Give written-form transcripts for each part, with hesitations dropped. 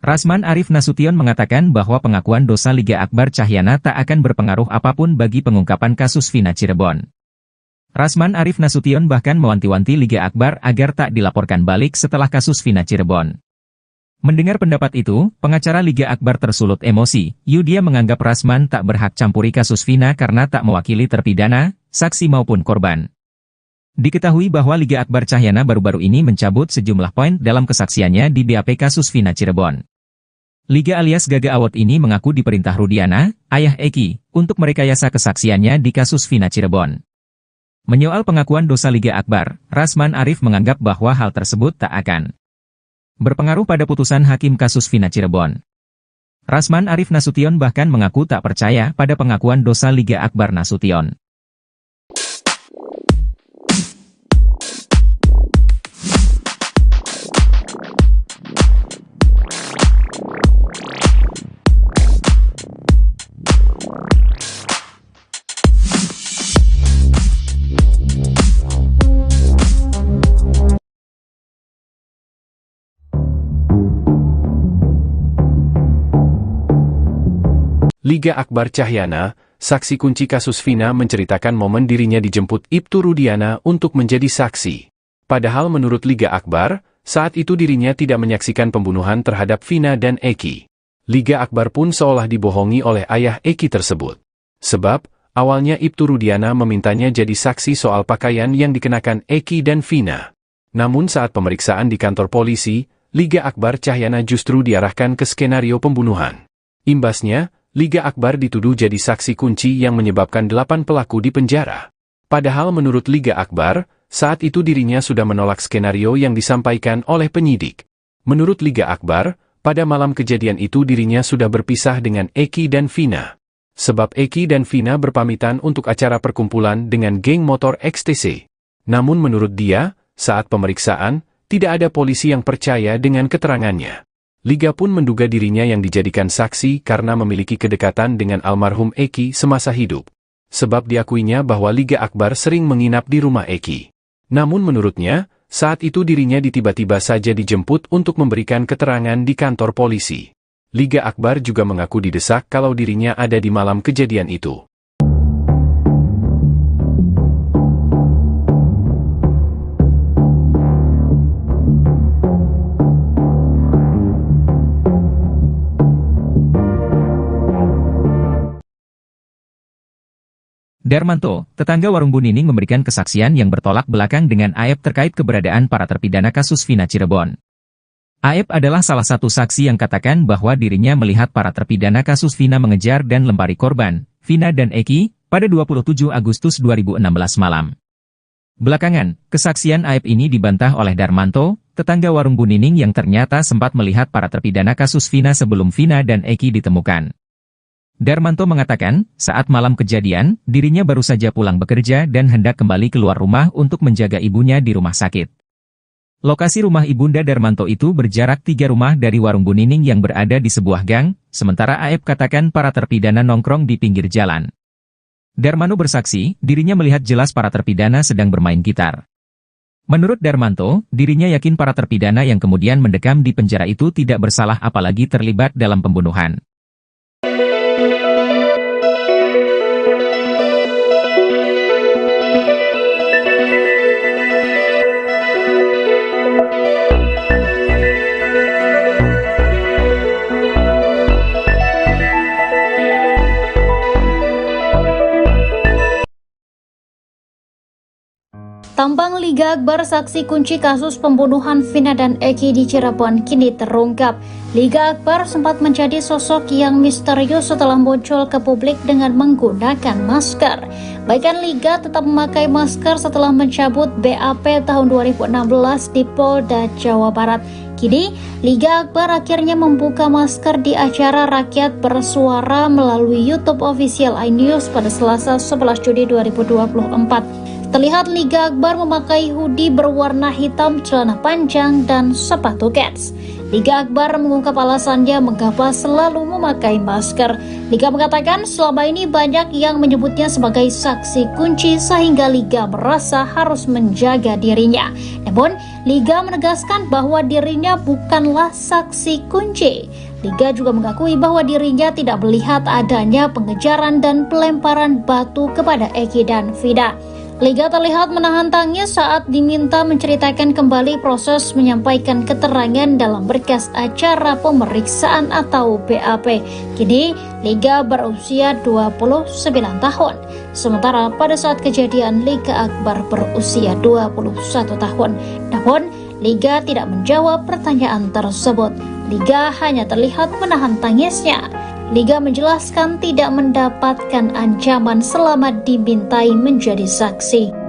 Rasman Arif Nasution mengatakan bahwa pengakuan dosa Liga Akbar Cahyana tak akan berpengaruh apapun bagi pengungkapan kasus Vina Cirebon. Rasman Arif Nasution bahkan mewanti-wanti Liga Akbar agar tak dilaporkan balik setelah kasus Vina Cirebon. Mendengar pendapat itu, pengacara Liga Akbar tersulut emosi. Dia menganggap Rasman tak berhak campuri kasus Vina karena tak mewakili terpidana, saksi maupun korban. Diketahui bahwa Liga Akbar Cahyana baru-baru ini mencabut sejumlah poin dalam kesaksiannya di BAP kasus Vina Cirebon. Liga alias Gaga Award ini mengaku diperintah Rudiana, ayah Eki, untuk merekayasa kesaksiannya di kasus Vina Cirebon. Menyoal pengakuan dosa Liga Akbar, Rasman Arif menganggap bahwa hal tersebut tak akan berpengaruh pada putusan hakim kasus Vina Cirebon. Rasman Arif Nasution bahkan mengaku tak percaya pada pengakuan dosa Liga Akbar Nasution. Liga Akbar Cahyana, saksi kunci kasus Vina menceritakan momen dirinya dijemput Ibtu Rudiana untuk menjadi saksi. Padahal menurut Liga Akbar, saat itu dirinya tidak menyaksikan pembunuhan terhadap Vina dan Eki. Liga Akbar pun seolah dibohongi oleh ayah Eki tersebut. Sebab, awalnya Ibtu Rudiana memintanya jadi saksi soal pakaian yang dikenakan Eki dan Vina. Namun saat pemeriksaan di kantor polisi, Liga Akbar Cahyana justru diarahkan ke skenario pembunuhan. Imbasnya, Liga Akbar dituduh jadi saksi kunci yang menyebabkan 8 pelaku dipenjara. Padahal menurut Liga Akbar, saat itu dirinya sudah menolak skenario yang disampaikan oleh penyidik. Menurut Liga Akbar, pada malam kejadian itu dirinya sudah berpisah dengan Eki dan Vina. Sebab Eki dan Vina berpamitan untuk acara perkumpulan dengan geng motor XTC. Namun menurut dia, saat pemeriksaan, tidak ada polisi yang percaya dengan keterangannya. Liga pun menduga dirinya yang dijadikan saksi karena memiliki kedekatan dengan almarhum Eki semasa hidup. Sebab diakuinya bahwa Liga Akbar sering menginap di rumah Eki. Namun menurutnya, saat itu dirinya tiba-tiba saja dijemput untuk memberikan keterangan di kantor polisi. Liga Akbar juga mengaku didesak kalau dirinya ada di malam kejadian itu. Darmanto, tetangga warung Bu Nining memberikan kesaksian yang bertolak belakang dengan Aep terkait keberadaan para terpidana kasus Vina Cirebon. Aep adalah salah satu saksi yang katakan bahwa dirinya melihat para terpidana kasus Vina mengejar dan lempari korban, Vina dan Eki, pada 27 Agustus 2016 malam. Belakangan, kesaksian Aep ini dibantah oleh Darmanto, tetangga warung Bu Nining yang ternyata sempat melihat para terpidana kasus Vina sebelum Vina dan Eki ditemukan. Darmanto mengatakan, saat malam kejadian, dirinya baru saja pulang bekerja dan hendak kembali keluar rumah untuk menjaga ibunya di rumah sakit. Lokasi rumah ibunda Darmanto itu berjarak 3 rumah dari warung Bu Nining yang berada di sebuah gang, sementara Aep katakan para terpidana nongkrong di pinggir jalan. Darmanto bersaksi, dirinya melihat jelas para terpidana sedang bermain gitar. Menurut Darmanto, dirinya yakin para terpidana yang kemudian mendekam di penjara itu tidak bersalah apalagi terlibat dalam pembunuhan. Tambang Liga Akbar saksi kunci kasus pembunuhan Vina dan Eki di Cirebon kini terungkap. Liga Akbar sempat menjadi sosok yang misterius setelah muncul ke publik dengan menggunakan masker. Bahkan Liga tetap memakai masker setelah mencabut BAP tahun 2016 di Polda Jawa Barat. Kini, Liga Akbar akhirnya membuka masker di acara Rakyat Bersuara melalui YouTube official iNews pada Selasa 11 Juni 2024. Terlihat Liga Akbar memakai hoodie berwarna hitam, celana panjang, dan sepatu kets. Liga Akbar mengungkap alasannya mengapa selalu memakai masker. Liga mengatakan selama ini banyak yang menyebutnya sebagai saksi kunci sehingga Liga merasa harus menjaga dirinya. Namun, Liga menegaskan bahwa dirinya bukanlah saksi kunci. Liga juga mengakui bahwa dirinya tidak melihat adanya pengejaran dan pelemparan batu kepada Eki dan Vida. Liga terlihat menahan tangis saat diminta menceritakan kembali proses menyampaikan keterangan dalam berkas acara pemeriksaan atau BAP. Kini, Liga berusia 29 tahun. Sementara pada saat kejadian, Liga Akbar berusia 21 tahun. Namun, Liga tidak menjawab pertanyaan tersebut. Liga hanya terlihat menahan tangisnya. Liga menjelaskan tidak mendapatkan ancaman selama dimintai menjadi saksi.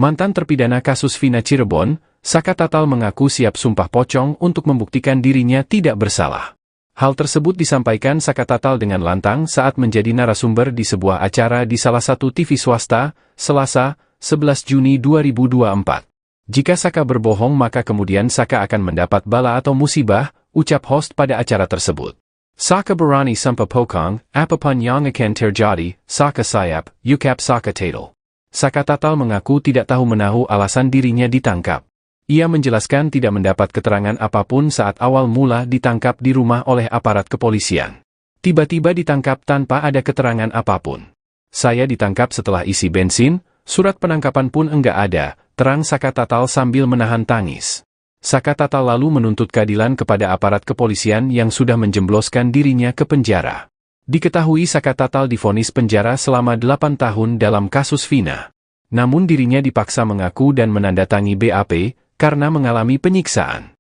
Mantan terpidana kasus Vina Cirebon, Saka Tatal mengaku siap sumpah pocong untuk membuktikan dirinya tidak bersalah. Hal tersebut disampaikan Saka Tatal dengan lantang saat menjadi narasumber di sebuah acara di salah satu TV swasta, Selasa, 11 Juni 2024. Jika Saka berbohong maka kemudian Saka akan mendapat bala atau musibah, ucap host pada acara tersebut. Saka berani sumpah pocong, apapun yang akan terjadi, Saka siap, ucap Saka Tatal. Saka Tatal mengaku tidak tahu menahu alasan dirinya ditangkap. Ia menjelaskan tidak mendapat keterangan apapun saat awal mula ditangkap di rumah oleh aparat kepolisian. Tiba-tiba ditangkap tanpa ada keterangan apapun. Saya ditangkap setelah isi bensin, surat penangkapan pun enggak ada, terang Saka Tatal sambil menahan tangis. Saka Tatal lalu menuntut keadilan kepada aparat kepolisian yang sudah menjembloskan dirinya ke penjara. Diketahui Saka Tatal divonis penjara selama 8 tahun dalam kasus Vina. Namun dirinya dipaksa mengaku dan menandatangi BAP karena mengalami penyiksaan.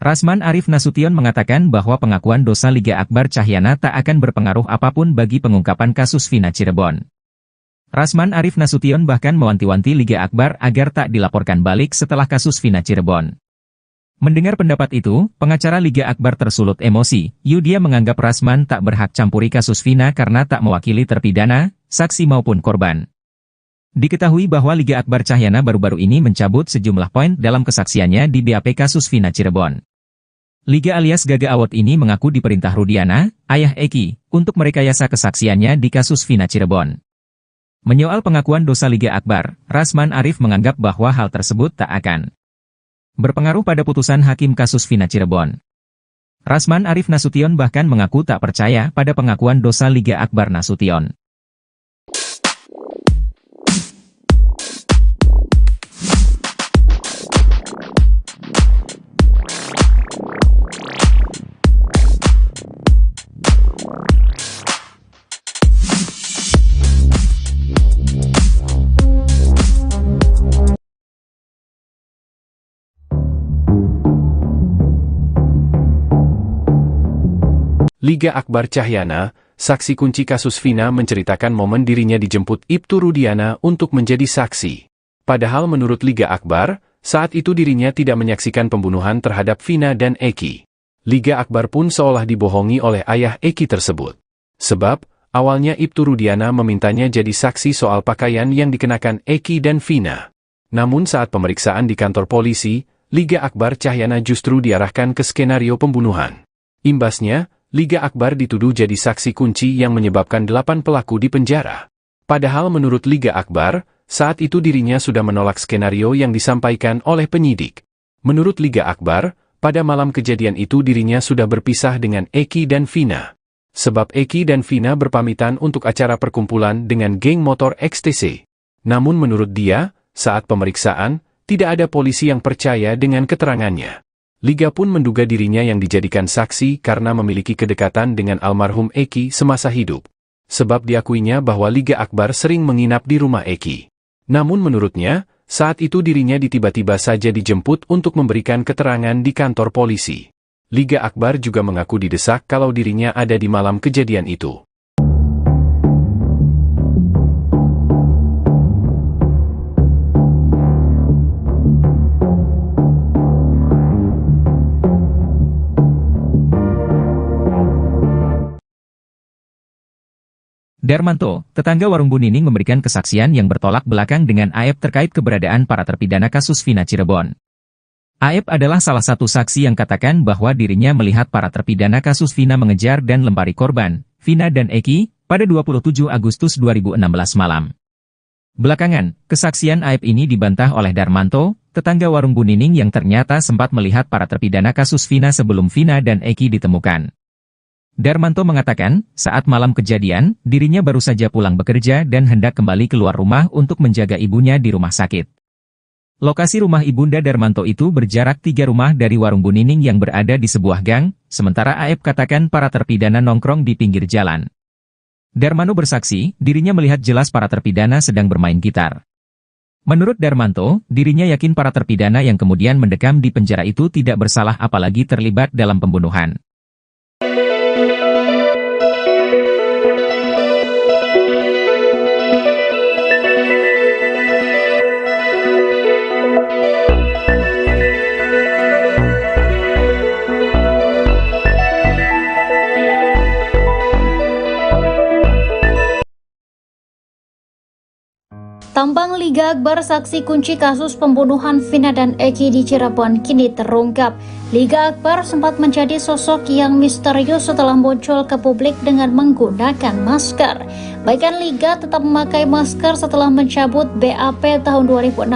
Rasman Arif Nasution mengatakan bahwa pengakuan dosa Liga Akbar Cahyana tak akan berpengaruh apapun bagi pengungkapan kasus Vina Cirebon. Rasman Arif Nasution bahkan mewanti-wanti Liga Akbar agar tak dilaporkan balik setelah kasus Vina Cirebon. Mendengar pendapat itu, pengacara Liga Akbar tersulut emosi. Dia menganggap Rasman tak berhak campuri kasus Vina karena tak mewakili terpidana, saksi maupun korban. Diketahui bahwa Liga Akbar Cahyana baru-baru ini mencabut sejumlah poin dalam kesaksiannya di BAP kasus Vina Cirebon. Liga alias Gaga Awot ini mengaku diperintah Rudiana, ayah Eki, untuk merekayasa kesaksiannya di kasus Vina Cirebon. Menyoal pengakuan dosa Liga Akbar, Rasman Arif menganggap bahwa hal tersebut tak akan berpengaruh pada putusan hakim kasus Vina Cirebon. Rasman Arif Nasution bahkan mengaku tak percaya pada pengakuan dosa Liga Akbar Nasution. Liga Akbar Cahyana, saksi kunci kasus Vina menceritakan momen dirinya dijemput Ibtu Rudiana untuk menjadi saksi. Padahal menurut Liga Akbar, saat itu dirinya tidak menyaksikan pembunuhan terhadap Vina dan Eki. Liga Akbar pun seolah dibohongi oleh ayah Eki tersebut. Sebab, Awalnya Ibtu Rudiana memintanya jadi saksi soal pakaian yang dikenakan Eki dan Vina. Namun saat pemeriksaan di kantor polisi, Liga Akbar Cahyana justru diarahkan ke skenario pembunuhan. Imbasnya, Liga Akbar dituduh jadi saksi kunci yang menyebabkan 8 pelaku dipenjara. Padahal menurut Liga Akbar, saat itu dirinya sudah menolak skenario yang disampaikan oleh penyidik. Menurut Liga Akbar, pada malam kejadian itu dirinya sudah berpisah dengan Eki dan Vina. Sebab Eki dan Vina berpamitan untuk acara perkumpulan dengan geng motor XTC. Namun menurut dia, saat pemeriksaan, tidak ada polisi yang percaya dengan keterangannya. Liga pun menduga dirinya yang dijadikan saksi karena memiliki kedekatan dengan almarhum Eki semasa hidup. Sebab diakuinya bahwa Liga Akbar sering menginap di rumah Eki. Namun menurutnya, saat itu dirinya tiba-tiba saja dijemput untuk memberikan keterangan di kantor polisi. Liga Akbar juga mengaku didesak kalau dirinya ada di malam kejadian itu. Darmanto, tetangga warung Bu Nining memberikan kesaksian yang bertolak belakang dengan Aep terkait keberadaan para terpidana kasus Vina Cirebon. Aep adalah salah satu saksi yang katakan bahwa dirinya melihat para terpidana kasus Vina mengejar dan lempari korban, Vina dan Eki, pada 27 Agustus 2016 malam. Belakangan, kesaksian Aep ini dibantah oleh Darmanto, tetangga warung Bu Nining yang ternyata sempat melihat para terpidana kasus Vina sebelum Vina dan Eki ditemukan. Darmanto mengatakan, saat malam kejadian, dirinya baru saja pulang bekerja dan hendak kembali keluar rumah untuk menjaga ibunya di rumah sakit. Lokasi rumah ibunda Darmanto itu berjarak 3 rumah dari warung Bu Nining yang berada di sebuah gang, sementara Aep katakan para terpidana nongkrong di pinggir jalan. Darmanto bersaksi, dirinya melihat jelas para terpidana sedang bermain gitar. Menurut Darmanto, dirinya yakin para terpidana yang kemudian mendekam di penjara itu tidak bersalah apalagi terlibat dalam pembunuhan. Tambang Liga Akbar saksi kunci kasus pembunuhan Vina dan Eki di Cirebon kini terungkap. Liga Akbar sempat menjadi sosok yang misterius setelah muncul ke publik dengan menggunakan masker. Bahkan Liga tetap memakai masker setelah mencabut BAP tahun 2016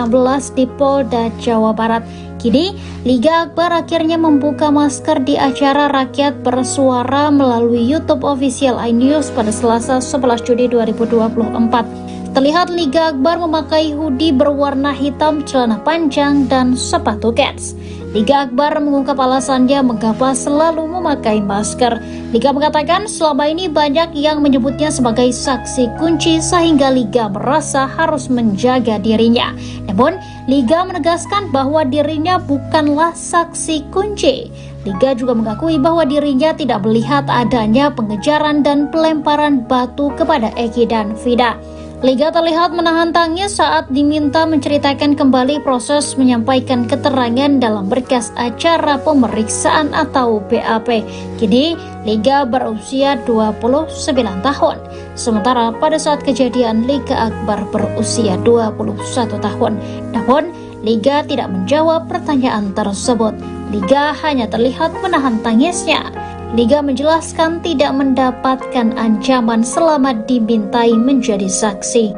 di Polda Jawa Barat. Kini, Liga Akbar akhirnya membuka masker di acara Rakyat Bersuara melalui YouTube official iNews pada Selasa 11 Juni 2024. Terlihat Liga Akbar memakai hoodie berwarna hitam, celana panjang, dan sepatu kets. Liga Akbar mengungkap alasannya mengapa selalu memakai masker. Liga mengatakan selama ini banyak yang menyebutnya sebagai saksi kunci sehingga Liga merasa harus menjaga dirinya. Namun, Liga menegaskan bahwa dirinya bukanlah saksi kunci. Liga juga mengakui bahwa dirinya tidak melihat adanya pengejaran dan pelemparan batu kepada Eki dan Vina. Liga terlihat menahan tangis saat diminta menceritakan kembali proses menyampaikan keterangan dalam berkas acara pemeriksaan atau BAP. Kini, Liga berusia 29 tahun. Sementara pada saat kejadian, Liga Akbar berusia 21 tahun. Namun, Liga tidak menjawab pertanyaan tersebut. Liga hanya terlihat menahan tangisnya. Liga menjelaskan tidak mendapatkan ancaman selama dimintai menjadi saksi.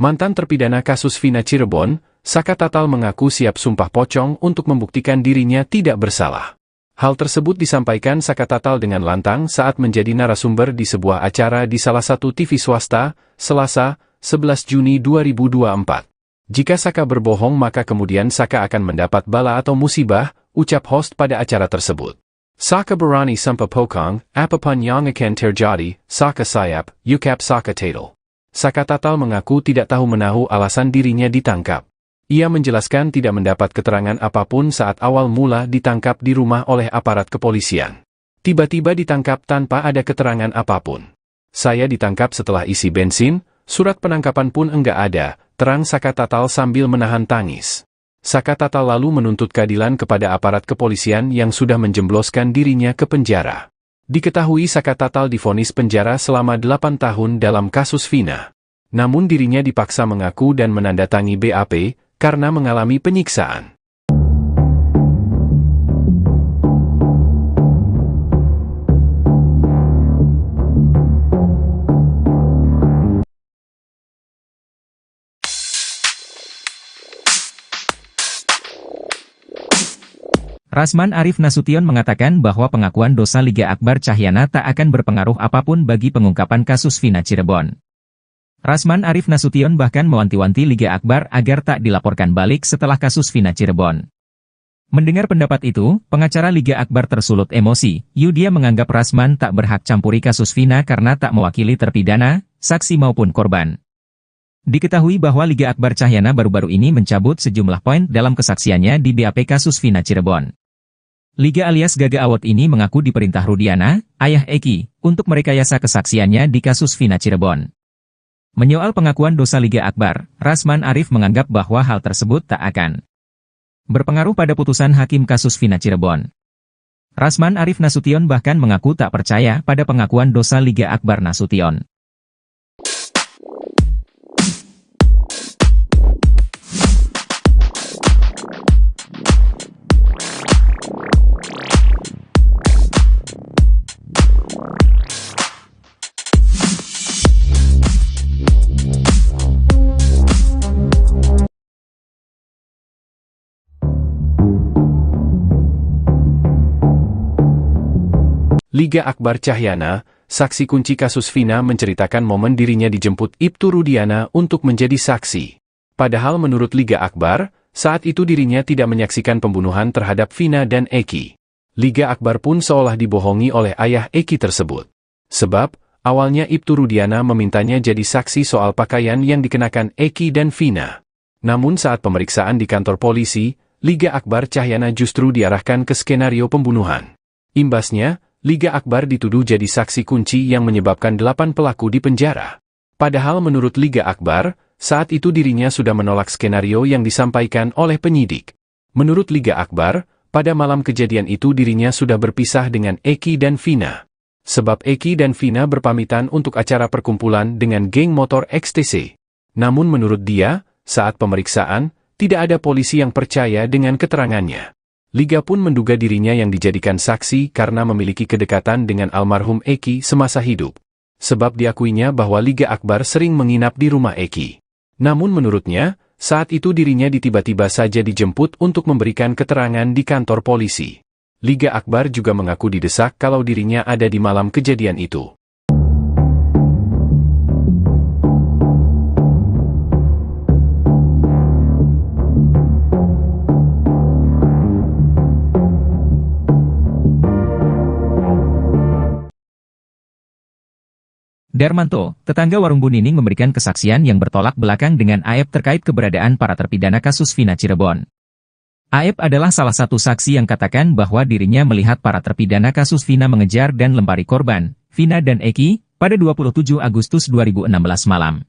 Mantan terpidana kasus Vina Cirebon, Saka Tatal mengaku siap sumpah pocong untuk membuktikan dirinya tidak bersalah. Hal tersebut disampaikan Saka Tatal dengan lantang saat menjadi narasumber di sebuah acara di salah satu TV swasta, Selasa, 11 Juni 2024. Jika Saka berbohong maka kemudian Saka akan mendapat bala atau musibah, ucap host pada acara tersebut. Saka berani sumpah pocong, apapun yang akan terjadi, Saka siap, ucap Saka Tatal. Saka Tatal mengaku tidak tahu menahu alasan dirinya ditangkap. Ia menjelaskan tidak mendapat keterangan apapun saat awal mula ditangkap di rumah oleh aparat kepolisian. Tiba-tiba ditangkap tanpa ada keterangan apapun. Saya ditangkap setelah isi bensin, surat penangkapan pun enggak ada, terang Saka Tatal sambil menahan tangis. Saka Tatal lalu menuntut keadilan kepada aparat kepolisian yang sudah menjembloskan dirinya ke penjara. Diketahui Saka Tatal divonis penjara selama 8 tahun dalam kasus Vina. Namun dirinya dipaksa mengaku dan menandatangi BAP, karena mengalami penyiksaan. Rasman Arif Nasution mengatakan bahwa pengakuan dosa Liga Akbar Cahyana tak akan berpengaruh apapun bagi pengungkapan kasus Vina Cirebon. Rasman Arif Nasution bahkan mewanti-wanti Liga Akbar agar tak dilaporkan balik setelah kasus Vina Cirebon. Mendengar pendapat itu, pengacara Liga Akbar tersulut emosi. Dia menganggap Rasman tak berhak campuri kasus Vina karena tak mewakili terpidana, saksi maupun korban. Diketahui bahwa Liga Akbar Cahyana baru-baru ini mencabut sejumlah poin dalam kesaksiannya di BAP kasus Vina Cirebon. Liga alias Gaga Award ini mengaku diperintah Rudiana, ayah Eki, untuk merekayasa kesaksiannya di kasus Vina Cirebon. Menyoal pengakuan dosa Liga Akbar, Rasman Arif menganggap bahwa hal tersebut tak akan berpengaruh pada putusan hakim kasus Vina Cirebon. Rasman Arif Nasution bahkan mengaku tak percaya pada pengakuan dosa Liga Akbar Nasution. Liga Akbar Cahyana, saksi kunci kasus Vina menceritakan momen dirinya dijemput Ibtu Rudiana untuk menjadi saksi. Padahal menurut Liga Akbar, saat itu dirinya tidak menyaksikan pembunuhan terhadap Vina dan Eki. Liga Akbar pun seolah dibohongi oleh ayah Eki tersebut. Sebab, awalnya Ibtu Rudiana memintanya jadi saksi soal pakaian yang dikenakan Eki dan Vina. Namun saat pemeriksaan di kantor polisi, Liga Akbar Cahyana justru diarahkan ke skenario pembunuhan. Imbasnya, Liga Akbar dituduh jadi saksi kunci yang menyebabkan 8 pelaku di penjara. Padahal menurut Liga Akbar, saat itu dirinya sudah menolak skenario yang disampaikan oleh penyidik. Menurut Liga Akbar, pada malam kejadian itu dirinya sudah berpisah dengan Eki dan Vina. Sebab Eki dan Vina berpamitan untuk acara perkumpulan dengan geng motor XTC. Namun menurut dia, saat pemeriksaan, tidak ada polisi yang percaya dengan keterangannya. Liga pun menduga dirinya yang dijadikan saksi karena memiliki kedekatan dengan almarhum Eki semasa hidup. Sebab diakuinya bahwa Liga Akbar sering menginap di rumah Eki. Namun menurutnya, saat itu dirinya tiba-tiba saja dijemput untuk memberikan keterangan di kantor polisi. Liga Akbar juga mengaku didesak kalau dirinya ada di malam kejadian itu. Darmanto, tetangga warung Bu Nining memberikan kesaksian yang bertolak belakang dengan Aep terkait keberadaan para terpidana kasus Vina Cirebon. Aep adalah salah satu saksi yang katakan bahwa dirinya melihat para terpidana kasus Vina mengejar dan lempari korban, Vina dan Eki, pada 27 Agustus 2016 malam.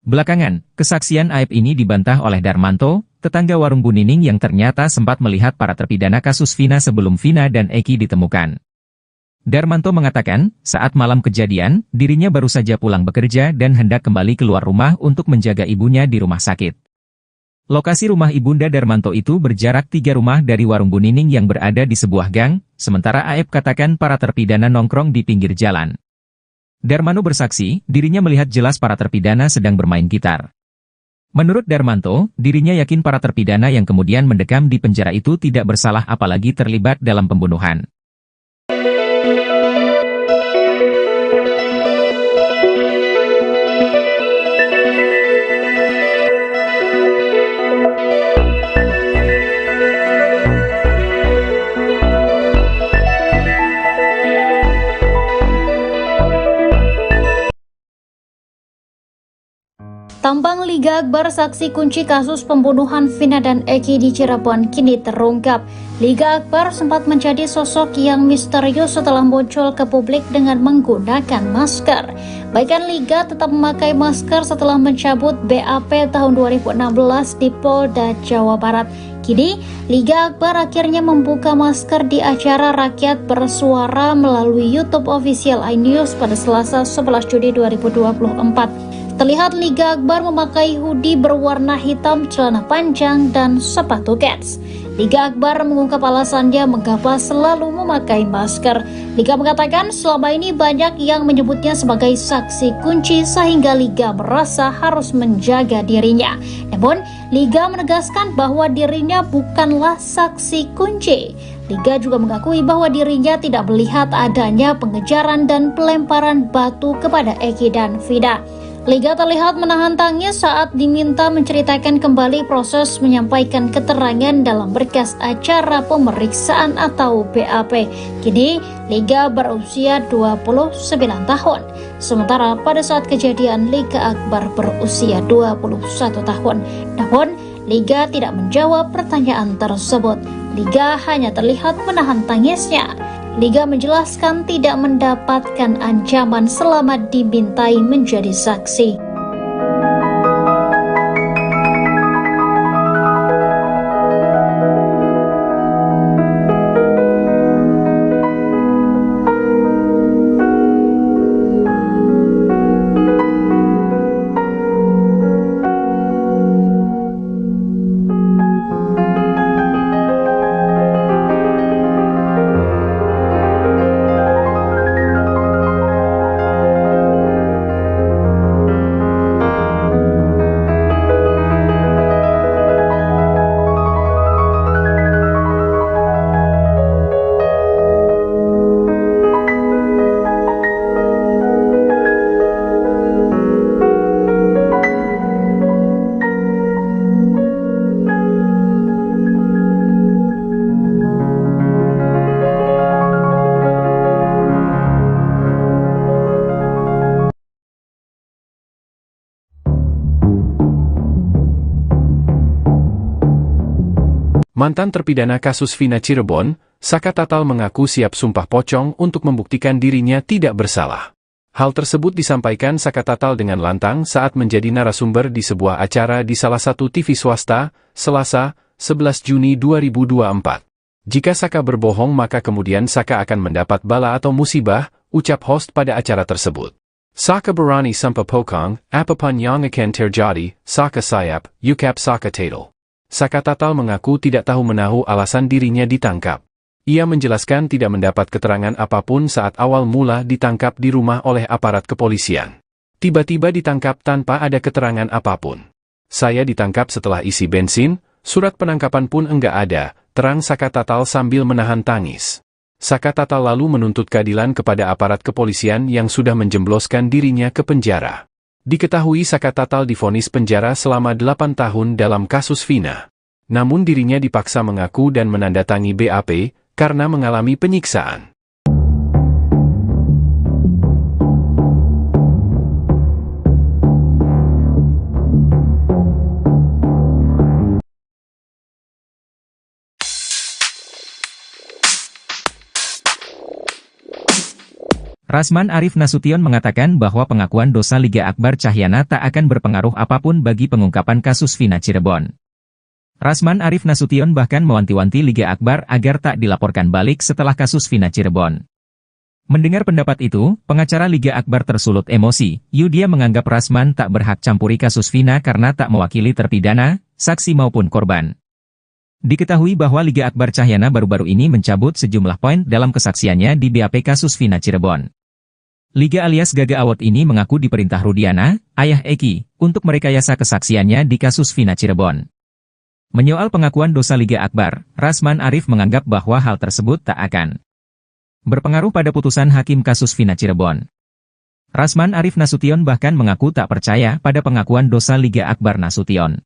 Belakangan, kesaksian Aep ini dibantah oleh Darmanto, tetangga warung Bu Nining yang ternyata sempat melihat para terpidana kasus Vina sebelum Vina dan Eki ditemukan. Darmanto mengatakan, saat malam kejadian, dirinya baru saja pulang bekerja dan hendak kembali keluar rumah untuk menjaga ibunya di rumah sakit. Lokasi rumah ibunda Darmanto itu berjarak 3 rumah dari warung Bu Nining yang berada di sebuah gang, sementara Aep katakan para terpidana nongkrong di pinggir jalan. Darmanto bersaksi, dirinya melihat jelas para terpidana sedang bermain gitar. Menurut Darmanto, dirinya yakin para terpidana yang kemudian mendekam di penjara itu tidak bersalah apalagi terlibat dalam pembunuhan. Tambang Liga Akbar saksi kunci kasus pembunuhan Vina dan Eki di Cirebon kini terungkap. Liga Akbar sempat menjadi sosok yang misterius setelah muncul ke publik dengan menggunakan masker. Bahkan Liga tetap memakai masker setelah mencabut BAP tahun 2016 di Polda Jawa Barat. Kini, Liga Akbar akhirnya membuka masker di acara Rakyat Bersuara melalui YouTube official iNews pada Selasa 11 Juni 2024. Terlihat Liga Akbar memakai hoodie berwarna hitam, celana panjang, dan sepatu kets. Liga Akbar mengungkap alasannya mengapa selalu memakai masker. Liga mengatakan selama ini banyak yang menyebutnya sebagai saksi kunci sehingga Liga merasa harus menjaga dirinya. Namun, Liga menegaskan bahwa dirinya bukanlah saksi kunci. Liga juga mengakui bahwa dirinya tidak melihat adanya pengejaran dan pelemparan batu kepada Eki dan Vina. Liga terlihat menahan tangis saat diminta menceritakan kembali proses menyampaikan keterangan dalam berkas acara pemeriksaan atau BAP. Kini, Liga berusia 29 tahun. Sementara pada saat kejadian, Liga Akbar berusia 21 tahun. Namun, Liga tidak menjawab pertanyaan tersebut. Liga hanya terlihat menahan tangisnya. Liga menjelaskan tidak mendapatkan ancaman selama dimintai menjadi saksi. Mantan terpidana kasus Vina Cirebon, Saka Tatal mengaku siap sumpah pocong untuk membuktikan dirinya tidak bersalah. Hal tersebut disampaikan Saka Tatal dengan lantang saat menjadi narasumber di sebuah acara di salah satu TV swasta, Selasa, 11 Juni 2024. Jika Saka berbohong maka kemudian Saka akan mendapat bala atau musibah, ucap host pada acara tersebut. Saka berani sumpah pocong, apapun yang akan terjadi, Saka siap, ucap Saka Tatal. Saka Tatal mengaku tidak tahu menahu alasan dirinya ditangkap. Ia menjelaskan tidak mendapat keterangan apapun saat awal mula ditangkap di rumah oleh aparat kepolisian. Tiba-tiba ditangkap tanpa ada keterangan apapun. Saya ditangkap setelah isi bensin, surat penangkapan pun enggak ada, terang Saka Tatal sambil menahan tangis. Saka Tatal lalu menuntut keadilan kepada aparat kepolisian yang sudah menjembloskan dirinya ke penjara. Diketahui Saka Tatal divonis penjara selama 8 tahun dalam kasus Vina. Namun dirinya dipaksa mengaku dan menandatangi BAP karena mengalami penyiksaan. Rasman Arif Nasution mengatakan bahwa pengakuan dosa Liga Akbar Cahyana tak akan berpengaruh apapun bagi pengungkapan kasus Vina Cirebon. Rasman Arif Nasution bahkan mewanti-wanti Liga Akbar agar tak dilaporkan balik setelah kasus Vina Cirebon. Mendengar pendapat itu, pengacara Liga Akbar tersulut emosi. Dia menganggap Rasman tak berhak campuri kasus Vina karena tak mewakili terpidana, saksi maupun korban. Diketahui bahwa Liga Akbar Cahyana baru-baru ini mencabut sejumlah poin dalam kesaksiannya di BAP kasus Vina Cirebon. Liga alias Gaga Award ini mengaku diperintah Rudiana, ayah Eki, untuk merekayasa kesaksiannya di kasus Vina Cirebon. Menyoal pengakuan dosa Liga Akbar, Rasman Arif menganggap bahwa hal tersebut tak akan berpengaruh pada putusan hakim kasus Vina Cirebon. Rasman Arif Nasution bahkan mengaku tak percaya pada pengakuan dosa Liga Akbar Nasution.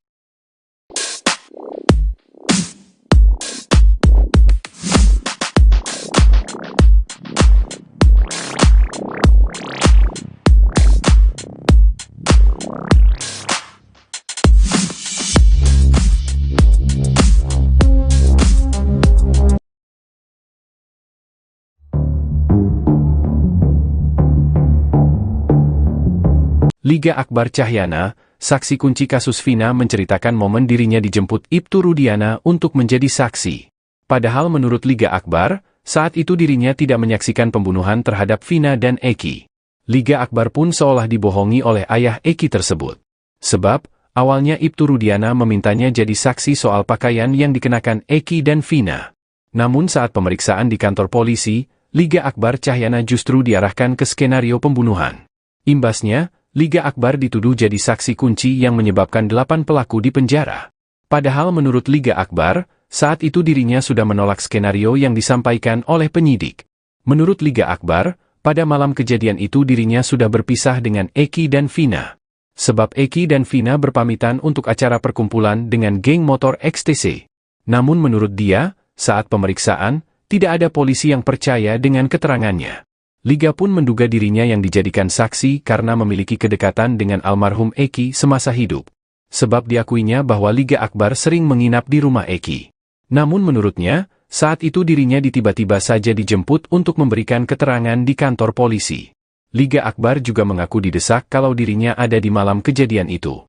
Liga Akbar Cahyana, saksi kunci kasus Vina menceritakan momen dirinya dijemput Ibtu Rudiana untuk menjadi saksi. Padahal menurut Liga Akbar, saat itu dirinya tidak menyaksikan pembunuhan terhadap Vina dan Eki. Liga Akbar pun seolah dibohongi oleh ayah Eki tersebut. Sebab, awalnya Ibtu Rudiana memintanya jadi saksi soal pakaian yang dikenakan Eki dan Vina. Namun saat pemeriksaan di kantor polisi, Liga Akbar Cahyana justru diarahkan ke skenario pembunuhan. Imbasnya, Liga Akbar dituduh jadi saksi kunci yang menyebabkan 8 pelaku dipenjara. Padahal menurut Liga Akbar, saat itu dirinya sudah menolak skenario yang disampaikan oleh penyidik. Menurut Liga Akbar, pada malam kejadian itu dirinya sudah berpisah dengan Eki dan Vina. Sebab Eki dan Vina berpamitan untuk acara perkumpulan dengan geng motor XTC. Namun menurut dia, saat pemeriksaan, tidak ada polisi yang percaya dengan keterangannya. Liga pun menduga dirinya yang dijadikan saksi karena memiliki kedekatan dengan almarhum Eki semasa hidup. Sebab diakuinya bahwa Liga Akbar sering menginap di rumah Eki. Namun menurutnya, saat itu dirinya tiba-tiba saja dijemput untuk memberikan keterangan di kantor polisi. Liga Akbar juga mengaku didesak kalau dirinya ada di malam kejadian itu.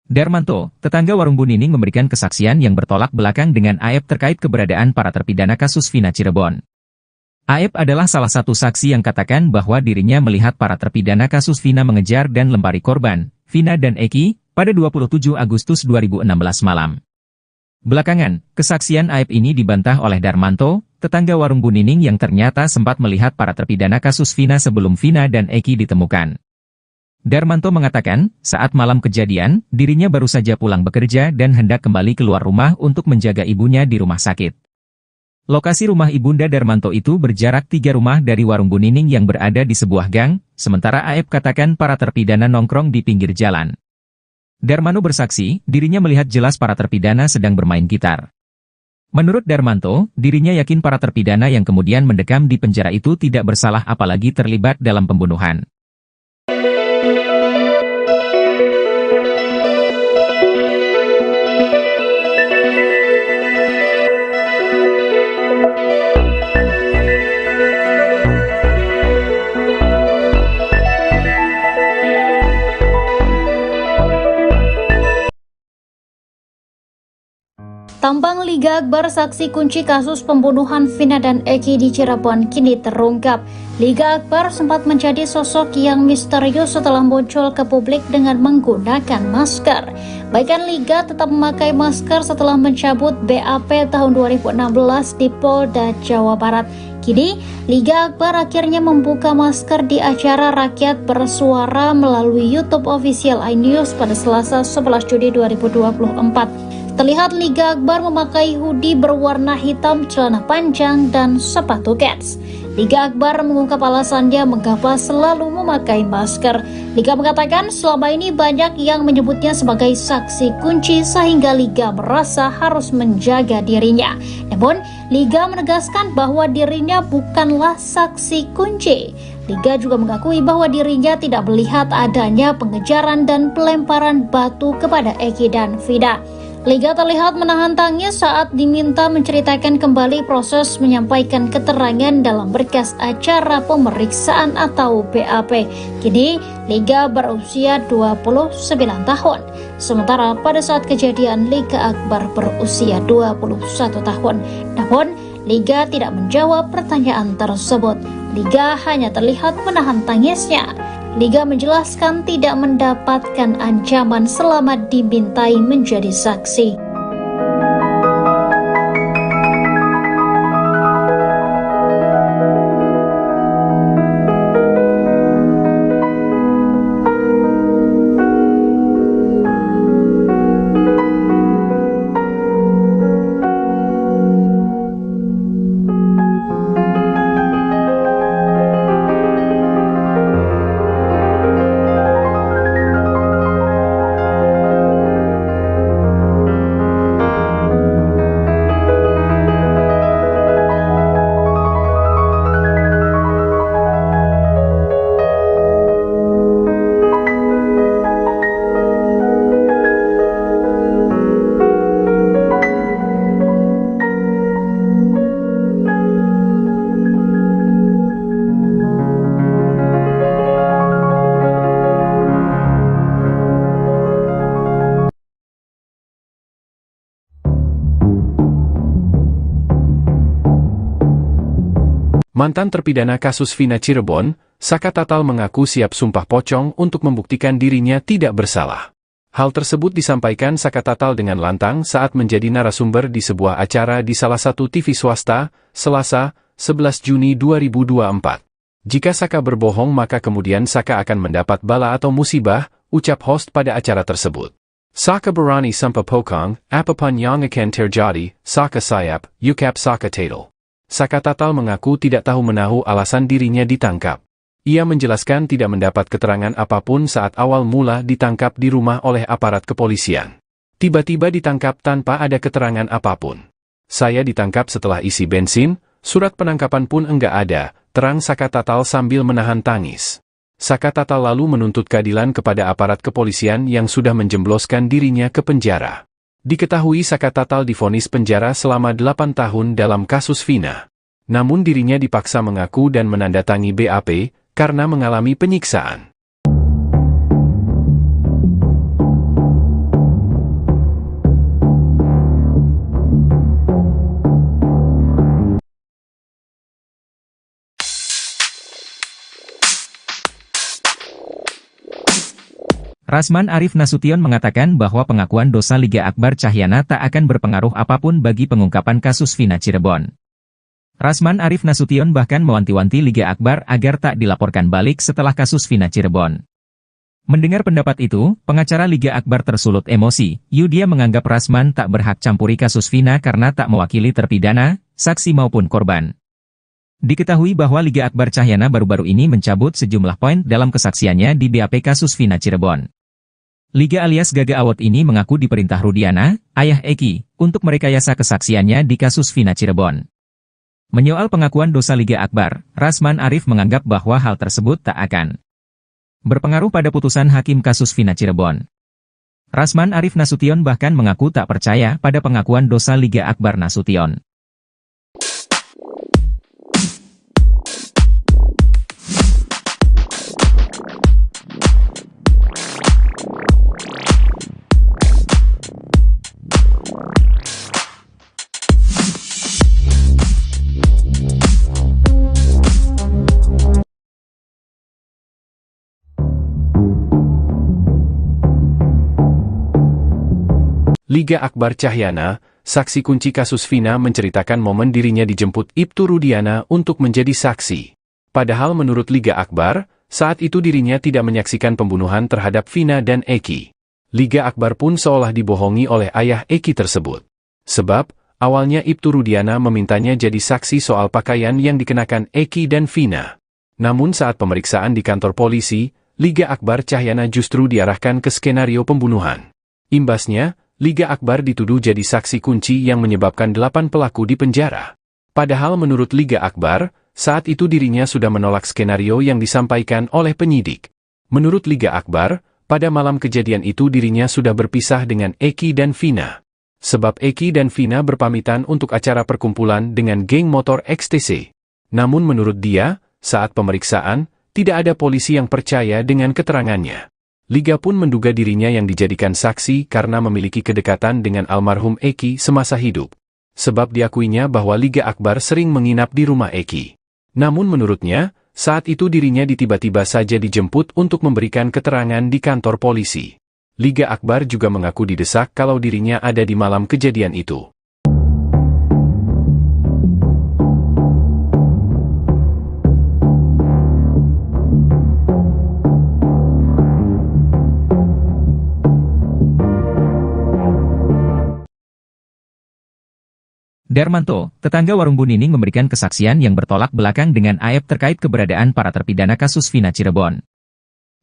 Darmanto, tetangga warung Bu Nining memberikan kesaksian yang bertolak belakang dengan Aep terkait keberadaan para terpidana kasus Vina Cirebon. Aep adalah salah satu saksi yang katakan bahwa dirinya melihat para terpidana kasus Vina mengejar dan lempari korban, Vina dan Eki, pada 27 Agustus 2016 malam. Belakangan, kesaksian Aep ini dibantah oleh Darmanto, tetangga warung Bu Nining yang ternyata sempat melihat para terpidana kasus Vina sebelum Vina dan Eki ditemukan. Darmanto mengatakan, saat malam kejadian, dirinya baru saja pulang bekerja dan hendak kembali keluar rumah untuk menjaga ibunya di rumah sakit. Lokasi rumah ibunda Darmanto itu berjarak 3 rumah dari warung Bu Nining yang berada di sebuah gang, sementara Aep katakan para terpidana nongkrong di pinggir jalan. Darmanto bersaksi, dirinya melihat jelas para terpidana sedang bermain gitar. Menurut Darmanto, dirinya yakin para terpidana yang kemudian mendekam di penjara itu tidak bersalah apalagi terlibat dalam pembunuhan. Tambang Liga Akbar saksi kunci kasus pembunuhan Vina dan Eki di Cirebon kini terungkap. Liga Akbar sempat menjadi sosok yang misterius setelah muncul ke publik dengan menggunakan masker. Bahkan Liga tetap memakai masker setelah mencabut BAP tahun 2016 di Polda Jawa Barat. Kini, Liga Akbar akhirnya membuka masker di acara Rakyat Bersuara melalui YouTube official iNews pada Selasa 11 Juni 2024. Terlihat Liga Akbar memakai hoodie berwarna hitam, celana panjang, dan sepatu kets. Liga Akbar mengungkap alasannya mengapa selalu memakai masker. Liga mengatakan selama ini banyak yang menyebutnya sebagai saksi kunci sehingga Liga merasa harus menjaga dirinya. Namun, Liga menegaskan bahwa dirinya bukanlah saksi kunci. Liga juga mengakui bahwa dirinya tidak melihat adanya pengejaran dan pelemparan batu kepada Eki dan Vina. Liga terlihat menahan tangis saat diminta menceritakan kembali proses menyampaikan keterangan dalam berkas acara pemeriksaan atau BAP. Kini, Liga berusia 29 tahun. Sementara pada saat kejadian, Liga Akbar berusia 21 tahun. Namun, Liga tidak menjawab pertanyaan tersebut. Liga hanya terlihat menahan tangisnya. Liga menjelaskan tidak mendapatkan ancaman selama dimintai menjadi saksi. Mantan terpidana kasus Vina Cirebon, Saka Tatal mengaku siap sumpah pocong untuk membuktikan dirinya tidak bersalah. Hal tersebut disampaikan Saka Tatal dengan lantang saat menjadi narasumber di sebuah acara di salah satu TV swasta, Selasa, 11 Juni 2024. Jika Saka berbohong maka kemudian Saka akan mendapat bala atau musibah, ucap host pada acara tersebut. Saka berani sumpah pocong, apapun yang akan terjadi, Saka siap, ucap Saka Tatal. Saka Tatal mengaku tidak tahu menahu alasan dirinya ditangkap. Ia menjelaskan tidak mendapat keterangan apapun saat awal mula ditangkap di rumah oleh aparat kepolisian. Tiba-tiba ditangkap tanpa ada keterangan apapun. Saya ditangkap setelah isi bensin, surat penangkapan pun enggak ada, terang Saka Tatal sambil menahan tangis. Saka Tatal lalu menuntut keadilan kepada aparat kepolisian yang sudah menjembloskan dirinya ke penjara. Diketahui Saka Tatal divonis penjara selama 8 tahun dalam kasus Vina. Namun dirinya dipaksa mengaku dan menandatangi BAP, karena mengalami penyiksaan. Rasman Arif Nasution mengatakan bahwa pengakuan dosa Liga Akbar Cahyana tak akan berpengaruh apapun bagi pengungkapan kasus Vina Cirebon. Rasman Arif Nasution bahkan mewanti-wanti Liga Akbar agar tak dilaporkan balik setelah kasus Vina Cirebon. Mendengar pendapat itu, pengacara Liga Akbar tersulut emosi. Dia menganggap Rasman tak berhak campuri kasus Vina karena tak mewakili terpidana, saksi maupun korban. Diketahui bahwa Liga Akbar Cahyana baru-baru ini mencabut sejumlah poin dalam kesaksiannya di BAP kasus Vina Cirebon. Liga alias Gaga Awot ini mengaku diperintah Rudiana, ayah Eki, untuk merekayasa kesaksiannya di kasus Vina Cirebon. Menyoal pengakuan dosa Liga Akbar, Rasman Arif menganggap bahwa hal tersebut tak akan berpengaruh pada putusan hakim kasus Vina Cirebon. Rasman Arif Nasution bahkan mengaku tak percaya pada pengakuan dosa Liga Akbar Nasution. Liga Akbar Cahyana, saksi kunci kasus Vina menceritakan momen dirinya dijemput Ibtu Rudiana untuk menjadi saksi. Padahal menurut Liga Akbar, saat itu dirinya tidak menyaksikan pembunuhan terhadap Vina dan Eki. Liga Akbar pun seolah dibohongi oleh ayah Eki tersebut. Sebab, awalnya Ibtu Rudiana memintanya jadi saksi soal pakaian yang dikenakan Eki dan Vina. Namun saat pemeriksaan di kantor polisi, Liga Akbar Cahyana justru diarahkan ke skenario pembunuhan. Imbasnya, Liga Akbar dituduh jadi saksi kunci yang menyebabkan 8 pelaku di penjara. Padahal menurut Liga Akbar, saat itu dirinya sudah menolak skenario yang disampaikan oleh penyidik. Menurut Liga Akbar, pada malam kejadian itu dirinya sudah berpisah dengan Eki dan Vina. Sebab Eki dan Vina berpamitan untuk acara perkumpulan dengan geng motor XTC. Namun menurut dia, saat pemeriksaan, tidak ada polisi yang percaya dengan keterangannya. Liga pun menduga dirinya yang dijadikan saksi karena memiliki kedekatan dengan almarhum Eki semasa hidup. Sebab diakuinya bahwa Liga Akbar sering menginap di rumah Eki. Namun menurutnya, saat itu dirinya tiba-tiba saja dijemput untuk memberikan keterangan di kantor polisi. Liga Akbar juga mengaku didesak kalau dirinya ada di malam kejadian itu. Darmanto, tetangga warung Bu Nining memberikan kesaksian yang bertolak belakang dengan Aep terkait keberadaan para terpidana kasus Vina Cirebon.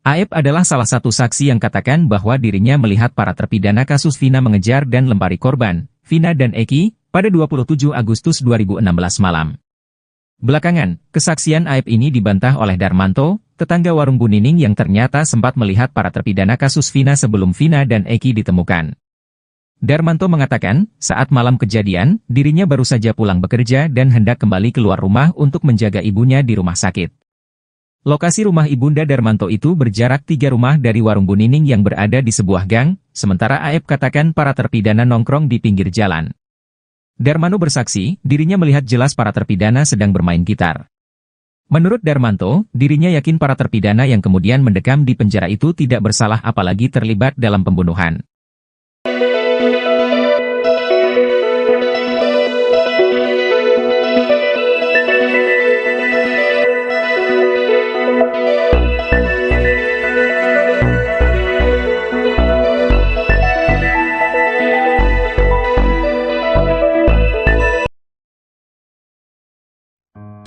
Aep adalah salah satu saksi yang katakan bahwa dirinya melihat para terpidana kasus Vina mengejar dan lempari korban, Vina dan Eki, pada 27 Agustus 2016 malam. Belakangan, kesaksian Aep ini dibantah oleh Darmanto, tetangga warung Bu Nining yang ternyata sempat melihat para terpidana kasus Vina sebelum Vina dan Eki ditemukan. Darmanto mengatakan, saat malam kejadian, dirinya baru saja pulang bekerja dan hendak kembali keluar rumah untuk menjaga ibunya di rumah sakit. Lokasi rumah ibunda Darmanto itu berjarak 3 rumah dari warung Bu Nining yang berada di sebuah gang, sementara Aep katakan para terpidana nongkrong di pinggir jalan. Darmanto bersaksi, dirinya melihat jelas para terpidana sedang bermain gitar. Menurut Darmanto, dirinya yakin para terpidana yang kemudian mendekam di penjara itu tidak bersalah apalagi terlibat dalam pembunuhan.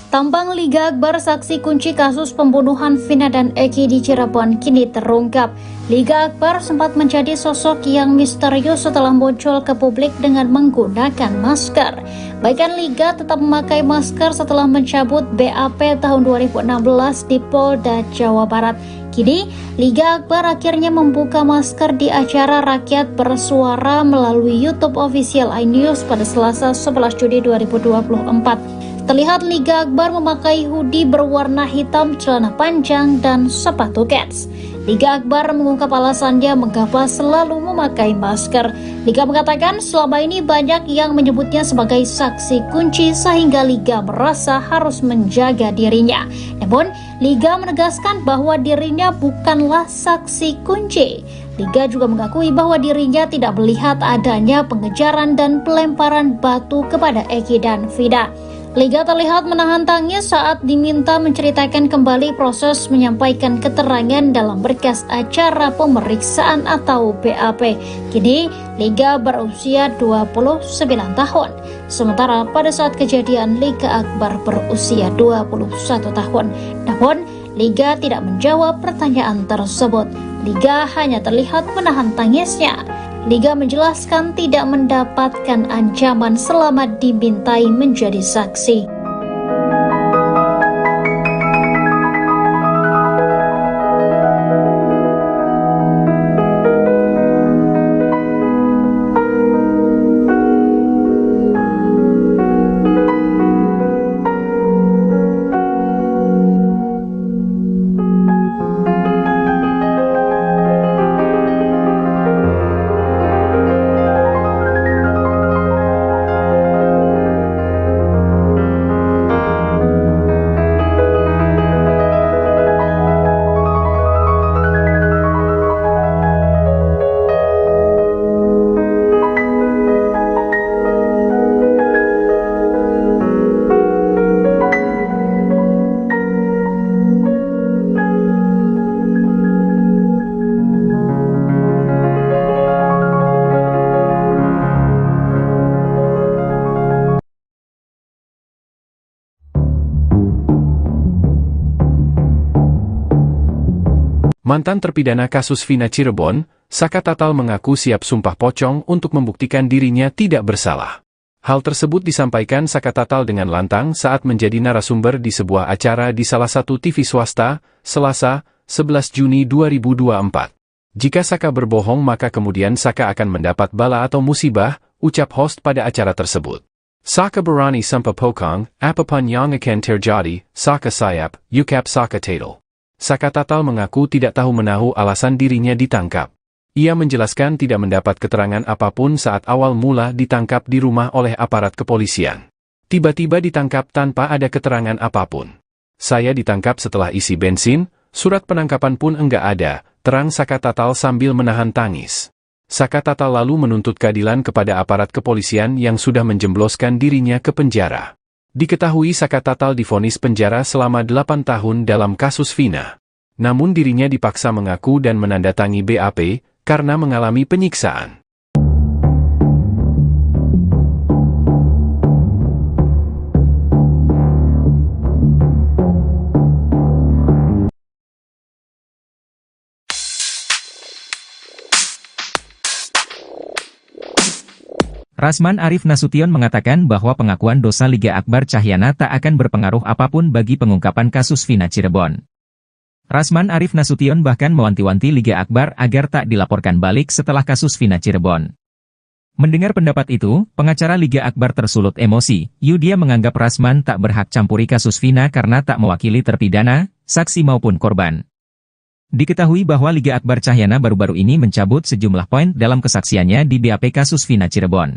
Tambang Liga Akbar saksi kunci kasus pembunuhan Vina dan Eki di Cirebon kini terungkap. Liga Akbar sempat menjadi sosok yang misterius setelah muncul ke publik dengan menggunakan masker. Bahkan Liga tetap memakai masker setelah mencabut BAP tahun 2016 di Polda Jawa Barat. Kini, Liga Akbar akhirnya membuka masker di acara Rakyat Bersuara melalui YouTube official iNews pada Selasa 11 Juni 2024. Terlihat Liga Akbar memakai hoodie berwarna hitam, celana panjang, dan sepatu kets. Liga Akbar mengungkap alasannya mengapa selalu memakai masker. Liga mengatakan selama ini banyak yang menyebutnya sebagai saksi kunci sehingga Liga merasa harus menjaga dirinya. Namun, Liga menegaskan bahwa dirinya bukanlah saksi kunci. Liga juga mengakui bahwa dirinya tidak melihat adanya pengejaran dan pelemparan batu kepada Eki dan Vina. Liga terlihat menahan tangis saat diminta menceritakan kembali proses menyampaikan keterangan dalam berkas acara pemeriksaan atau BAP. Kini, Liga berusia 29 tahun. Sementara pada saat kejadian, Liga Akbar berusia 21 tahun. Namun, Liga tidak menjawab pertanyaan tersebut. Liga hanya terlihat menahan tangisnya. Liga menjelaskan tidak mendapatkan ancaman selama dimintai menjadi saksi. Mantan terpidana kasus Vina Cirebon, Saka Tatal mengaku siap sumpah pocong untuk membuktikan dirinya tidak bersalah. Hal tersebut disampaikan Saka Tatal dengan lantang saat menjadi narasumber di sebuah acara di salah satu TV swasta, Selasa, 11 Juni 2024. Jika Saka berbohong maka kemudian Saka akan mendapat bala atau musibah, ucap host pada acara tersebut. Saka berani sumpah pocong, apapun yang akan terjadi, Saka siap, ucap Saka Tatal. Saka Tatal mengaku tidak tahu menahu alasan dirinya ditangkap. Ia menjelaskan tidak mendapat keterangan apapun saat awal mula ditangkap di rumah oleh aparat kepolisian. Tiba-tiba ditangkap tanpa ada keterangan apapun. Saya ditangkap setelah isi bensin, surat penangkapan pun enggak ada, terang Sakatatal sambil menahan tangis. Sakatatal lalu menuntut keadilan kepada aparat kepolisian yang sudah menjembloskan dirinya ke penjara. Diketahui Sakatatal divonis penjara selama 8 tahun dalam kasus Vina. Namun dirinya dipaksa mengaku dan menandatangi BAP karena mengalami penyiksaan. Rasman Arif Nasution mengatakan bahwa pengakuan dosa Liga Akbar Cahyana tak akan berpengaruh apapun bagi pengungkapan kasus Vina Cirebon. Rasman Arif Nasution bahkan mewanti-wanti Liga Akbar agar tak dilaporkan balik setelah kasus Vina Cirebon. Mendengar pendapat itu, pengacara Liga Akbar tersulut emosi. Dia menganggap Rasman tak berhak campuri kasus Vina karena tak mewakili terpidana, saksi maupun korban. Diketahui bahwa Liga Akbar Cahyana baru-baru ini mencabut sejumlah poin dalam kesaksiannya di BAP kasus Vina Cirebon.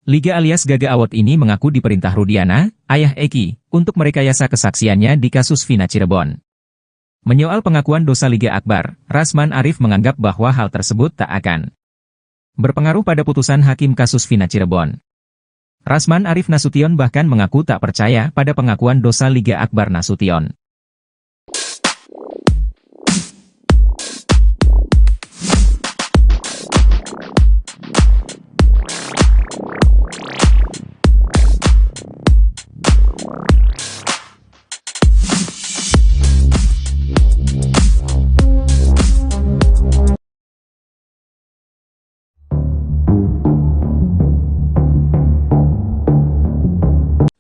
Liga alias Gaga Award ini mengaku diperintah Rudiana, ayah Eki, untuk merekayasa kesaksiannya di kasus Vina Cirebon. Menyoal pengakuan dosa Liga Akbar, Rasman Arif menganggap bahwa hal tersebut tak akan berpengaruh pada putusan hakim kasus Vina Cirebon. Rasman Arif Nasution bahkan mengaku tak percaya pada pengakuan dosa Liga Akbar Nasution.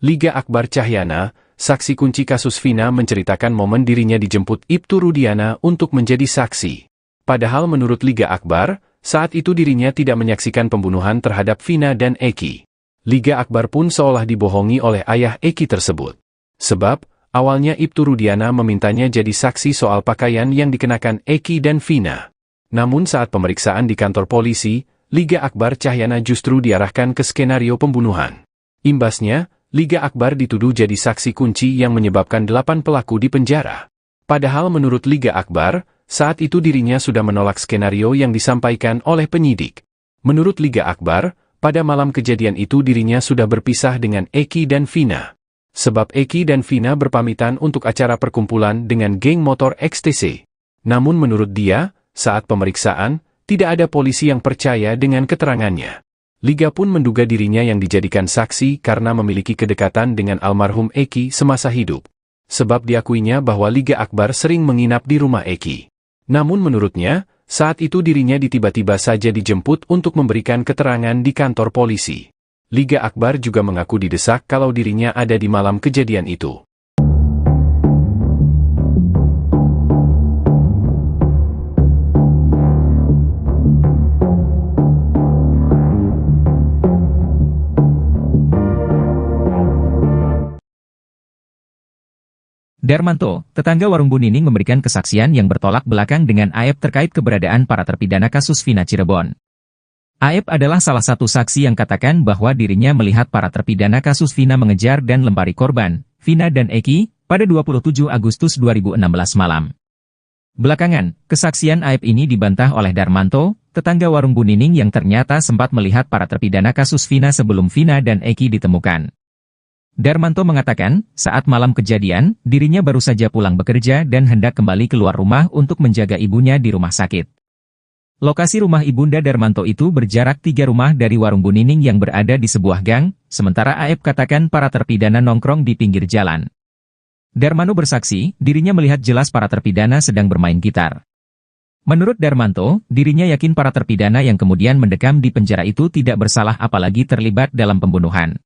Liga Akbar Cahyana, saksi kunci kasus Vina menceritakan momen dirinya dijemput Ibtu Rudiana untuk menjadi saksi. Padahal menurut Liga Akbar, saat itu dirinya tidak menyaksikan pembunuhan terhadap Vina dan Eki. Liga Akbar pun seolah dibohongi oleh ayah Eki tersebut. Sebab, awalnya Ibtu Rudiana memintanya jadi saksi soal pakaian yang dikenakan Eki dan Vina. Namun saat pemeriksaan di kantor polisi, Liga Akbar Cahyana justru diarahkan ke skenario pembunuhan. Imbasnya, Liga Akbar dituduh jadi saksi kunci yang menyebabkan 8 pelaku di penjara. Padahal menurut Liga Akbar, saat itu dirinya sudah menolak skenario yang disampaikan oleh penyidik. Menurut Liga Akbar, pada malam kejadian itu dirinya sudah berpisah dengan Eki dan Vina. Sebab Eki dan Vina berpamitan untuk acara perkumpulan dengan geng motor XTC. Namun menurut dia, saat pemeriksaan, tidak ada polisi yang percaya dengan keterangannya. Liga pun menduga dirinya yang dijadikan saksi karena memiliki kedekatan dengan almarhum Eki semasa hidup. Sebab diakuinya bahwa Liga Akbar sering menginap di rumah Eki. Namun menurutnya, saat itu dirinya tiba-tiba saja dijemput untuk memberikan keterangan di kantor polisi. Liga Akbar juga mengaku didesak kalau dirinya ada di malam kejadian itu. Darmanto, tetangga warung Bu Nining memberikan kesaksian yang bertolak belakang dengan Aep terkait keberadaan para terpidana kasus Vina Cirebon. Aep adalah salah satu saksi yang katakan bahwa dirinya melihat para terpidana kasus Vina mengejar dan lempari korban, Vina dan Eki, pada 27 Agustus 2016 malam. Belakangan, kesaksian Aep ini dibantah oleh Darmanto, tetangga warung Bu Nining yang ternyata sempat melihat para terpidana kasus Vina sebelum Vina dan Eki ditemukan. Darmanto mengatakan, saat malam kejadian, dirinya baru saja pulang bekerja dan hendak kembali keluar rumah untuk menjaga ibunya di rumah sakit. Lokasi rumah ibunda Darmanto itu berjarak 3 rumah dari warung Bu Nining yang berada di sebuah gang, sementara Aep katakan para terpidana nongkrong di pinggir jalan. Darmanto bersaksi, dirinya melihat jelas para terpidana sedang bermain gitar. Menurut Darmanto, dirinya yakin para terpidana yang kemudian mendekam di penjara itu tidak bersalah apalagi terlibat dalam pembunuhan.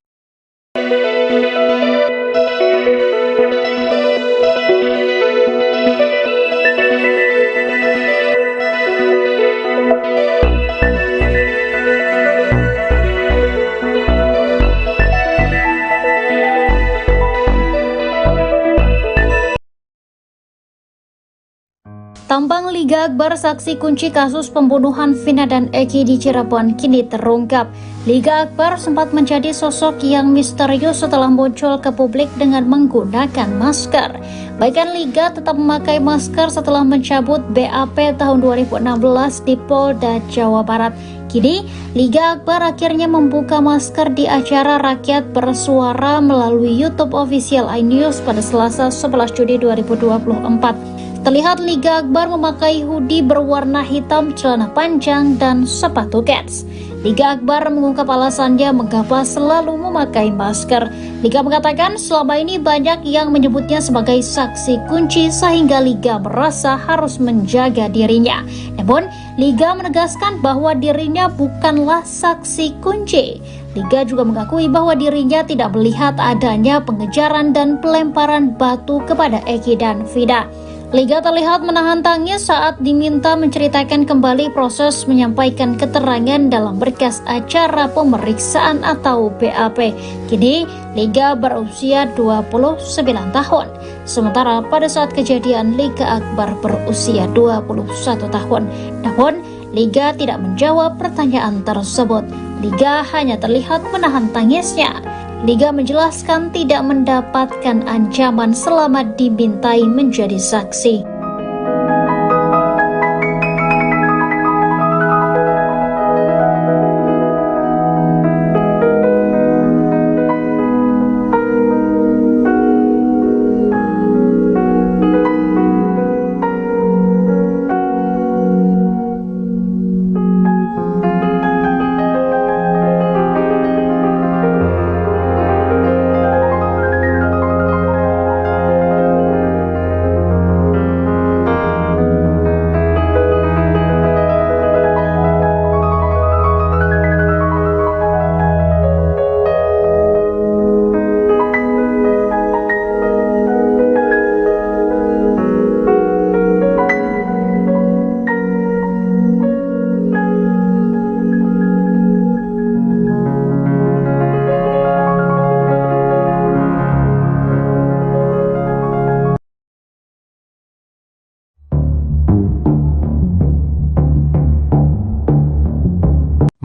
Tambang Liga Akbar saksi kunci kasus pembunuhan Vina dan Eki di Cirebon kini terungkap. Liga Akbar sempat menjadi sosok yang misterius setelah muncul ke publik dengan menggunakan masker. Bahkan Liga tetap memakai masker setelah mencabut BAP tahun 2016 di Polda Jawa Barat. Kini, Liga Akbar akhirnya membuka masker di acara Rakyat Bersuara melalui YouTube official iNews pada Selasa 11 Juni 2024. Terlihat Liga Akbar memakai hoodie berwarna hitam, celana panjang, dan sepatu kets. Liga Akbar mengungkap alasannya mengapa selalu memakai masker. Liga mengatakan selama ini banyak yang menyebutnya sebagai saksi kunci sehingga Liga merasa harus menjaga dirinya. Namun, Liga menegaskan bahwa dirinya bukanlah saksi kunci. Liga juga mengakui bahwa dirinya tidak melihat adanya pengejaran dan pelemparan batu kepada Eki dan Vina. Liga terlihat menahan tangis saat diminta menceritakan kembali proses menyampaikan keterangan dalam berkas acara pemeriksaan atau BAP. Kini, Liga berusia 29 tahun. Sementara pada saat kejadian, Liga Akbar berusia 21 tahun. Namun, Liga tidak menjawab pertanyaan tersebut. Liga hanya terlihat menahan tangisnya. Liga menjelaskan tidak mendapatkan ancaman selama dimintai menjadi saksi.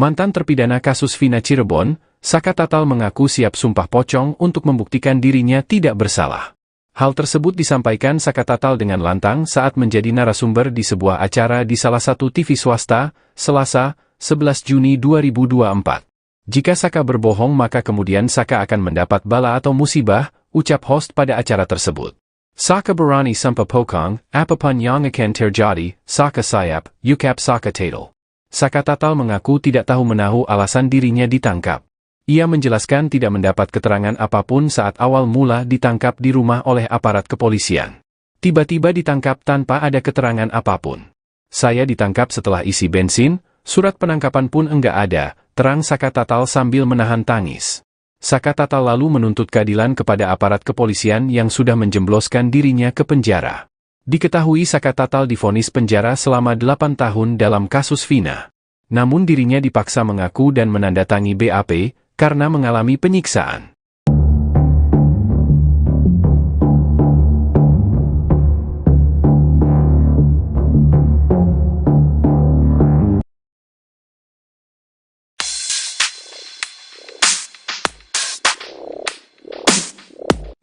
Mantan terpidana kasus Vina Cirebon, Saka Tatal mengaku siap sumpah pocong untuk membuktikan dirinya tidak bersalah. Hal tersebut disampaikan Saka Tatal dengan lantang saat menjadi narasumber di sebuah acara di salah satu TV swasta, Selasa, 11 Juni 2024. Jika Saka berbohong maka kemudian Saka akan mendapat bala atau musibah, ucap host pada acara tersebut. Saka berani sumpah pocong, apapun yang akan terjadi, Saka siap, ucap Saka Tatal. Saka Tatal mengaku tidak tahu menahu alasan dirinya ditangkap. Ia menjelaskan tidak mendapat keterangan apapun saat awal mula ditangkap di rumah oleh aparat kepolisian. Tiba-tiba ditangkap tanpa ada keterangan apapun. Saya ditangkap setelah isi bensin, surat penangkapan pun enggak ada, terang Saka Tatal sambil menahan tangis. Saka Tatal lalu menuntut keadilan kepada aparat kepolisian yang sudah menjembloskan dirinya ke penjara. Diketahui Saka Tatal divonis penjara selama 8 tahun dalam kasus Vina. Namun dirinya dipaksa mengaku dan menandatangi BAP karena mengalami penyiksaan.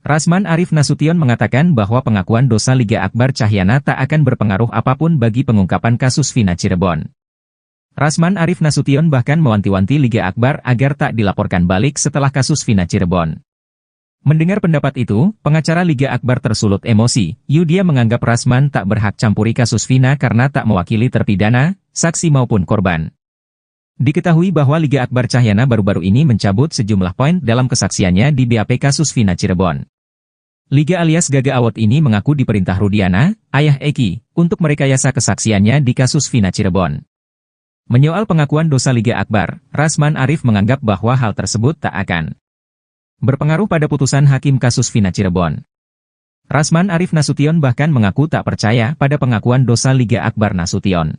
Rasman Arif Nasution mengatakan bahwa pengakuan dosa Liga Akbar Cahyana tak akan berpengaruh apapun bagi pengungkapan kasus Vina Cirebon. Rasman Arif Nasution bahkan mewanti-wanti Liga Akbar agar tak dilaporkan balik setelah kasus Vina Cirebon. Mendengar pendapat itu, pengacara Liga Akbar tersulut emosi. Dia menganggap Rasman tak berhak campuri kasus Vina karena tak mewakili terpidana, saksi maupun korban. Diketahui bahwa Liga Akbar Cahyana baru-baru ini mencabut sejumlah poin dalam kesaksiannya di BAP kasus Vina Cirebon. Liga alias Gaga Awot ini mengaku diperintah Rudiana, ayah Eki, untuk merekayasa kesaksiannya di kasus Vina Cirebon. Menyoal pengakuan dosa Liga Akbar, Rasman Arif menganggap bahwa hal tersebut tak akan berpengaruh pada putusan hakim kasus Vina Cirebon. Rasman Arif Nasution bahkan mengaku tak percaya pada pengakuan dosa Liga Akbar Nasution.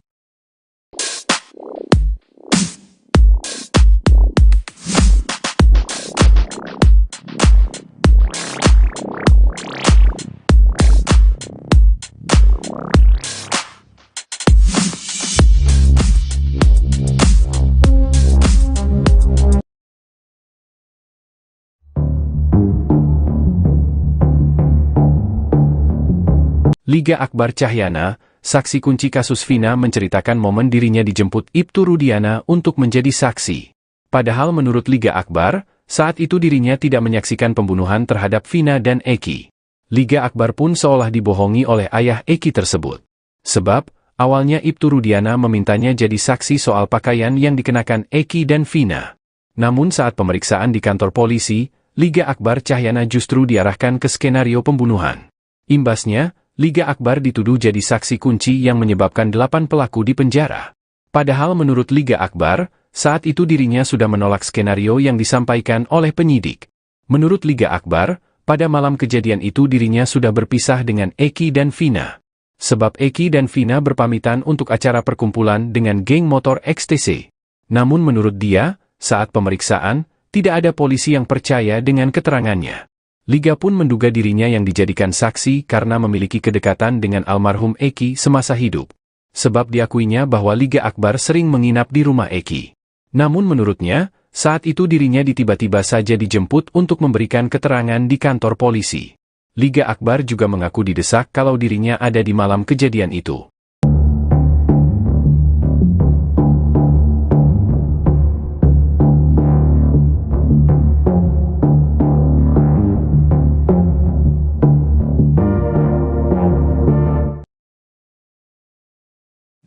Liga Akbar Cahyana, saksi kunci kasus Vina menceritakan momen dirinya dijemput Ibtu Rudiana untuk menjadi saksi. Padahal menurut Liga Akbar, saat itu dirinya tidak menyaksikan pembunuhan terhadap Vina dan Eki. Liga Akbar pun seolah dibohongi oleh ayah Eki tersebut. Sebab, awalnya Ibtu Rudiana memintanya jadi saksi soal pakaian yang dikenakan Eki dan Vina. Namun saat pemeriksaan di kantor polisi, Liga Akbar Cahyana justru diarahkan ke skenario pembunuhan. Imbasnya, Liga Akbar dituduh jadi saksi kunci yang menyebabkan 8 pelaku di penjara. Padahal menurut Liga Akbar, saat itu dirinya sudah menolak skenario yang disampaikan oleh penyidik. Menurut Liga Akbar, pada malam kejadian itu dirinya sudah berpisah dengan Eki dan Vina. Sebab Eki dan Vina berpamitan untuk acara perkumpulan dengan geng motor XTC. Namun menurut dia, saat pemeriksaan, tidak ada polisi yang percaya dengan keterangannya. Liga pun menduga dirinya yang dijadikan saksi karena memiliki kedekatan dengan almarhum Eki semasa hidup. Sebab diakuinya bahwa Liga Akbar sering menginap di rumah Eki. Namun menurutnya, saat itu dirinya tiba-tiba saja dijemput untuk memberikan keterangan di kantor polisi. Liga Akbar juga mengaku didesak kalau dirinya ada di malam kejadian itu.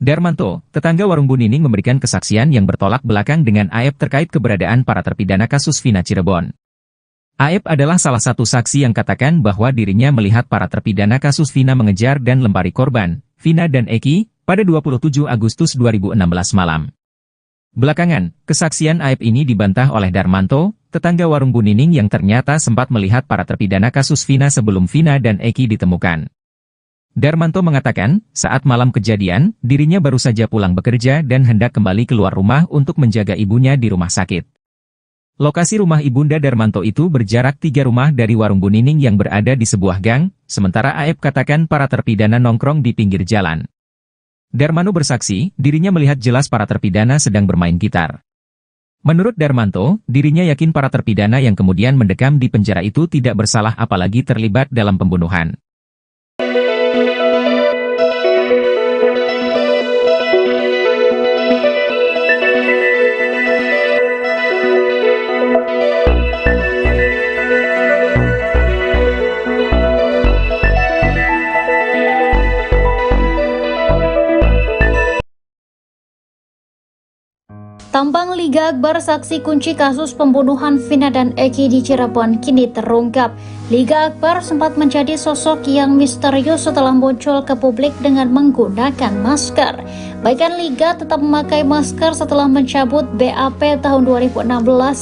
Darmanto, tetangga warung Bu Nining memberikan kesaksian yang bertolak belakang dengan Aep terkait keberadaan para terpidana kasus Vina Cirebon. Aep adalah salah satu saksi yang katakan bahwa dirinya melihat para terpidana kasus Vina mengejar dan lempari korban, Vina dan Eki, pada 27 Agustus 2016 malam. Belakangan, kesaksian Aep ini dibantah oleh Darmanto, tetangga warung Bu Nining yang ternyata sempat melihat para terpidana kasus Vina sebelum Vina dan Eki ditemukan. Darmanto mengatakan, saat malam kejadian, dirinya baru saja pulang bekerja dan hendak kembali keluar rumah untuk menjaga ibunya di rumah sakit. Lokasi rumah ibunda Darmanto itu berjarak 3 rumah dari warung Bu Nining yang berada di sebuah gang, sementara Aep katakan para terpidana nongkrong di pinggir jalan. Darmanto bersaksi, dirinya melihat jelas para terpidana sedang bermain gitar. Menurut Darmanto, dirinya yakin para terpidana yang kemudian mendekam di penjara itu tidak bersalah apalagi terlibat dalam pembunuhan. Tambang Liga Akbar saksi kunci kasus pembunuhan Vina dan Eki di Cirebon kini terungkap. Liga Akbar sempat menjadi sosok yang misterius setelah muncul ke publik dengan menggunakan masker. Bahkan Liga tetap memakai masker setelah mencabut BAP tahun 2016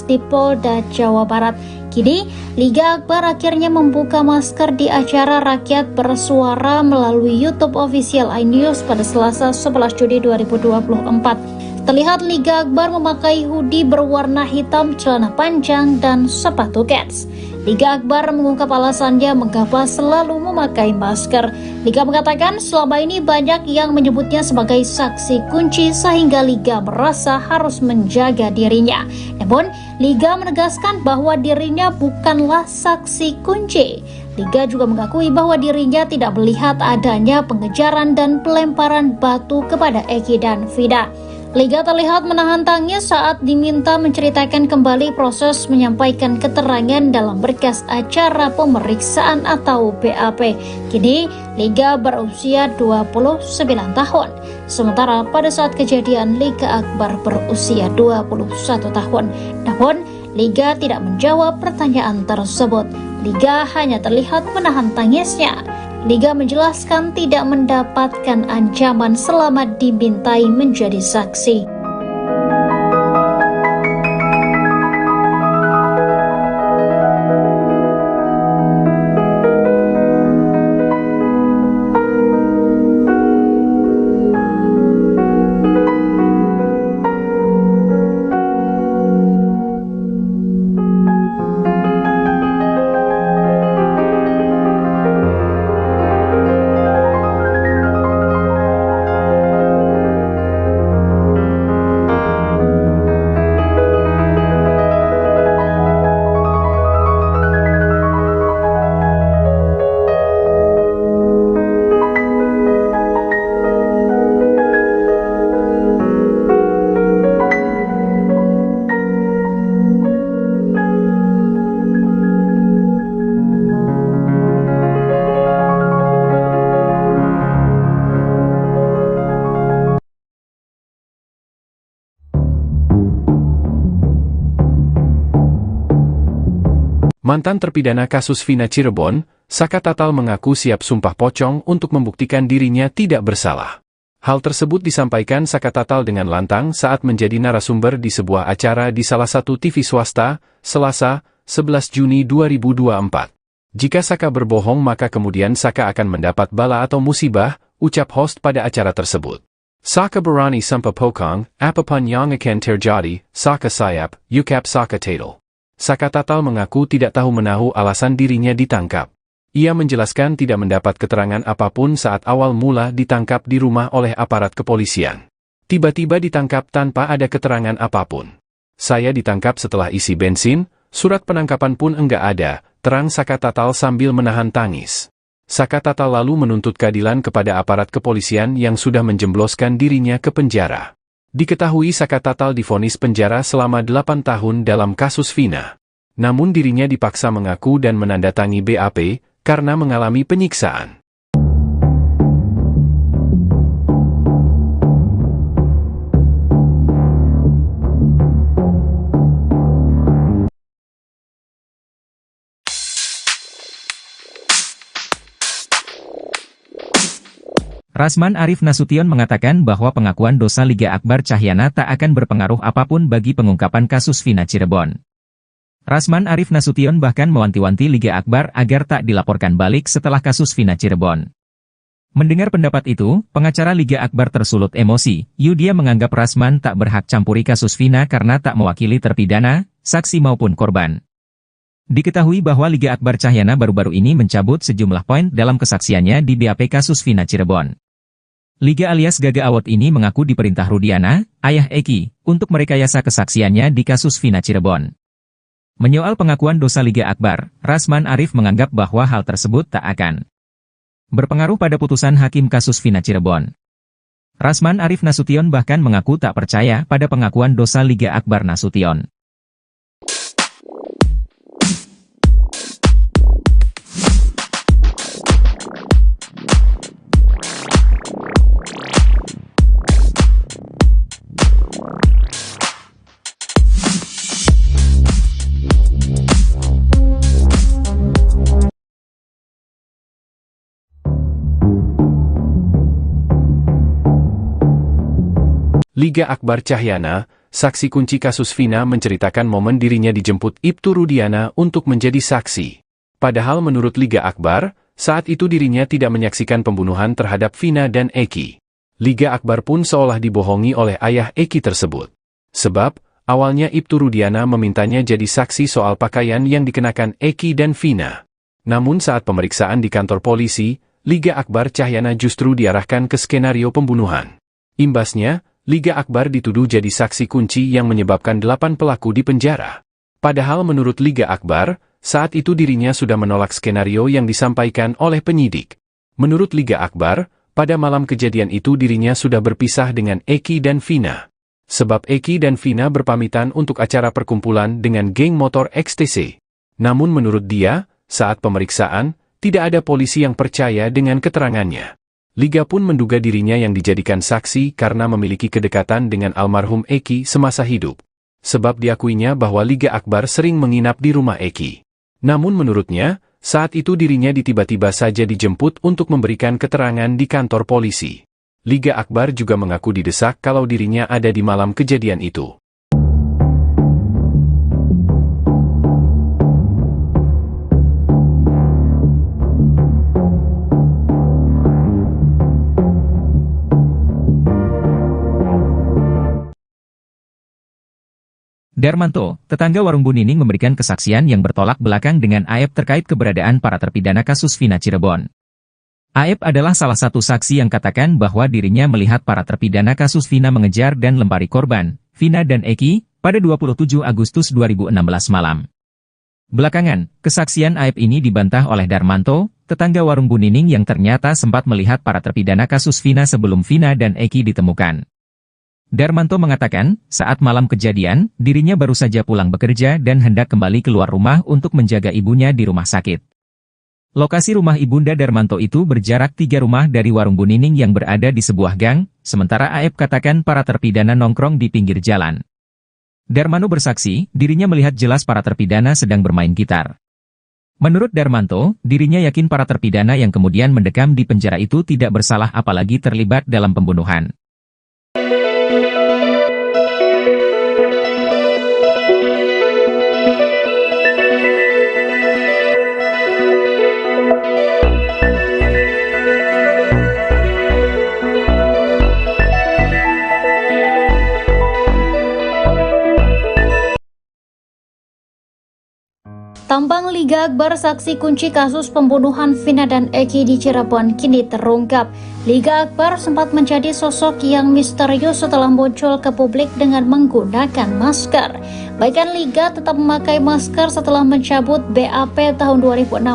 di Polda Jawa Barat. Kini, Liga Akbar akhirnya membuka masker di acara Rakyat Bersuara melalui YouTube official iNews pada Selasa 11 Juni 2024. Terlihat Liga Akbar memakai hoodie berwarna hitam, celana panjang, dan sepatu kets. Liga Akbar mengungkap alasannya mengapa selalu memakai masker. Liga mengatakan selama ini banyak yang menyebutnya sebagai saksi kunci sehingga Liga merasa harus menjaga dirinya. Namun, Liga menegaskan bahwa dirinya bukanlah saksi kunci. Liga juga mengakui bahwa dirinya tidak melihat adanya pengejaran dan pelemparan batu kepada Eki dan Vina. Liga terlihat menahan tangis saat diminta menceritakan kembali proses menyampaikan keterangan dalam berkas acara pemeriksaan atau BAP. Kini, Liga berusia 29 tahun. Sementara pada saat kejadian, Liga Akbar berusia 21 tahun. Namun, Liga tidak menjawab pertanyaan tersebut. Liga hanya terlihat menahan tangisnya. Liga menjelaskan tidak mendapatkan ancaman selama dimintai menjadi saksi. Mantan terpidana kasus Vina Cirebon, Saka Tatal mengaku siap sumpah pocong untuk membuktikan dirinya tidak bersalah. Hal tersebut disampaikan Saka Tatal dengan lantang saat menjadi narasumber di sebuah acara di salah satu TV swasta, Selasa, 11 Juni 2024. Jika Saka berbohong maka kemudian Saka akan mendapat bala atau musibah, ucap host pada acara tersebut. Saka berani sumpah pocong, apapun yang akan terjadi, Saka siap, ucap Saka Tatal. Saka Tatal mengaku tidak tahu menahu alasan dirinya ditangkap. Ia menjelaskan tidak mendapat keterangan apapun saat awal mula ditangkap di rumah oleh aparat kepolisian. Tiba-tiba ditangkap tanpa ada keterangan apapun. Saya ditangkap setelah isi bensin, surat penangkapan pun enggak ada, terang Saka Tatal sambil menahan tangis. Saka Tatal lalu menuntut keadilan kepada aparat kepolisian yang sudah menjembloskan dirinya ke penjara. Diketahui Saka Tatal divonis penjara selama 8 tahun dalam kasus Vina. Namun dirinya dipaksa mengaku dan menandatangi BAP, karena mengalami penyiksaan. Rasman Arif Nasution mengatakan bahwa pengakuan dosa Liga Akbar Cahyana tak akan berpengaruh apapun bagi pengungkapan kasus Vina Cirebon. Rasman Arif Nasution bahkan mewanti-wanti Liga Akbar agar tak dilaporkan balik setelah kasus Vina Cirebon. Mendengar pendapat itu, pengacara Liga Akbar tersulut emosi. Dia menganggap Rasman tak berhak campuri kasus Vina karena tak mewakili terpidana, saksi maupun korban. Diketahui bahwa Liga Akbar Cahyana baru-baru ini mencabut sejumlah poin dalam kesaksiannya di BAP kasus Vina Cirebon. Liga alias Gaga Award ini mengaku diperintah Rudiana, ayah Eki, untuk merekayasa kesaksiannya di kasus Vina Cirebon. Menyoal pengakuan dosa Liga Akbar, Rasman Arif menganggap bahwa hal tersebut tak akan berpengaruh pada putusan hakim kasus Vina Cirebon. Rasman Arif Nasution bahkan mengaku tak percaya pada pengakuan dosa Liga Akbar Nasution. Liga Akbar Cahyana, saksi kunci kasus Vina menceritakan momen dirinya dijemput Ibtu Rudiana untuk menjadi saksi. Padahal menurut Liga Akbar, saat itu dirinya tidak menyaksikan pembunuhan terhadap Vina dan Eki. Liga Akbar pun seolah dibohongi oleh ayah Eki tersebut. Sebab, awalnya Ibtu Rudiana memintanya jadi saksi soal pakaian yang dikenakan Eki dan Vina. Namun saat pemeriksaan di kantor polisi, Liga Akbar Cahyana justru diarahkan ke skenario pembunuhan. Imbasnya, Liga Akbar dituduh jadi saksi kunci yang menyebabkan 8 pelaku di penjara. Padahal menurut Liga Akbar, saat itu dirinya sudah menolak skenario yang disampaikan oleh penyidik. Menurut Liga Akbar, pada malam kejadian itu dirinya sudah berpisah dengan Eki dan Vina. Sebab Eki dan Vina berpamitan untuk acara perkumpulan dengan geng motor XTC. Namun menurut dia, saat pemeriksaan, tidak ada polisi yang percaya dengan keterangannya. Liga pun menduga dirinya yang dijadikan saksi karena memiliki kedekatan dengan almarhum Eki semasa hidup. Sebab diakuinya bahwa Liga Akbar sering menginap di rumah Eki. Namun menurutnya, saat itu dirinya tiba-tiba saja dijemput untuk memberikan keterangan di kantor polisi. Liga Akbar juga mengaku didesak kalau dirinya ada di malam kejadian itu. Darmanto, tetangga warung Bu Nining memberikan kesaksian yang bertolak belakang dengan Aep terkait keberadaan para terpidana kasus Vina Cirebon. Aep adalah salah satu saksi yang katakan bahwa dirinya melihat para terpidana kasus Vina mengejar dan lempari korban, Vina dan Eki, pada 27 Agustus 2016 malam. Belakangan, kesaksian Aep ini dibantah oleh Darmanto, tetangga warung Bu Nining yang ternyata sempat melihat para terpidana kasus Vina sebelum Vina dan Eki ditemukan. Darmanto mengatakan, saat malam kejadian, dirinya baru saja pulang bekerja dan hendak kembali keluar rumah untuk menjaga ibunya di rumah sakit. Lokasi rumah ibunda Darmanto itu berjarak 3 rumah dari warung Bu Nining yang berada di sebuah gang, sementara Aep katakan para terpidana nongkrong di pinggir jalan. Darmanto bersaksi, dirinya melihat jelas para terpidana sedang bermain gitar. Menurut Darmanto, dirinya yakin para terpidana yang kemudian mendekam di penjara itu tidak bersalah apalagi terlibat dalam pembunuhan. Tambang Liga Akbar saksi kunci kasus pembunuhan Vina dan Eki di Cirebon kini terungkap. Liga Akbar sempat menjadi sosok yang misterius setelah muncul ke publik dengan menggunakan masker. Bahkan Liga tetap memakai masker setelah mencabut BAP tahun 2016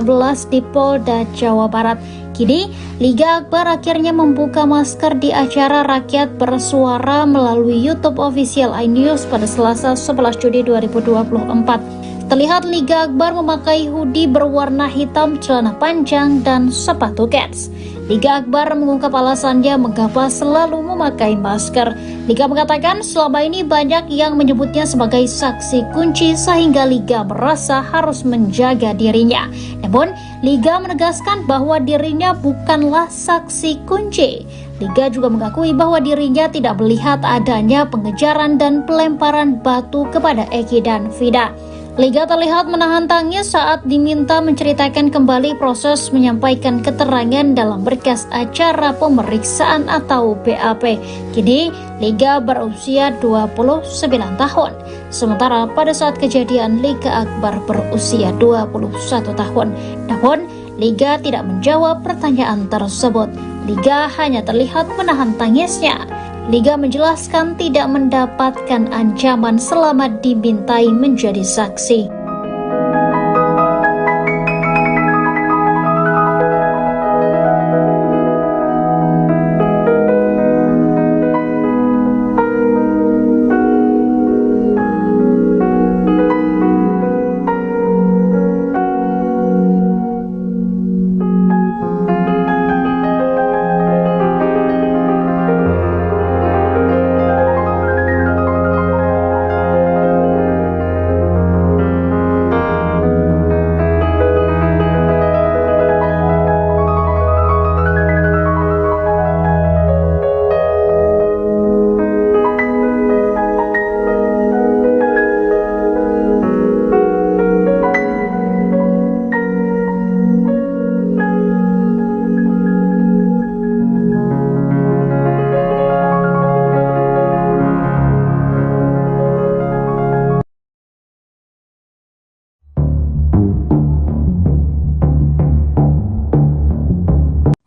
di Polda Jawa Barat. Kini, Liga Akbar akhirnya membuka masker di acara Rakyat Bersuara melalui YouTube official iNews pada Selasa 11 Juni 2024. Terlihat Liga Akbar memakai hoodie berwarna hitam, celana panjang, dan sepatu kets. Liga Akbar mengungkap alasannya mengapa selalu memakai masker. Liga mengatakan selama ini banyak yang menyebutnya sebagai saksi kunci sehingga Liga merasa harus menjaga dirinya. Namun, Liga menegaskan bahwa dirinya bukanlah saksi kunci. Liga juga mengakui bahwa dirinya tidak melihat adanya pengejaran dan pelemparan batu kepada Eki dan Vina. Liga terlihat menahan tangis saat diminta menceritakan kembali proses menyampaikan keterangan dalam berkas acara pemeriksaan atau BAP. Kini, Liga berusia 29 tahun. Sementara pada saat kejadian, Liga Akbar berusia 21 tahun. Namun, Liga tidak menjawab pertanyaan tersebut. Liga hanya terlihat menahan tangisnya. Liga menjelaskan tidak mendapatkan ancaman selama dimintai menjadi saksi.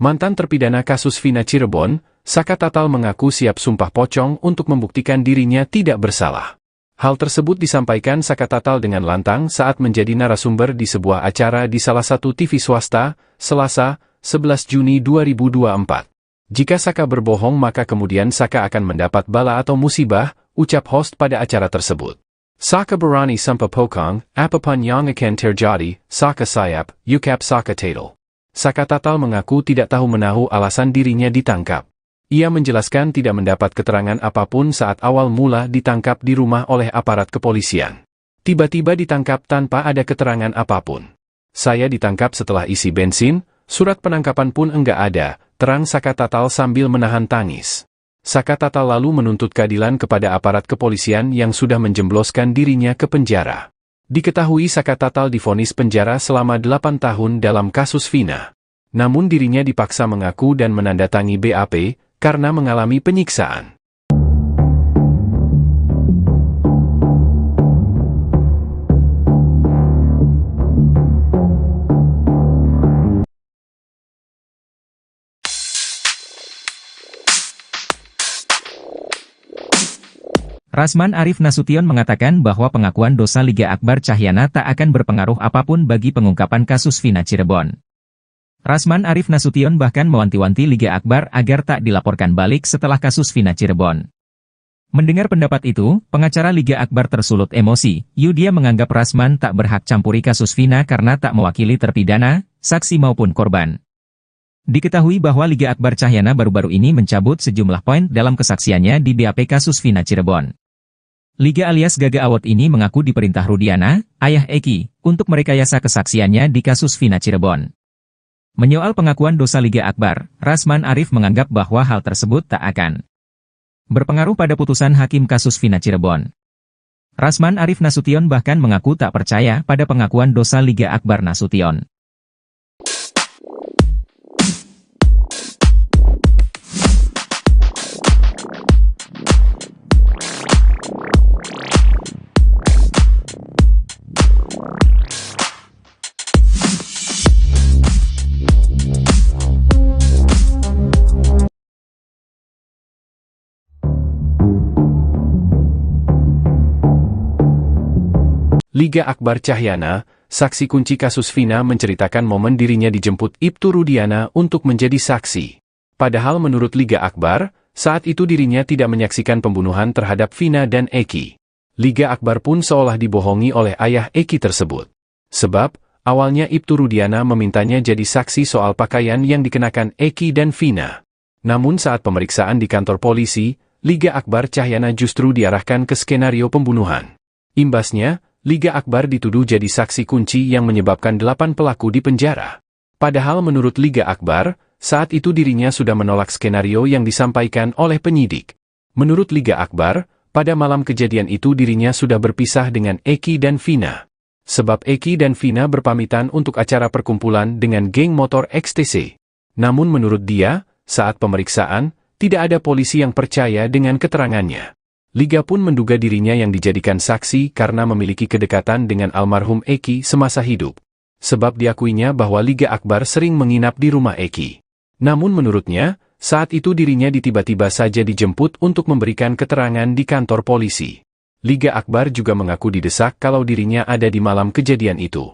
Mantan terpidana kasus Vina Cirebon, Saka Tatal mengaku siap sumpah pocong untuk membuktikan dirinya tidak bersalah. Hal tersebut disampaikan Saka Tatal dengan lantang saat menjadi narasumber di sebuah acara di salah satu TV swasta, Selasa, 11 Juni 2024. Jika Saka berbohong maka kemudian Saka akan mendapat bala atau musibah, ucap host pada acara tersebut. Saka berani sumpah pocong, apapun yang akan terjadi, Saka siap, ucap Saka Tatal. Saka Tatal mengaku tidak tahu menahu alasan dirinya ditangkap. Ia menjelaskan tidak mendapat keterangan apapun saat awal mula ditangkap di rumah oleh aparat kepolisian. Tiba-tiba ditangkap tanpa ada keterangan apapun. Saya ditangkap setelah isi bensin, surat penangkapan pun enggak ada, terang Saka Tatal sambil menahan tangis. Saka Tatal lalu menuntut keadilan kepada aparat kepolisian yang sudah menjembloskan dirinya ke penjara. Diketahui Saka Tatal divonis penjara selama 8 tahun dalam kasus Vina. Namun dirinya dipaksa mengaku dan menandatangi BAP, karena mengalami penyiksaan. Rasman Arif Nasution mengatakan bahwa pengakuan dosa Liga Akbar Cahyana tak akan berpengaruh apapun bagi pengungkapan kasus Vina Cirebon. Rasman Arif Nasution bahkan mewanti-wanti Liga Akbar agar tak dilaporkan balik setelah kasus Vina Cirebon. Mendengar pendapat itu, pengacara Liga Akbar tersulut emosi. Dia menganggap Rasman tak berhak campuri kasus Vina karena tak mewakili terpidana, saksi maupun korban. Diketahui bahwa Liga Akbar Cahyana baru-baru ini mencabut sejumlah poin dalam kesaksiannya di BAP kasus Vina Cirebon. Liga alias Gaga Award ini mengaku diperintah Rudiana, ayah Eki, untuk merekayasa kesaksiannya di kasus Vina Cirebon. Menyoal pengakuan dosa Liga Akbar, Rasman Arif menganggap bahwa hal tersebut tak akan berpengaruh pada putusan hakim kasus Vina Cirebon. Rasman Arif Nasution bahkan mengaku tak percaya pada pengakuan dosa Liga Akbar Nasution. Liga Akbar Cahyana, saksi kunci kasus Vina menceritakan momen dirinya dijemput Ibtu Rudiana untuk menjadi saksi. Padahal menurut Liga Akbar, saat itu dirinya tidak menyaksikan pembunuhan terhadap Vina dan Eki. Liga Akbar pun seolah dibohongi oleh ayah Eki tersebut. Sebab, awalnya Ibtu Rudiana memintanya jadi saksi soal pakaian yang dikenakan Eki dan Vina. Namun saat pemeriksaan di kantor polisi, Liga Akbar Cahyana justru diarahkan ke skenario pembunuhan. Imbasnya, Liga Akbar dituduh jadi saksi kunci yang menyebabkan 8 pelaku di penjara. Padahal menurut Liga Akbar, saat itu dirinya sudah menolak skenario yang disampaikan oleh penyidik. Menurut Liga Akbar, pada malam kejadian itu dirinya sudah berpisah dengan Eki dan Vina. Sebab Eki dan Vina berpamitan untuk acara perkumpulan dengan geng motor XTC. Namun menurut dia, saat pemeriksaan, tidak ada polisi yang percaya dengan keterangannya. Liga pun menduga dirinya yang dijadikan saksi karena memiliki kedekatan dengan almarhum Eki semasa hidup. Sebab diakuinya bahwa Liga Akbar sering menginap di rumah Eki. Namun menurutnya, saat itu dirinya tiba-tiba saja dijemput untuk memberikan keterangan di kantor polisi. Liga Akbar juga mengaku didesak kalau dirinya ada di malam kejadian itu.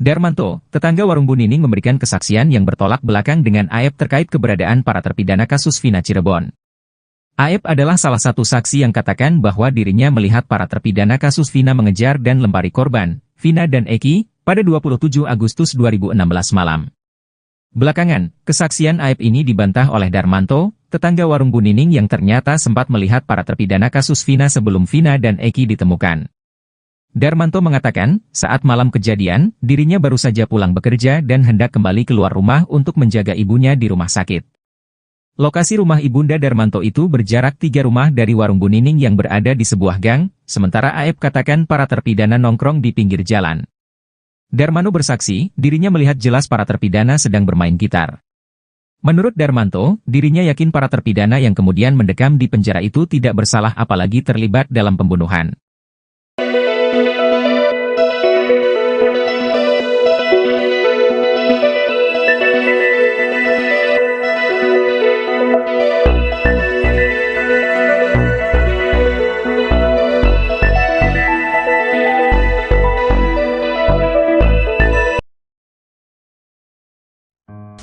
Darmanto, tetangga warung Bu Nining memberikan kesaksian yang bertolak belakang dengan Aep terkait keberadaan para terpidana kasus Vina Cirebon. Aep adalah salah satu saksi yang katakan bahwa dirinya melihat para terpidana kasus Vina mengejar dan lempari korban, Vina dan Eki, pada 27 Agustus 2016 malam. Belakangan, kesaksian Aep ini dibantah oleh Darmanto, tetangga warung Bu Nining yang ternyata sempat melihat para terpidana kasus Vina sebelum Vina dan Eki ditemukan. Darmanto mengatakan, saat malam kejadian, dirinya baru saja pulang bekerja dan hendak kembali keluar rumah untuk menjaga ibunya di rumah sakit. Lokasi rumah ibunda Darmanto itu berjarak 3 rumah dari warung Bu Nining yang berada di sebuah gang, sementara Aep katakan para terpidana nongkrong di pinggir jalan. Darmanto bersaksi, dirinya melihat jelas para terpidana sedang bermain gitar. Menurut Darmanto, dirinya yakin para terpidana yang kemudian mendekam di penjara itu tidak bersalah apalagi terlibat dalam pembunuhan.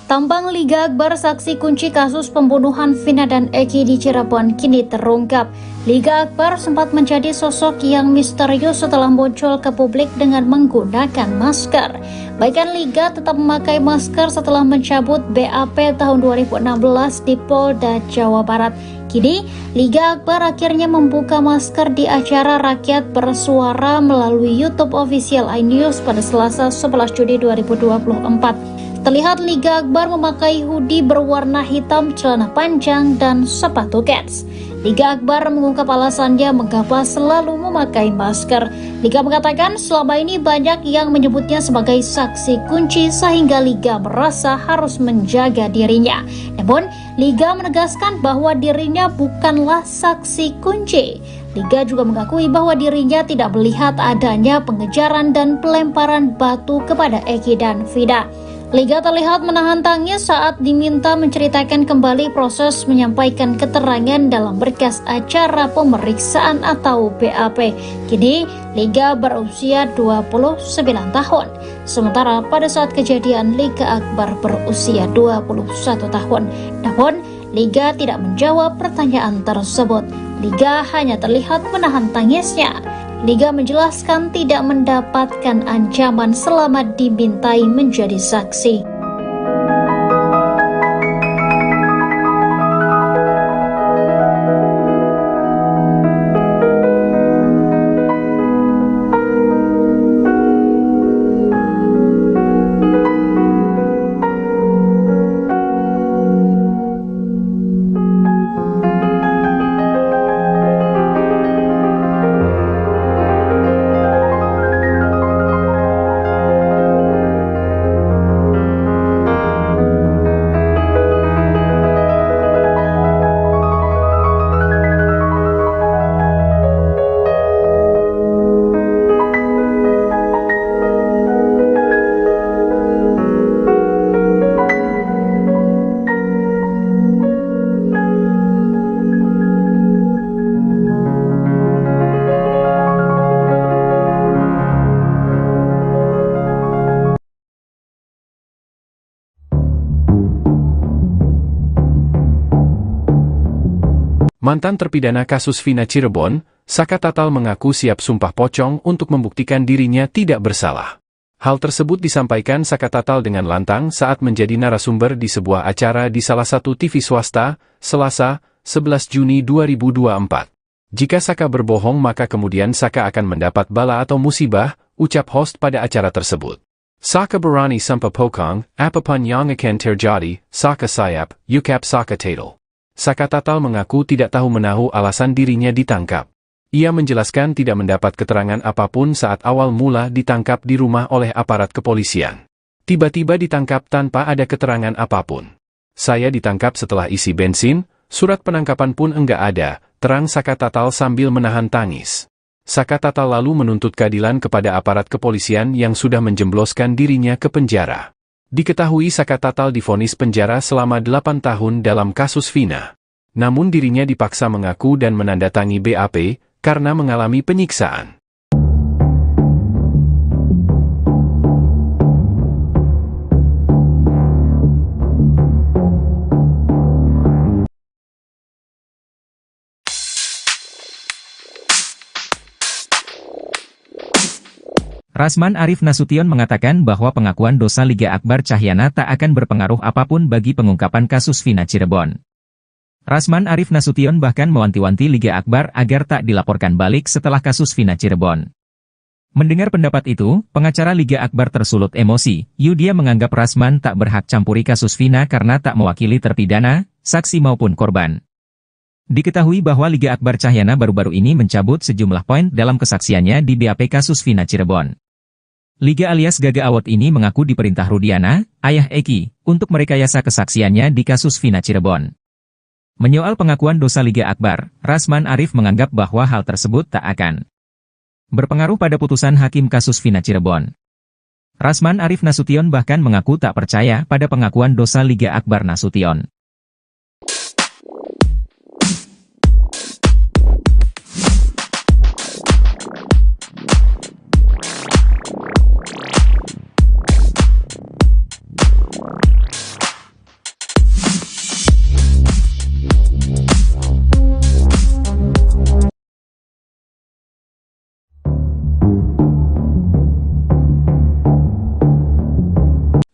Tambang Liga Akbar saksi kunci kasus pembunuhan Vina dan Eki di Cirebon kini terungkap. Liga Akbar sempat menjadi sosok yang misterius setelah muncul ke publik dengan menggunakan masker. Bahkan Liga tetap memakai masker setelah mencabut BAP tahun 2016 di Polda Jawa Barat. Kini, Liga Akbar akhirnya membuka masker di acara Rakyat Bersuara melalui YouTube official iNews pada Selasa 11 Juni 2024. Terlihat Liga Akbar memakai hoodie berwarna hitam, celana panjang, dan sepatu kets. Liga Akbar mengungkap alasannya mengapa selalu memakai masker. Liga mengatakan selama ini banyak yang menyebutnya sebagai saksi kunci sehingga Liga merasa harus menjaga dirinya. Namun, Liga menegaskan bahwa dirinya bukanlah saksi kunci. Liga juga mengakui bahwa dirinya tidak melihat adanya pengejaran dan pelemparan batu kepada Eki dan Vina. Liga terlihat menahan tangis saat diminta menceritakan kembali proses menyampaikan keterangan dalam berkas acara pemeriksaan atau BAP. Kini, Liga berusia 29 tahun. Sementara pada saat kejadian, Liga Akbar berusia 21 tahun. Namun, Liga tidak menjawab pertanyaan tersebut. Liga hanya terlihat menahan tangisnya. Liga menjelaskan tidak mendapatkan ancaman selama dimintai menjadi saksi. Mantan terpidana kasus Vina Cirebon, Saka Tatal mengaku siap sumpah pocong untuk membuktikan dirinya tidak bersalah. Hal tersebut disampaikan Saka Tatal dengan lantang saat menjadi narasumber di sebuah acara di salah satu TV swasta, Selasa, 11 Juni 2024. Jika Saka berbohong maka kemudian Saka akan mendapat bala atau musibah, ucap host pada acara tersebut. Saka berani sumpah pocong, apapun yang akan terjadi, Saka siap, ucap Saka Tatal. Saka Tatal mengaku tidak tahu menahu alasan dirinya ditangkap. Ia menjelaskan tidak mendapat keterangan apapun saat awal mula ditangkap di rumah oleh aparat kepolisian. Tiba-tiba ditangkap tanpa ada keterangan apapun. Saya ditangkap setelah isi bensin, surat penangkapan pun enggak ada, terang Saka Tatal sambil menahan tangis. Saka Tatal lalu menuntut keadilan kepada aparat kepolisian yang sudah menjembloskan dirinya ke penjara. Diketahui Saka Tatal divonis penjara selama 8 tahun dalam kasus Vina. Namun dirinya dipaksa mengaku dan menandatangi BAP, karena mengalami penyiksaan. Rasman Arif Nasution mengatakan bahwa pengakuan dosa Liga Akbar Cahyana tak akan berpengaruh apapun bagi pengungkapan kasus Vina Cirebon. Rasman Arif Nasution bahkan mewanti-wanti Liga Akbar agar tak dilaporkan balik setelah kasus Vina Cirebon. Mendengar pendapat itu, pengacara Liga Akbar tersulut emosi. Dia menganggap Rasman tak berhak campuri kasus Vina karena tak mewakili terpidana, saksi maupun korban. Diketahui bahwa Liga Akbar Cahyana baru-baru ini mencabut sejumlah poin dalam kesaksiannya di BAP kasus Vina Cirebon. Liga alias Gaga Awot ini mengaku diperintah Rudiana, ayah Eki, untuk merekayasa kesaksiannya di kasus Vina Cirebon. Menyoal pengakuan dosa Liga Akbar, Rasman Arif menganggap bahwa hal tersebut tak akan berpengaruh pada putusan hakim kasus Vina Cirebon. Rasman Arif Nasution bahkan mengaku tak percaya pada pengakuan dosa Liga Akbar Nasution.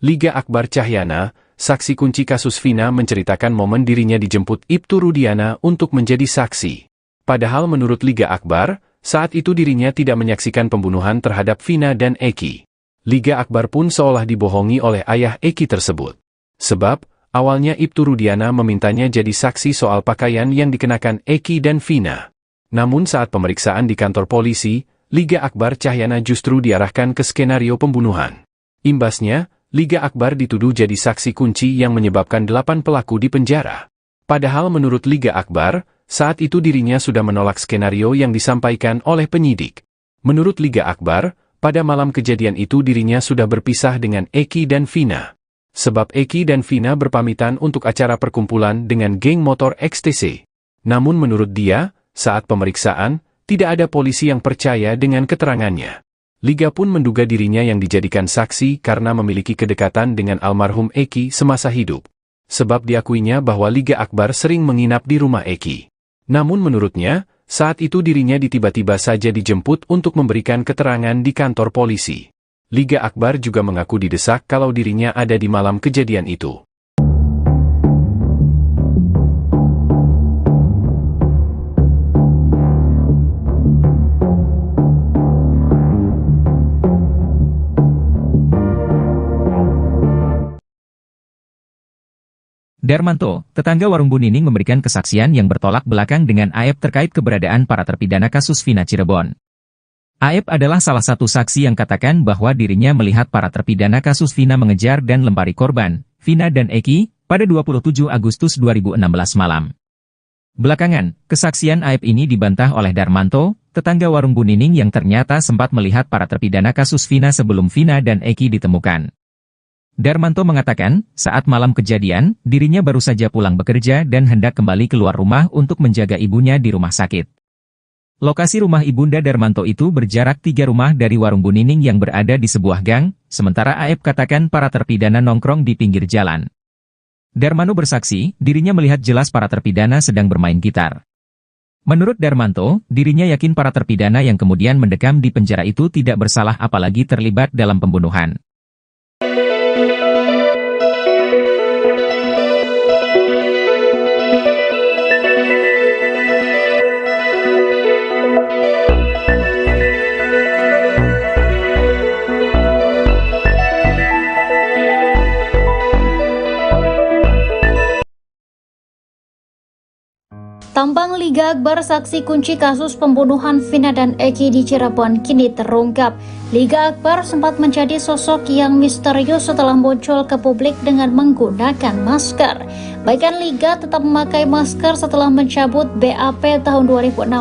Liga Akbar Cahyana, saksi kunci kasus Vina menceritakan momen dirinya dijemput Ibtu Rudiana untuk menjadi saksi. Padahal menurut Liga Akbar, saat itu dirinya tidak menyaksikan pembunuhan terhadap Vina dan Eki. Liga Akbar pun seolah dibohongi oleh ayah Eki tersebut. Sebab, awalnya Ibtu Rudiana memintanya jadi saksi soal pakaian yang dikenakan Eki dan Vina. Namun saat pemeriksaan di kantor polisi, Liga Akbar Cahyana justru diarahkan ke skenario pembunuhan. Imbasnya, Liga Akbar dituduh jadi saksi kunci yang menyebabkan 8 pelaku di penjara. Padahal menurut Liga Akbar, saat itu dirinya sudah menolak skenario yang disampaikan oleh penyidik. Menurut Liga Akbar, pada malam kejadian itu dirinya sudah berpisah dengan Eki dan Vina. Sebab Eki dan Vina berpamitan untuk acara perkumpulan dengan geng motor XTC. Namun menurut dia, saat pemeriksaan, tidak ada polisi yang percaya dengan keterangannya. Liga pun menduga dirinya yang dijadikan saksi karena memiliki kedekatan dengan almarhum Eki semasa hidup. Sebab diakuinya bahwa Liga Akbar sering menginap di rumah Eki. Namun menurutnya, saat itu dirinya tiba-tiba saja dijemput untuk memberikan keterangan di kantor polisi. Liga Akbar juga mengaku didesak kalau dirinya ada di malam kejadian itu. Darmanto, tetangga warung Bu Nining memberikan kesaksian yang bertolak belakang dengan Aep terkait keberadaan para terpidana kasus Vina Cirebon. Aep adalah salah satu saksi yang katakan bahwa dirinya melihat para terpidana kasus Vina mengejar dan lempari korban, Vina dan Eki, pada 27 Agustus 2016 malam. Belakangan, kesaksian Aep ini dibantah oleh Darmanto, tetangga warung Bu Nining yang ternyata sempat melihat para terpidana kasus Vina sebelum Vina dan Eki ditemukan. Darmanto mengatakan, saat malam kejadian, dirinya baru saja pulang bekerja dan hendak kembali keluar rumah untuk menjaga ibunya di rumah sakit. Lokasi rumah ibunda Darmanto itu berjarak 3 rumah dari warung Bu Nining yang berada di sebuah gang, sementara Aep katakan para terpidana nongkrong di pinggir jalan. Darmanto bersaksi, dirinya melihat jelas para terpidana sedang bermain gitar. Menurut Darmanto, dirinya yakin para terpidana yang kemudian mendekam di penjara itu tidak bersalah apalagi terlibat dalam pembunuhan. Tambang Liga Akbar saksi kunci kasus pembunuhan Vina dan Eki di Cirebon kini terungkap. Liga Akbar sempat menjadi sosok yang misterius setelah muncul ke publik dengan menggunakan masker. Bahkan Liga tetap memakai masker setelah mencabut BAP tahun 2016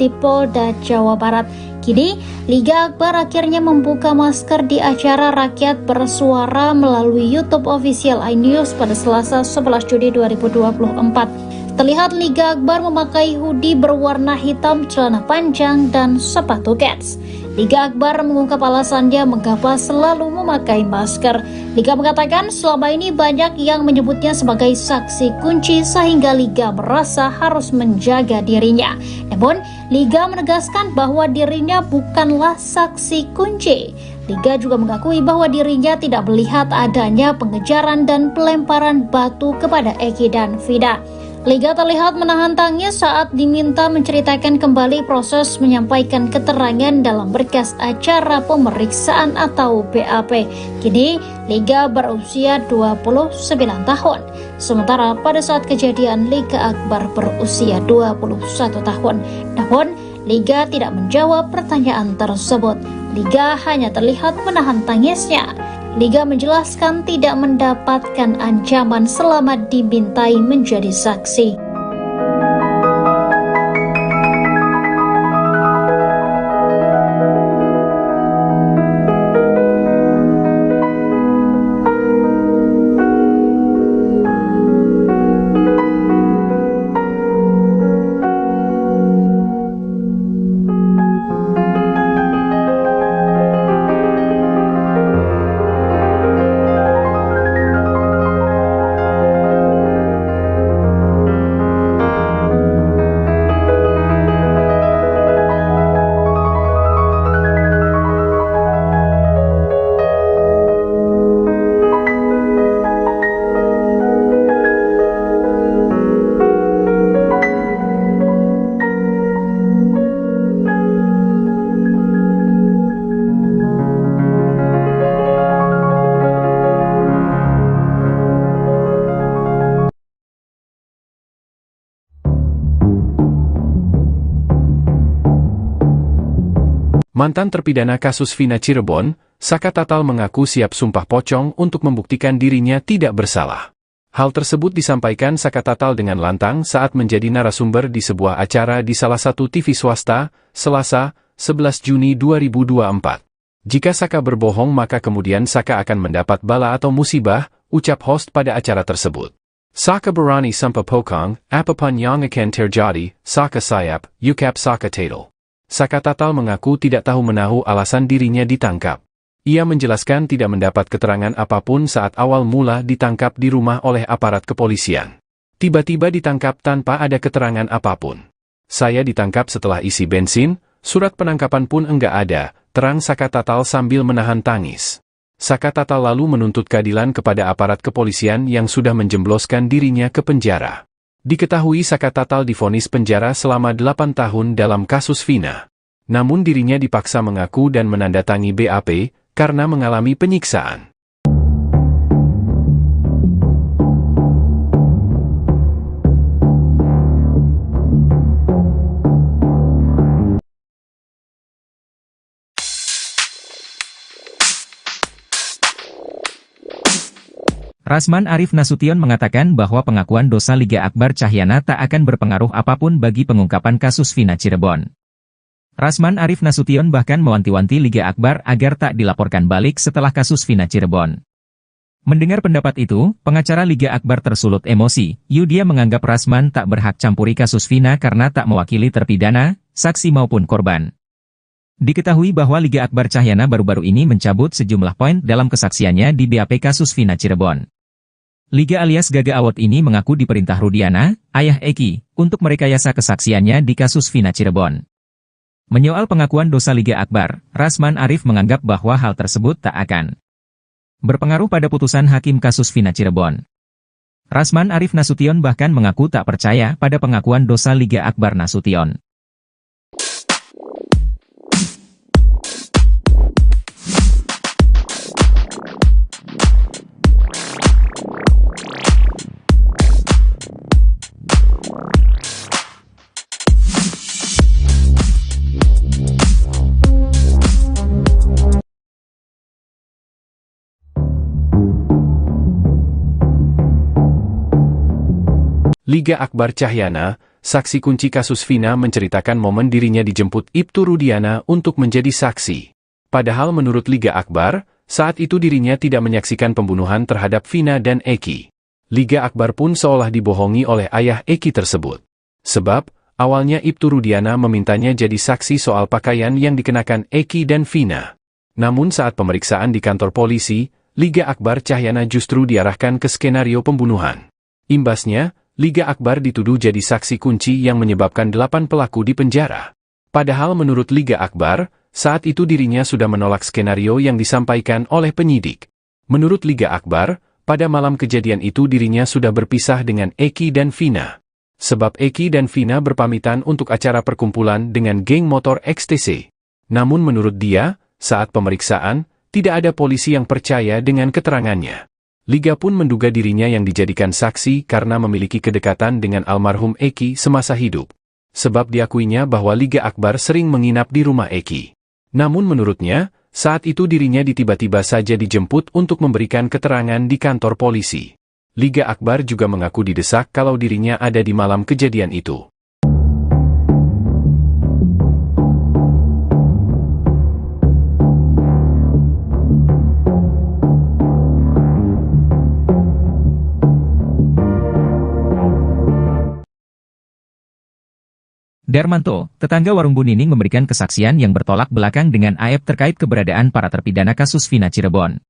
di Polda Jawa Barat. Kini, Liga Akbar akhirnya membuka masker di acara Rakyat Bersuara melalui YouTube official iNews pada Selasa 11 Juni 2024. Terlihat Liga Akbar memakai hoodie berwarna hitam, celana panjang, dan sepatu kets. Liga Akbar mengungkap alasannya mengapa selalu memakai masker. Liga mengatakan selama ini banyak yang menyebutnya sebagai saksi kunci sehingga Liga merasa harus menjaga dirinya. Namun, Liga menegaskan bahwa dirinya bukanlah saksi kunci. Liga juga mengakui bahwa dirinya tidak melihat adanya pengejaran dan pelemparan batu kepada Eki dan Vina. Liga terlihat menahan tangis saat diminta menceritakan kembali proses menyampaikan keterangan dalam berkas acara pemeriksaan atau BAP. Kini, Liga berusia 29 tahun. Sementara pada saat kejadian, Liga Akbar berusia 21 tahun. Namun, Liga tidak menjawab pertanyaan tersebut. Liga hanya terlihat menahan tangisnya. Liga menjelaskan tidak mendapatkan ancaman selama dimintai menjadi saksi. Mantan terpidana kasus Vina Cirebon, Saka Tatal mengaku siap sumpah pocong untuk membuktikan dirinya tidak bersalah. Hal tersebut disampaikan Saka Tatal dengan lantang saat menjadi narasumber di sebuah acara di salah satu TV swasta, Selasa, 11 Juni 2024. Jika Saka berbohong maka kemudian Saka akan mendapat bala atau musibah, ucap host pada acara tersebut. Saka berani sumpah pocong, apapun yang akan terjadi, Saka siap, ucap Saka Tatal. Saka Tatal mengaku tidak tahu menahu alasan dirinya ditangkap. Ia menjelaskan tidak mendapat keterangan apapun saat awal mula ditangkap di rumah oleh aparat kepolisian. Tiba-tiba ditangkap tanpa ada keterangan apapun. Saya ditangkap setelah isi bensin, surat penangkapan pun enggak ada, terang Saka Tatal sambil menahan tangis. Saka Tatal lalu menuntut keadilan kepada aparat kepolisian yang sudah menjembloskan dirinya ke penjara. Diketahui Saka Tatal divonis penjara selama 8 tahun dalam kasus Vina. Namun dirinya dipaksa mengaku dan menandatangi BAP karena mengalami penyiksaan. Rasman Arif Nasution mengatakan bahwa pengakuan dosa Liga Akbar Cahyana tak akan berpengaruh apapun bagi pengungkapan kasus Vina Cirebon. Rasman Arif Nasution bahkan mewanti-wanti Liga Akbar agar tak dilaporkan balik setelah kasus Vina Cirebon. Mendengar pendapat itu, pengacara Liga Akbar tersulut emosi. Dia menganggap Rasman tak berhak campuri kasus Vina karena tak mewakili terpidana, saksi maupun korban. Diketahui bahwa Liga Akbar Cahyana baru-baru ini mencabut sejumlah poin dalam kesaksiannya di BAP kasus Vina Cirebon. Liga alias Gaga Awot ini mengaku diperintah Rudiana, ayah Eki, untuk merekayasa kesaksiannya di kasus Vina Cirebon. Menyoal pengakuan dosa Liga Akbar, Rasman Arif menganggap bahwa hal tersebut tak akan berpengaruh pada putusan hakim kasus Vina Cirebon. Rasman Arif Nasution bahkan mengaku tak percaya pada pengakuan dosa Liga Akbar Nasution. Liga Akbar Cahyana, saksi kunci kasus Vina menceritakan momen dirinya dijemput Ibtu Rudiana untuk menjadi saksi. Padahal menurut Liga Akbar, saat itu dirinya tidak menyaksikan pembunuhan terhadap Vina dan Eki. Liga Akbar pun seolah dibohongi oleh ayah Eki tersebut. Sebab, awalnya Ibtu Rudiana memintanya jadi saksi soal pakaian yang dikenakan Eki dan Vina. Namun saat pemeriksaan di kantor polisi, Liga Akbar Cahyana justru diarahkan ke skenario pembunuhan. Imbasnya, Liga Akbar dituduh jadi saksi kunci yang menyebabkan 8 pelaku di penjara. Padahal menurut Liga Akbar, saat itu dirinya sudah menolak skenario yang disampaikan oleh penyidik. Menurut Liga Akbar, pada malam kejadian itu dirinya sudah berpisah dengan Eki dan Vina. Sebab Eki dan Vina berpamitan untuk acara perkumpulan dengan geng motor XTC. Namun menurut dia, saat pemeriksaan, tidak ada polisi yang percaya dengan keterangannya. Liga pun menduga dirinya yang dijadikan saksi karena memiliki kedekatan dengan almarhum Eki semasa hidup. Sebab diakuinya bahwa Liga Akbar sering menginap di rumah Eki. Namun menurutnya, saat itu dirinya tiba-tiba saja dijemput untuk memberikan keterangan di kantor polisi. Liga Akbar juga mengaku didesak kalau dirinya ada di malam kejadian itu. Darmanto, tetangga warung Bu Nining memberikan kesaksian yang bertolak belakang dengan Aep terkait keberadaan para terpidana kasus Vina Cirebon.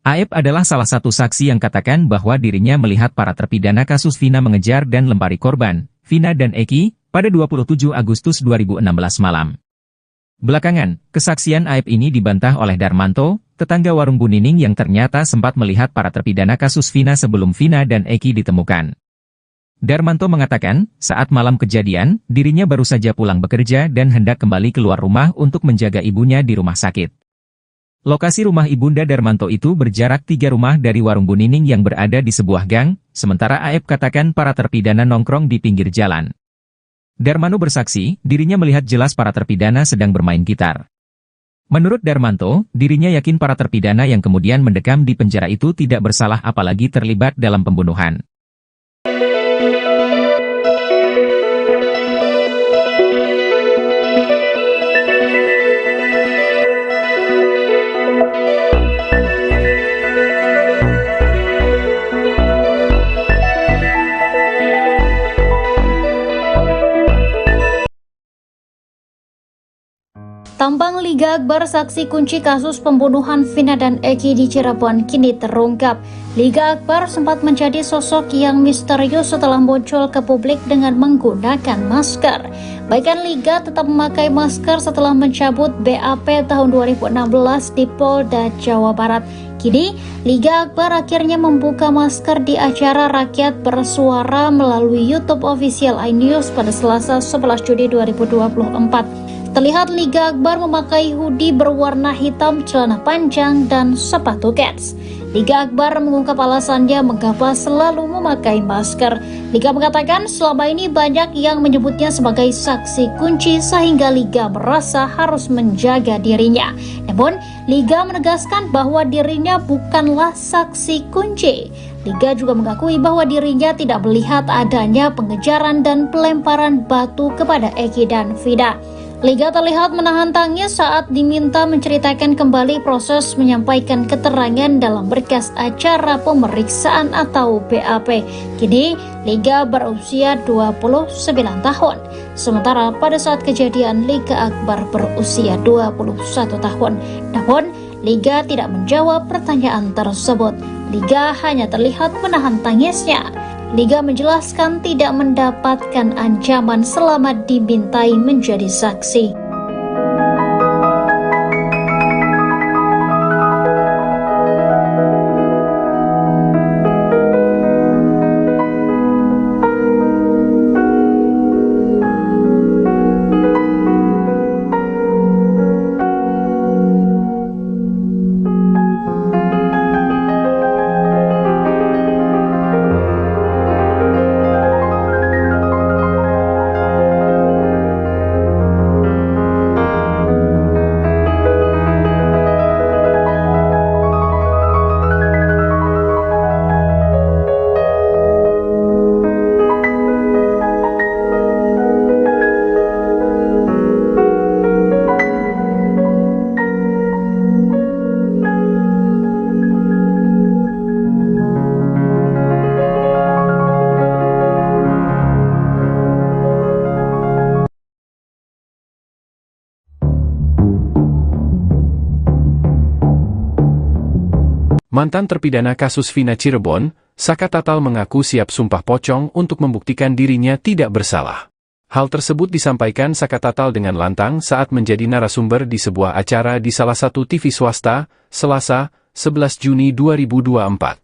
Aep adalah salah satu saksi yang katakan bahwa dirinya melihat para terpidana kasus Vina mengejar dan lempari korban, Vina dan Eki, pada 27 Agustus 2016 malam. Belakangan, kesaksian Aep ini dibantah oleh Darmanto, tetangga warung Bu Nining yang ternyata sempat melihat para terpidana kasus Vina sebelum Vina dan Eki ditemukan. Darmanto mengatakan, saat malam kejadian, dirinya baru saja pulang bekerja dan hendak kembali keluar rumah untuk menjaga ibunya di rumah sakit. Lokasi rumah ibunda Darmanto itu berjarak 3 rumah dari warung Bu Nining yang berada di sebuah gang, sementara Aep katakan para terpidana nongkrong di pinggir jalan. Darmanto bersaksi, dirinya melihat jelas para terpidana sedang bermain gitar. Menurut Darmanto, dirinya yakin para terpidana yang kemudian mendekam di penjara itu tidak bersalah apalagi terlibat dalam pembunuhan. Tambang Liga Akbar saksi kunci kasus pembunuhan Vina dan Eki di Cirebon kini terungkap. Liga Akbar sempat menjadi sosok yang misterius setelah muncul ke publik dengan menggunakan masker. Bahkan Liga tetap memakai masker setelah mencabut BAP tahun 2016 di Polda Jawa Barat. Kini, Liga Akbar akhirnya membuka masker di acara Rakyat Bersuara melalui YouTube official iNews pada Selasa 11 Juni 2024. Terlihat Liga Akbar memakai hoodie berwarna hitam, celana panjang, dan sepatu kets. Liga Akbar mengungkap alasannya mengapa selalu memakai masker. Liga mengatakan selama ini banyak yang menyebutnya sebagai saksi kunci sehingga Liga merasa harus menjaga dirinya. Namun, Liga menegaskan bahwa dirinya bukanlah saksi kunci. Liga juga mengakui bahwa dirinya tidak melihat adanya pengejaran dan pelemparan batu kepada Eki dan Vina. Liga terlihat menahan tangis saat diminta menceritakan kembali proses menyampaikan keterangan dalam berkas acara pemeriksaan atau BAP. Kini, Liga berusia 29 tahun. Sementara pada saat kejadian, Liga Akbar berusia 21 tahun. Namun, Liga tidak menjawab pertanyaan tersebut. Liga hanya terlihat menahan tangisnya. Liga menjelaskan tidak mendapatkan ancaman selama dimintai menjadi saksi. Mantan terpidana kasus Vina Cirebon, Saka Tatal mengaku siap sumpah pocong untuk membuktikan dirinya tidak bersalah. Hal tersebut disampaikan Saka Tatal dengan lantang saat menjadi narasumber di sebuah acara di salah satu TV swasta, Selasa, 11 Juni 2024.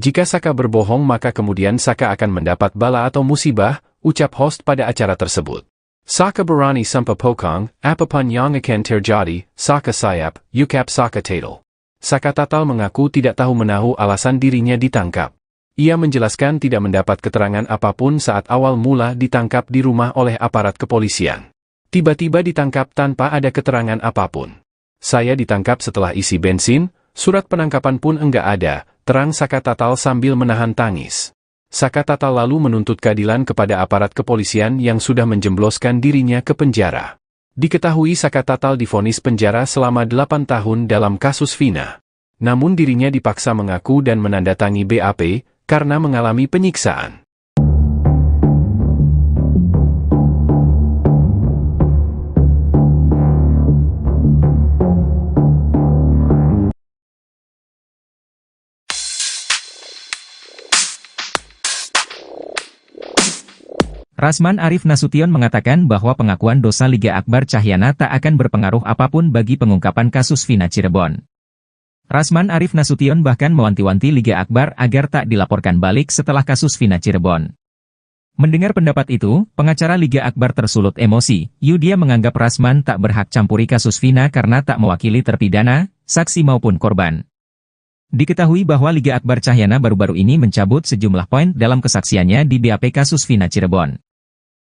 Jika Saka berbohong maka kemudian Saka akan mendapat bala atau musibah, ucap host pada acara tersebut. Saka berani sumpah pocong, apapun yang akan terjadi, Saka siap, ucap Saka Tatal. Saka Tatal mengaku tidak tahu menahu alasan dirinya ditangkap. Ia menjelaskan tidak mendapat keterangan apapun saat awal mula ditangkap di rumah oleh aparat kepolisian. Tiba-tiba ditangkap tanpa ada keterangan apapun. Saya ditangkap setelah isi bensin, surat penangkapan pun enggak ada, terang Saka Tatal sambil menahan tangis. Saka Tatal lalu menuntut keadilan kepada aparat kepolisian yang sudah menjembloskan dirinya ke penjara. Diketahui Saka Tatal divonis penjara selama 8 tahun dalam kasus Vina. Namun dirinya dipaksa mengaku dan menandatangani BAP karena mengalami penyiksaan. Rasman Arif Nasution mengatakan bahwa pengakuan dosa Liga Akbar Cahyana tak akan berpengaruh apapun bagi pengungkapan kasus Vina Cirebon. Rasman Arif Nasution bahkan mewanti-wanti Liga Akbar agar tak dilaporkan balik setelah kasus Vina Cirebon. Mendengar pendapat itu, pengacara Liga Akbar tersulut emosi. Dia menganggap Rasman tak berhak campuri kasus Vina karena tak mewakili terpidana, saksi maupun korban. Diketahui bahwa Liga Akbar Cahyana baru-baru ini mencabut sejumlah poin dalam kesaksiannya di BAP kasus Vina Cirebon.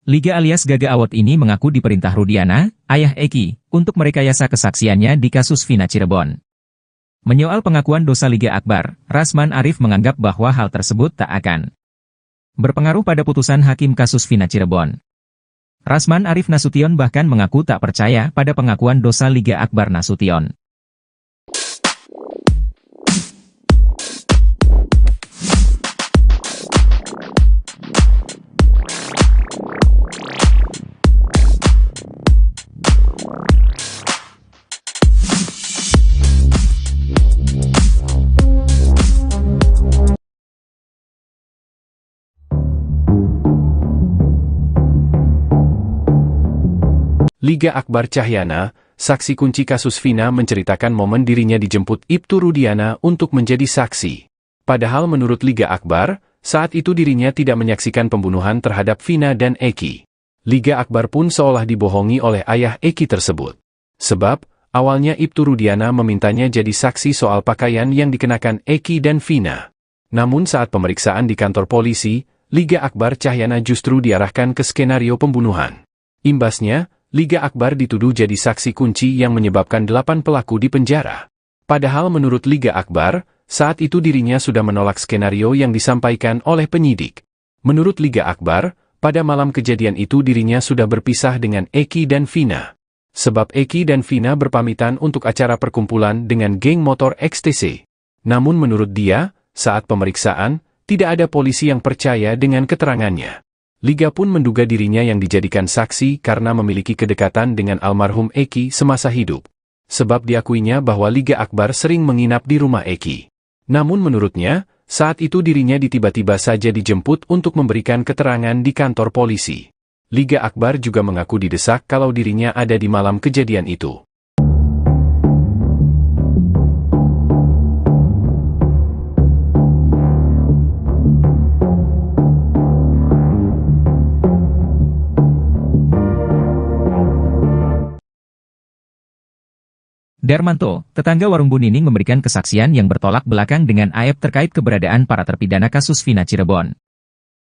Liga alias Gaga Awot ini mengaku diperintah Rudiana, ayah Eki, untuk merekayasa kesaksiannya di kasus Vina Cirebon. Menyoal pengakuan dosa Liga Akbar, Rasman Arif menganggap bahwa hal tersebut tak akan berpengaruh pada putusan hakim kasus Vina Cirebon. Rasman Arif Nasution bahkan mengaku tak percaya pada pengakuan dosa Liga Akbar Nasution. Liga Akbar Cahyana, saksi kunci kasus Vina menceritakan momen dirinya dijemput Ibtu Rudiana untuk menjadi saksi. Padahal menurut Liga Akbar, saat itu dirinya tidak menyaksikan pembunuhan terhadap Vina dan Eki. Liga Akbar pun seolah dibohongi oleh ayah Eki tersebut. Sebab, awalnya Ibtu Rudiana memintanya jadi saksi soal pakaian yang dikenakan Eki dan Vina. Namun saat pemeriksaan di kantor polisi, Liga Akbar Cahyana justru diarahkan ke skenario pembunuhan. Imbasnya, Liga Akbar dituduh jadi saksi kunci yang menyebabkan 8 pelaku dipenjara. Padahal menurut Liga Akbar, saat itu dirinya sudah menolak skenario yang disampaikan oleh penyidik. Menurut Liga Akbar, pada malam kejadian itu dirinya sudah berpisah dengan Eki dan Vina. Sebab Eki dan Vina berpamitan untuk acara perkumpulan dengan geng motor XTC. Namun menurut dia, saat pemeriksaan, tidak ada polisi yang percaya dengan keterangannya. Liga pun menduga dirinya yang dijadikan saksi karena memiliki kedekatan dengan almarhum Eki semasa hidup. Sebab diakuinya bahwa Liga Akbar sering menginap di rumah Eki. Namun menurutnya, saat itu dirinya tiba-tiba saja dijemput untuk memberikan keterangan di kantor polisi. Liga Akbar juga mengaku didesak kalau dirinya ada di malam kejadian itu. Darmanto, tetangga warung Bu Nining memberikan kesaksian yang bertolak belakang dengan Aep terkait keberadaan para terpidana kasus Vina Cirebon.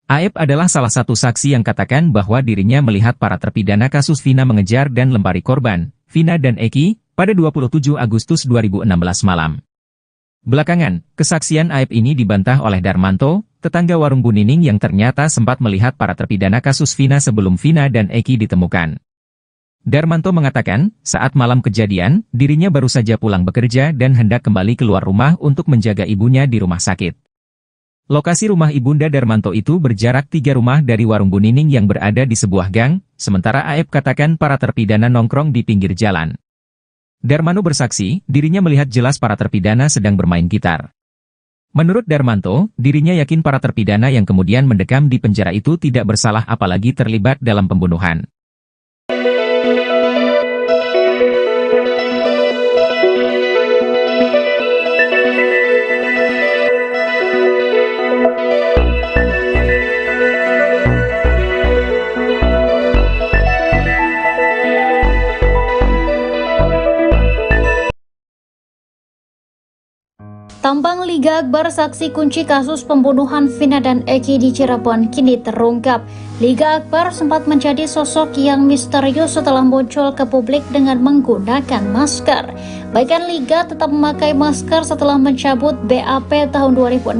Aep adalah salah satu saksi yang katakan bahwa dirinya melihat para terpidana kasus Vina mengejar dan lempari korban, Vina dan Eki, pada 27 Agustus 2016 malam. Belakangan, kesaksian Aep ini dibantah oleh Darmanto, tetangga warung Bu Nining yang ternyata sempat melihat para terpidana kasus Vina sebelum Vina dan Eki ditemukan. Darmanto mengatakan, saat malam kejadian, dirinya baru saja pulang bekerja dan hendak kembali keluar rumah untuk menjaga ibunya di rumah sakit. Lokasi rumah ibunda Darmanto itu berjarak 3 rumah dari warung Bu Nining yang berada di sebuah gang, sementara Aep katakan para terpidana nongkrong di pinggir jalan. Darmanto bersaksi, dirinya melihat jelas para terpidana sedang bermain gitar. Menurut Darmanto, dirinya yakin para terpidana yang kemudian mendekam di penjara itu tidak bersalah apalagi terlibat dalam pembunuhan. Tambang Liga Akbar saksi kunci kasus pembunuhan Vina dan Eki di Cirebon kini terungkap. Liga Akbar sempat menjadi sosok yang misterius setelah muncul ke publik dengan menggunakan masker. Bahkan Liga tetap memakai masker setelah mencabut BAP tahun 2016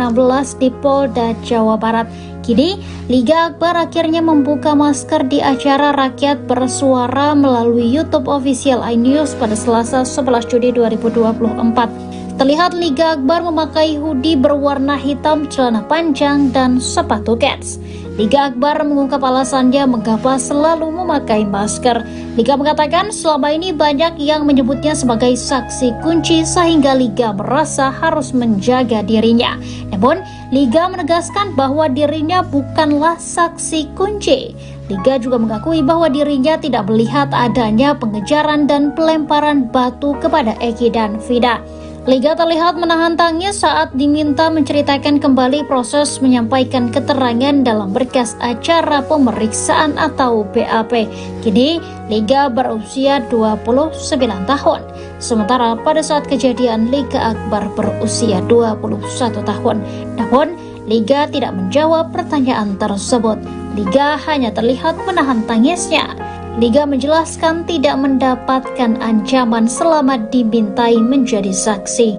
di Polda Jawa Barat. Kini, Liga Akbar akhirnya membuka masker di acara Rakyat Bersuara melalui YouTube official iNews pada Selasa 11 Juni 2024. Terlihat Liga Akbar memakai hoodie berwarna hitam, celana panjang, dan sepatu kets. Liga Akbar mengungkap alasannya mengapa selalu memakai masker. Liga mengatakan selama ini banyak yang menyebutnya sebagai saksi kunci sehingga Liga merasa harus menjaga dirinya. Namun, Liga menegaskan bahwa dirinya bukanlah saksi kunci. Liga juga mengakui bahwa dirinya tidak melihat adanya pengejaran dan pelemparan batu kepada Eki dan Vina. Liga terlihat menahan tangis saat diminta menceritakan kembali proses menyampaikan keterangan dalam berkas acara pemeriksaan atau BAP. Kini, Liga berusia 29 tahun. Sementara pada saat kejadian, Liga Akbar berusia 21 tahun. Namun, Liga tidak menjawab pertanyaan tersebut. Liga hanya terlihat menahan tangisnya. Liga menjelaskan tidak mendapatkan ancaman selama dimintai menjadi saksi.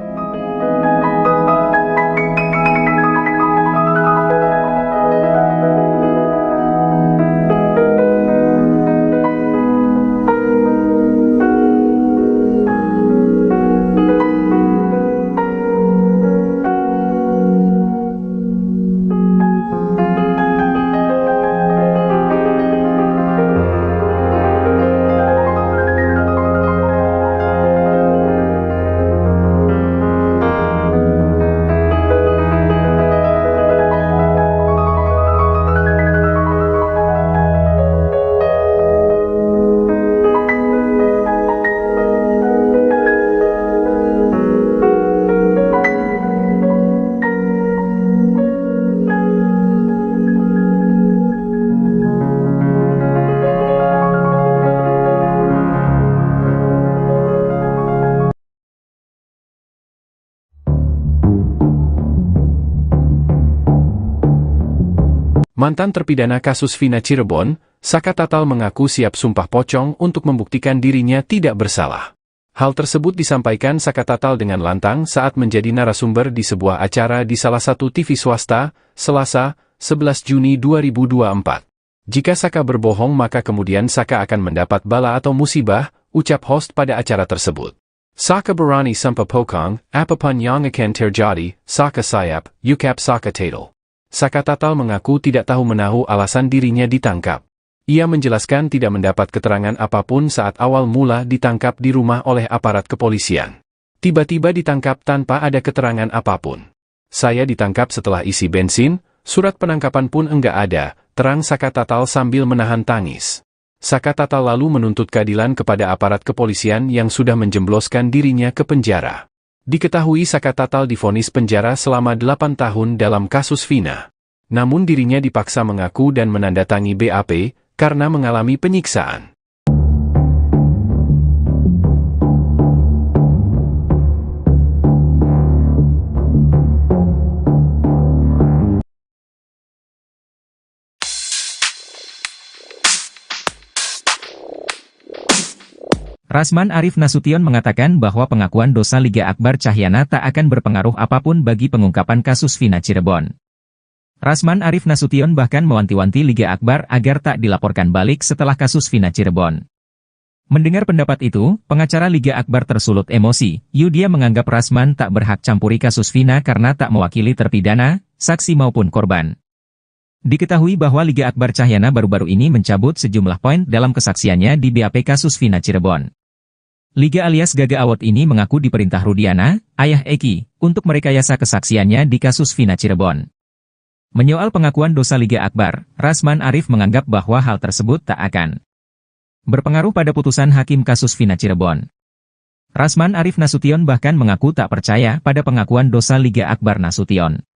Mantan terpidana kasus Vina Cirebon, Saka Tatal mengaku siap sumpah pocong untuk membuktikan dirinya tidak bersalah. Hal tersebut disampaikan Saka Tatal dengan lantang saat menjadi narasumber di sebuah acara di salah satu TV swasta, Selasa, 11 Juni 2024. Jika Saka berbohong maka kemudian Saka akan mendapat bala atau musibah, ucap host pada acara tersebut. Saka berani sumpah pocong, apapun yang akan terjadi, Saka siap, ucap Saka Tatal. Saka Tatal mengaku tidak tahu menahu alasan dirinya ditangkap. Ia menjelaskan tidak mendapat keterangan apapun saat awal mula ditangkap di rumah oleh aparat kepolisian. Tiba-tiba ditangkap tanpa ada keterangan apapun. Saya ditangkap setelah isi bensin, surat penangkapan pun enggak ada, terang Saka Tatal sambil menahan tangis. Saka Tatal lalu menuntut keadilan kepada aparat kepolisian yang sudah menjembloskan dirinya ke penjara. Diketahui Saka Tatal divonis penjara selama 8 tahun dalam kasus Vina. Namun dirinya dipaksa mengaku dan menandatangi BAP, karena mengalami penyiksaan. Rasman Arif Nasution mengatakan bahwa pengakuan dosa Liga Akbar Cahyana tak akan berpengaruh apapun bagi pengungkapan kasus Vina Cirebon. Rasman Arif Nasution bahkan mewanti-wanti Liga Akbar agar tak dilaporkan balik setelah kasus Vina Cirebon. Mendengar pendapat itu, pengacara Liga Akbar tersulut emosi. Dia menganggap Rasman tak berhak campuri kasus Vina karena tak mewakili terpidana, saksi maupun korban. Diketahui bahwa Liga Akbar Cahyana baru-baru ini mencabut sejumlah poin dalam kesaksiannya di BAP kasus Vina Cirebon. Liga alias Gaga Awot ini mengaku diperintah Rudiana, ayah Eki, untuk merekayasa kesaksiannya di kasus Vina Cirebon. Menyoal pengakuan dosa Liga Akbar, Rasman Arif menganggap bahwa hal tersebut tak akan berpengaruh pada putusan hakim kasus Vina Cirebon. Rasman Arif Nasution bahkan mengaku tak percaya pada pengakuan dosa Liga Akbar Nasution.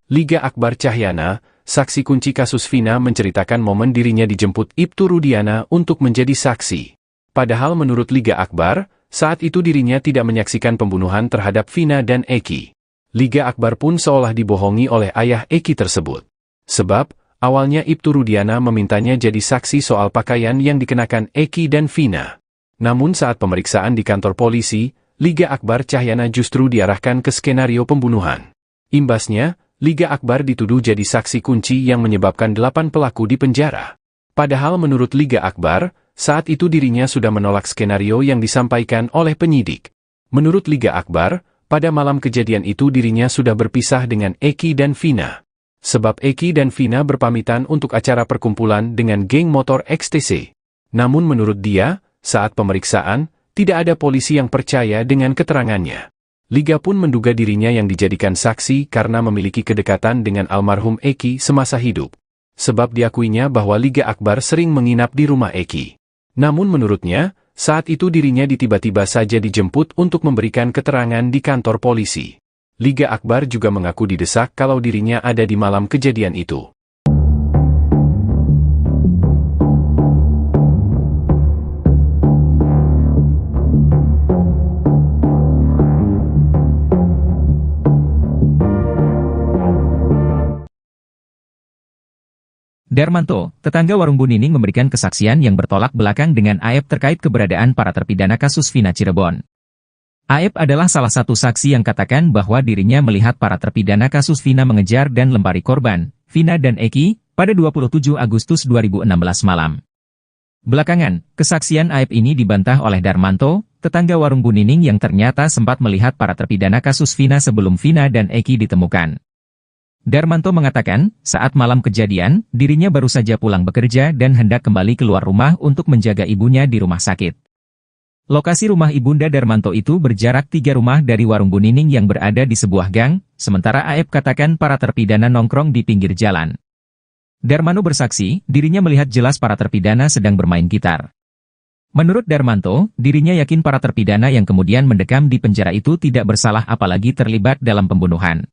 Liga Akbar Cahyana, saksi kunci kasus Vina menceritakan momen dirinya dijemput Ibtu Rudiana untuk menjadi saksi. Padahal menurut Liga Akbar, saat itu dirinya tidak menyaksikan pembunuhan terhadap Vina dan Eki. Liga Akbar pun seolah dibohongi oleh ayah Eki tersebut. Sebab, awalnya Ibtu Rudiana memintanya jadi saksi soal pakaian yang dikenakan Eki dan Vina. Namun saat pemeriksaan di kantor polisi, Liga Akbar Cahyana justru diarahkan ke skenario pembunuhan. Imbasnya, Liga Akbar dituduh jadi saksi kunci yang menyebabkan 8 pelaku di penjara. Padahal menurut Liga Akbar, saat itu dirinya sudah menolak skenario yang disampaikan oleh penyidik. Menurut Liga Akbar, pada malam kejadian itu dirinya sudah berpisah dengan Eki dan Vina. Sebab Eki dan Vina berpamitan untuk acara perkumpulan dengan geng motor XTC. Namun menurut dia, saat pemeriksaan, tidak ada polisi yang percaya dengan keterangannya. Liga pun menduga dirinya yang dijadikan saksi karena memiliki kedekatan dengan almarhum Eki semasa hidup. Sebab diakuinya bahwa Liga Akbar sering menginap di rumah Eki. Namun menurutnya, saat itu dirinya tiba-tiba saja dijemput untuk memberikan keterangan di kantor polisi. Liga Akbar juga mengaku didesak kalau dirinya ada di malam kejadian itu. Darmanto, tetangga warung Bu Nining memberikan kesaksian yang bertolak belakang dengan Aep terkait keberadaan para terpidana kasus Vina Cirebon. Aep adalah salah satu saksi yang katakan bahwa dirinya melihat para terpidana kasus Vina mengejar dan lempari korban, Vina dan Eki, pada 27 Agustus 2016 malam. Belakangan, kesaksian Aep ini dibantah oleh Darmanto, tetangga warung Bu Nining yang ternyata sempat melihat para terpidana kasus Vina sebelum Vina dan Eki ditemukan. Darmanto mengatakan, saat malam kejadian, dirinya baru saja pulang bekerja dan hendak kembali keluar rumah untuk menjaga ibunya di rumah sakit. Lokasi rumah ibunda Darmanto itu berjarak 3 rumah dari warung Bu Nining yang berada di sebuah gang, sementara Aep katakan para terpidana nongkrong di pinggir jalan. Darmanto bersaksi, dirinya melihat jelas para terpidana sedang bermain gitar. Menurut Darmanto, dirinya yakin para terpidana yang kemudian mendekam di penjara itu tidak bersalah apalagi terlibat dalam pembunuhan.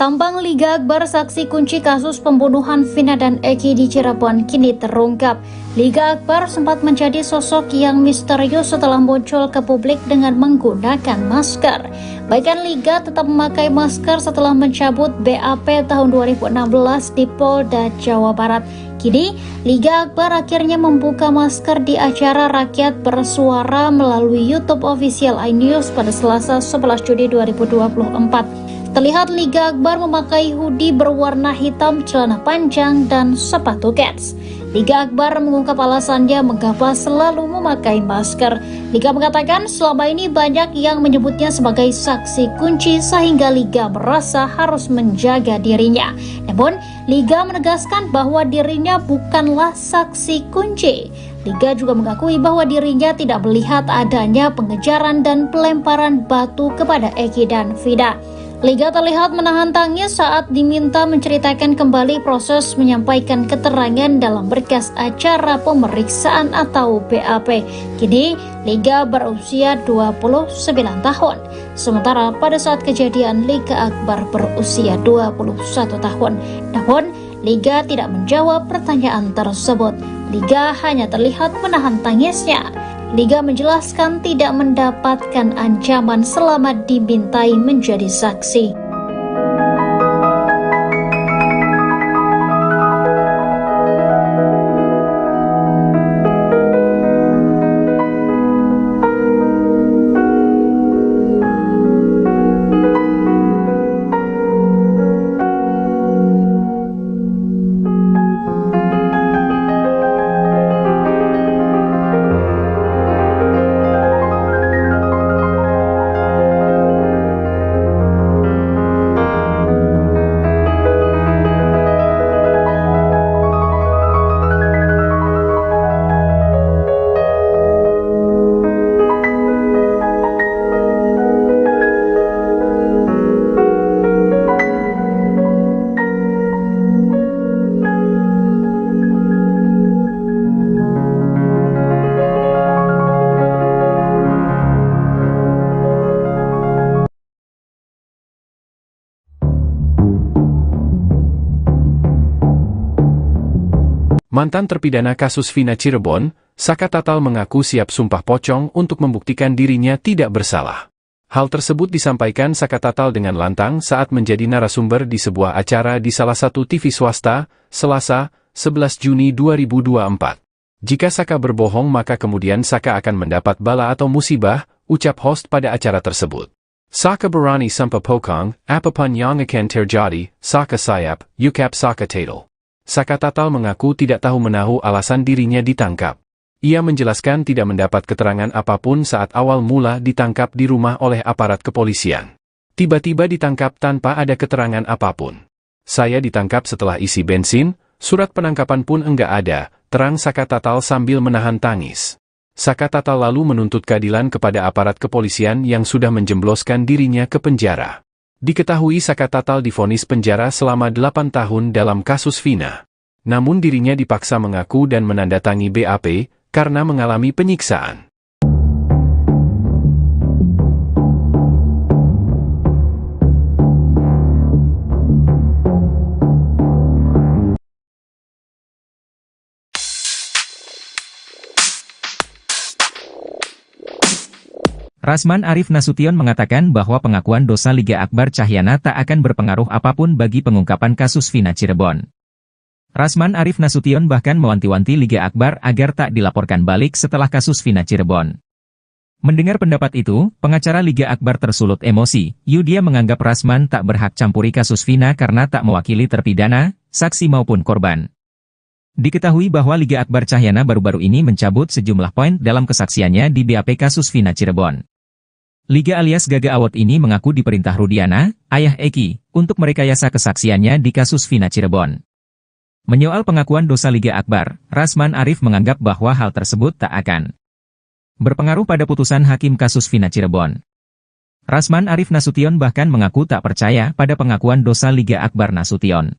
Tambang Liga Akbar saksi kunci kasus pembunuhan Vina dan Eki di Cirebon kini terungkap. Liga Akbar sempat menjadi sosok yang misterius setelah muncul ke publik dengan menggunakan masker. Bahkan Liga tetap memakai masker setelah mencabut BAP tahun 2016 di Polda Jawa Barat. Kini, Liga Akbar akhirnya membuka masker di acara Rakyat Bersuara melalui YouTube official iNews pada Selasa 11 Juni 2024. Terlihat Liga Akbar memakai hoodie berwarna hitam, celana panjang, dan sepatu kets. Liga Akbar mengungkap alasannya mengapa selalu memakai masker. Liga mengatakan selama ini banyak yang menyebutnya sebagai saksi kunci sehingga Liga merasa harus menjaga dirinya. Namun, Liga menegaskan bahwa dirinya bukanlah saksi kunci. Liga juga mengakui bahwa dirinya tidak melihat adanya pengejaran dan pelemparan batu kepada Eki dan Vina. Liga terlihat menahan tangis saat diminta menceritakan kembali proses menyampaikan keterangan dalam berkas acara pemeriksaan atau BAP. Kini, Liga berusia 29 tahun. Sementara pada saat kejadian, Liga Akbar berusia 21 tahun. Namun, Liga tidak menjawab pertanyaan tersebut. Liga hanya terlihat menahan tangisnya. Liga menjelaskan tidak mendapatkan ancaman selama dimintai menjadi saksi. Mantan terpidana kasus Vina Cirebon, Saka Tatal mengaku siap sumpah pocong untuk membuktikan dirinya tidak bersalah. Hal tersebut disampaikan Saka Tatal dengan lantang saat menjadi narasumber di sebuah acara di salah satu TV swasta, Selasa, 11 Juni 2024. Jika Saka berbohong maka kemudian Saka akan mendapat bala atau musibah, ucap host pada acara tersebut. Saka berani sumpah pocong, apapun yang akan terjadi, Saka siap, ucap Saka Tatal. Saka Tatal mengaku tidak tahu menahu alasan dirinya ditangkap. Ia menjelaskan tidak mendapat keterangan apapun saat awal mula ditangkap di rumah oleh aparat kepolisian. Tiba-tiba ditangkap tanpa ada keterangan apapun. Saya ditangkap setelah isi bensin, surat penangkapan pun enggak ada, terang Saka Tatal sambil menahan tangis. Saka Tatal lalu menuntut keadilan kepada aparat kepolisian yang sudah menjembloskan dirinya ke penjara. Diketahui Saka Tatal divonis penjara selama 8 tahun dalam kasus Vina. Namun dirinya dipaksa mengaku dan menandatangi BAP karena mengalami penyiksaan. Rasman Arif Nasution mengatakan bahwa pengakuan dosa Liga Akbar Cahyana tak akan berpengaruh apapun bagi pengungkapan kasus Vina Cirebon. Rasman Arif Nasution bahkan mewanti-wanti Liga Akbar agar tak dilaporkan balik setelah kasus Vina Cirebon. Mendengar pendapat itu, pengacara Liga Akbar tersulut emosi. Dia menganggap Rasman tak berhak campuri kasus Vina karena tak mewakili terpidana, saksi maupun korban. Diketahui bahwa Liga Akbar Cahyana baru-baru ini mencabut sejumlah poin dalam kesaksiannya di BAP kasus Vina Cirebon. Liga alias Gaga Award ini mengaku diperintah Rudiana, ayah Eki, untuk merekayasa kesaksiannya di kasus Vina Cirebon. Menyoal pengakuan dosa Liga Akbar, Rasman Arif menganggap bahwa hal tersebut tak akan berpengaruh pada putusan hakim kasus Vina Cirebon. Rasman Arif Nasution bahkan mengaku tak percaya pada pengakuan dosa Liga Akbar Nasution.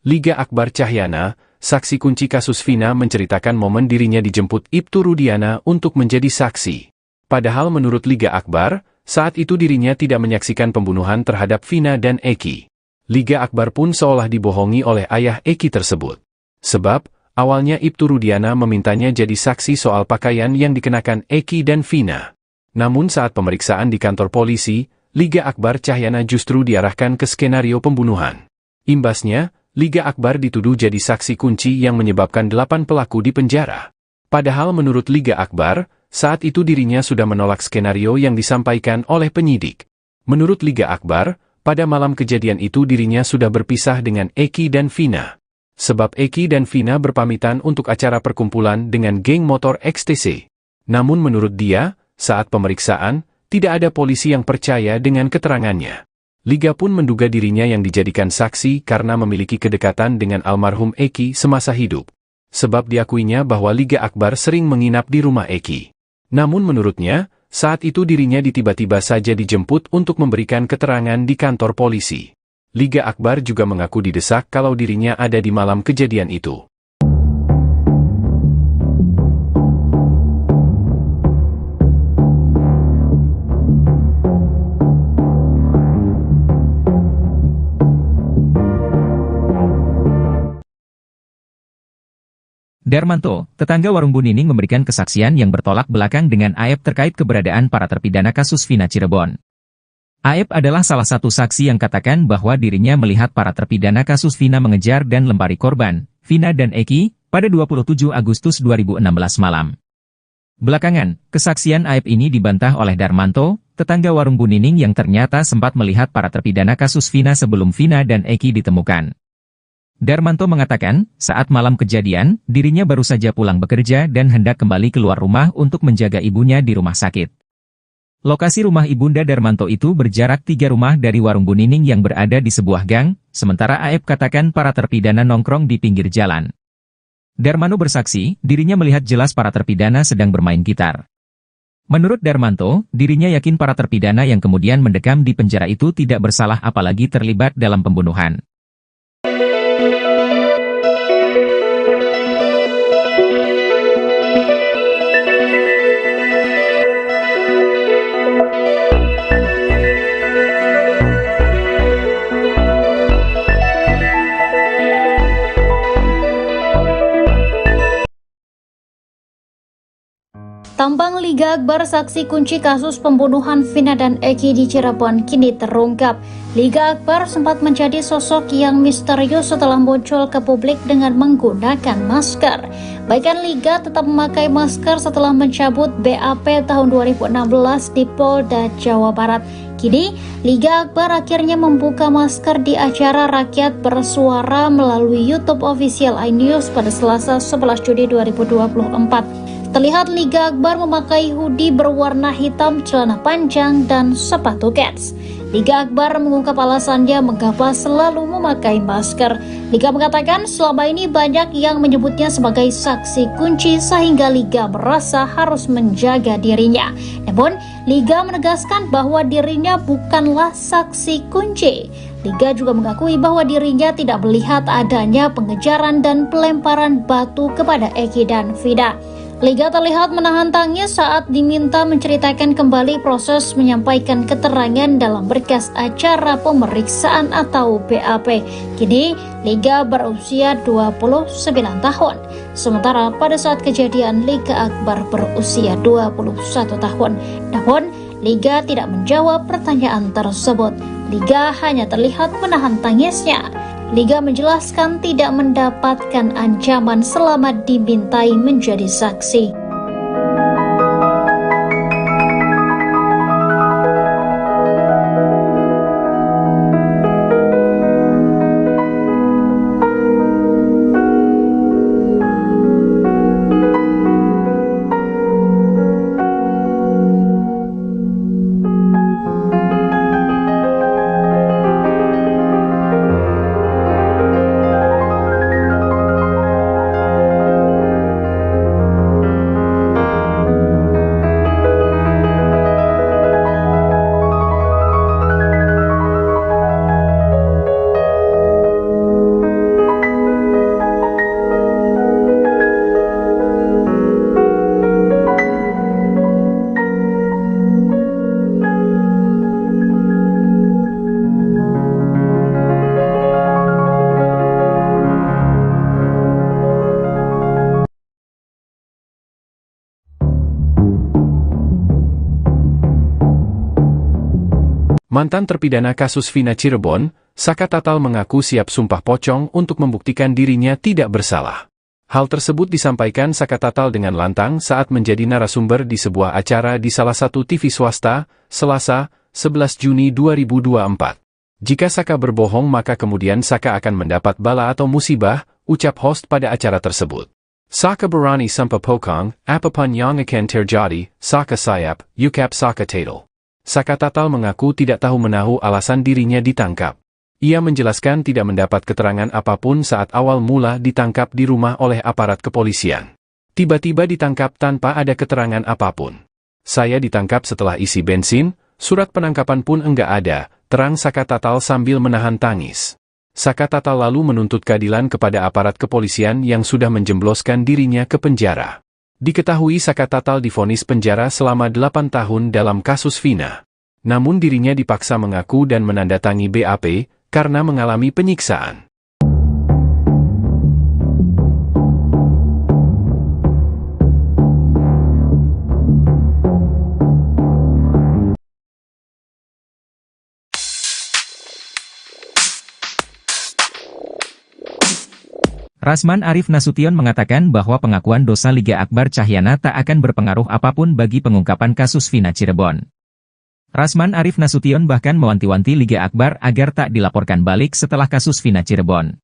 Liga Akbar Cahyana, saksi kunci kasus Vina menceritakan momen dirinya dijemput Ibtu Rudiana untuk menjadi saksi. Padahal menurut Liga Akbar, saat itu dirinya tidak menyaksikan pembunuhan terhadap Vina dan Eki. Liga Akbar pun seolah dibohongi oleh ayah Eki tersebut. Sebab, awalnya Ibtu Rudiana memintanya jadi saksi soal pakaian yang dikenakan Eki dan Vina. Namun saat pemeriksaan di kantor polisi, Liga Akbar Cahyana justru diarahkan ke skenario pembunuhan. Imbasnya, Liga Akbar dituduh jadi saksi kunci yang menyebabkan 8 pelaku dipenjara. Padahal menurut Liga Akbar, saat itu dirinya sudah menolak skenario yang disampaikan oleh penyidik. Menurut Liga Akbar, pada malam kejadian itu dirinya sudah berpisah dengan Eki dan Vina. Sebab Eki dan Vina berpamitan untuk acara perkumpulan dengan geng motor XTC. Namun menurut dia, saat pemeriksaan, tidak ada polisi yang percaya dengan keterangannya. Liga pun menduga dirinya yang dijadikan saksi karena memiliki kedekatan dengan almarhum Eki semasa hidup. Sebab diakuinya bahwa Liga Akbar sering menginap di rumah Eki. Namun menurutnya, saat itu dirinya tiba-tiba saja dijemput untuk memberikan keterangan di kantor polisi. Liga Akbar juga mengaku didesak kalau dirinya ada di malam kejadian itu. Darmanto, tetangga warung Bu Nining memberikan kesaksian yang bertolak belakang dengan Aep terkait keberadaan para terpidana kasus Vina Cirebon. Aep adalah salah satu saksi yang katakan bahwa dirinya melihat para terpidana kasus Vina mengejar dan lempari korban, Vina dan Eki, pada 27 Agustus 2016 malam. Belakangan, kesaksian Aep ini dibantah oleh Darmanto, tetangga warung Bu Nining yang ternyata sempat melihat para terpidana kasus Vina sebelum Vina dan Eki ditemukan. Darmanto mengatakan, saat malam kejadian, dirinya baru saja pulang bekerja dan hendak kembali keluar rumah untuk menjaga ibunya di rumah sakit. Lokasi rumah ibunda Darmanto itu berjarak 3 rumah dari warung Bu Nining yang berada di sebuah gang, sementara Aep katakan para terpidana nongkrong di pinggir jalan. Darmanto bersaksi, dirinya melihat jelas para terpidana sedang bermain gitar. Menurut Darmanto, dirinya yakin para terpidana yang kemudian mendekam di penjara itu tidak bersalah apalagi terlibat dalam pembunuhan. Tambang Liga Akbar saksi kunci kasus pembunuhan Vina dan Eki di Cirebon kini terungkap. Liga Akbar sempat menjadi sosok yang misterius setelah muncul ke publik dengan menggunakan masker. Bahkan Liga tetap memakai masker setelah mencabut BAP tahun 2016 di Polda Jawa Barat. Kini, Liga Akbar akhirnya membuka masker di acara Rakyat Bersuara melalui YouTube official iNews pada Selasa 11 Juni 2024. Terlihat Liga Akbar memakai hoodie berwarna hitam, celana panjang, dan sepatu kets. Liga Akbar mengungkap alasannya mengapa selalu memakai masker. Liga mengatakan selama ini banyak yang menyebutnya sebagai saksi kunci sehingga Liga merasa harus menjaga dirinya. Namun, Liga menegaskan bahwa dirinya bukanlah saksi kunci. Liga juga mengakui bahwa dirinya tidak melihat adanya pengejaran dan pelemparan batu kepada Eki dan Vina. Liga terlihat menahan tangis saat diminta menceritakan kembali proses menyampaikan keterangan dalam berkas acara pemeriksaan atau BAP. Kini, Liga berusia 29 tahun. Sementara pada saat kejadian, Liga Akbar berusia 21 tahun. Namun, Liga tidak menjawab pertanyaan tersebut. Liga hanya terlihat menahan tangisnya. Liga menjelaskan tidak mendapatkan ancaman selama dimintai menjadi saksi. Mantan terpidana kasus Vina Cirebon, Saka Tatal mengaku siap sumpah pocong untuk membuktikan dirinya tidak bersalah. Hal tersebut disampaikan Saka Tatal dengan lantang saat menjadi narasumber di sebuah acara di salah satu TV swasta, Selasa, 11 Juni 2024. Jika Saka berbohong maka kemudian Saka akan mendapat bala atau musibah, ucap host pada acara tersebut. Saka berani sumpah pocong, apapun yang akan terjadi, Saka siap, ucap Saka Tatal. Saka Tatal mengaku tidak tahu menahu alasan dirinya ditangkap. Ia menjelaskan tidak mendapat keterangan apapun saat awal mula ditangkap di rumah oleh aparat kepolisian. Tiba-tiba ditangkap tanpa ada keterangan apapun. Saya ditangkap setelah isi bensin, surat penangkapan pun enggak ada, terang Saka Tatal sambil menahan tangis. Saka Tatal lalu menuntut keadilan kepada aparat kepolisian yang sudah menjembloskan dirinya ke penjara. Diketahui Saka Tatal divonis penjara selama 8 tahun dalam kasus Vina. Namun dirinya dipaksa mengaku dan menandatangi BAP, karena mengalami penyiksaan. Rasman Arif Nasution mengatakan bahwa pengakuan dosa Liga Akbar Cahyana tak akan berpengaruh apapun bagi pengungkapan kasus Vina Cirebon. Rasman Arif Nasution bahkan mewanti-wanti Liga Akbar agar tak dilaporkan balik setelah kasus Vina Cirebon.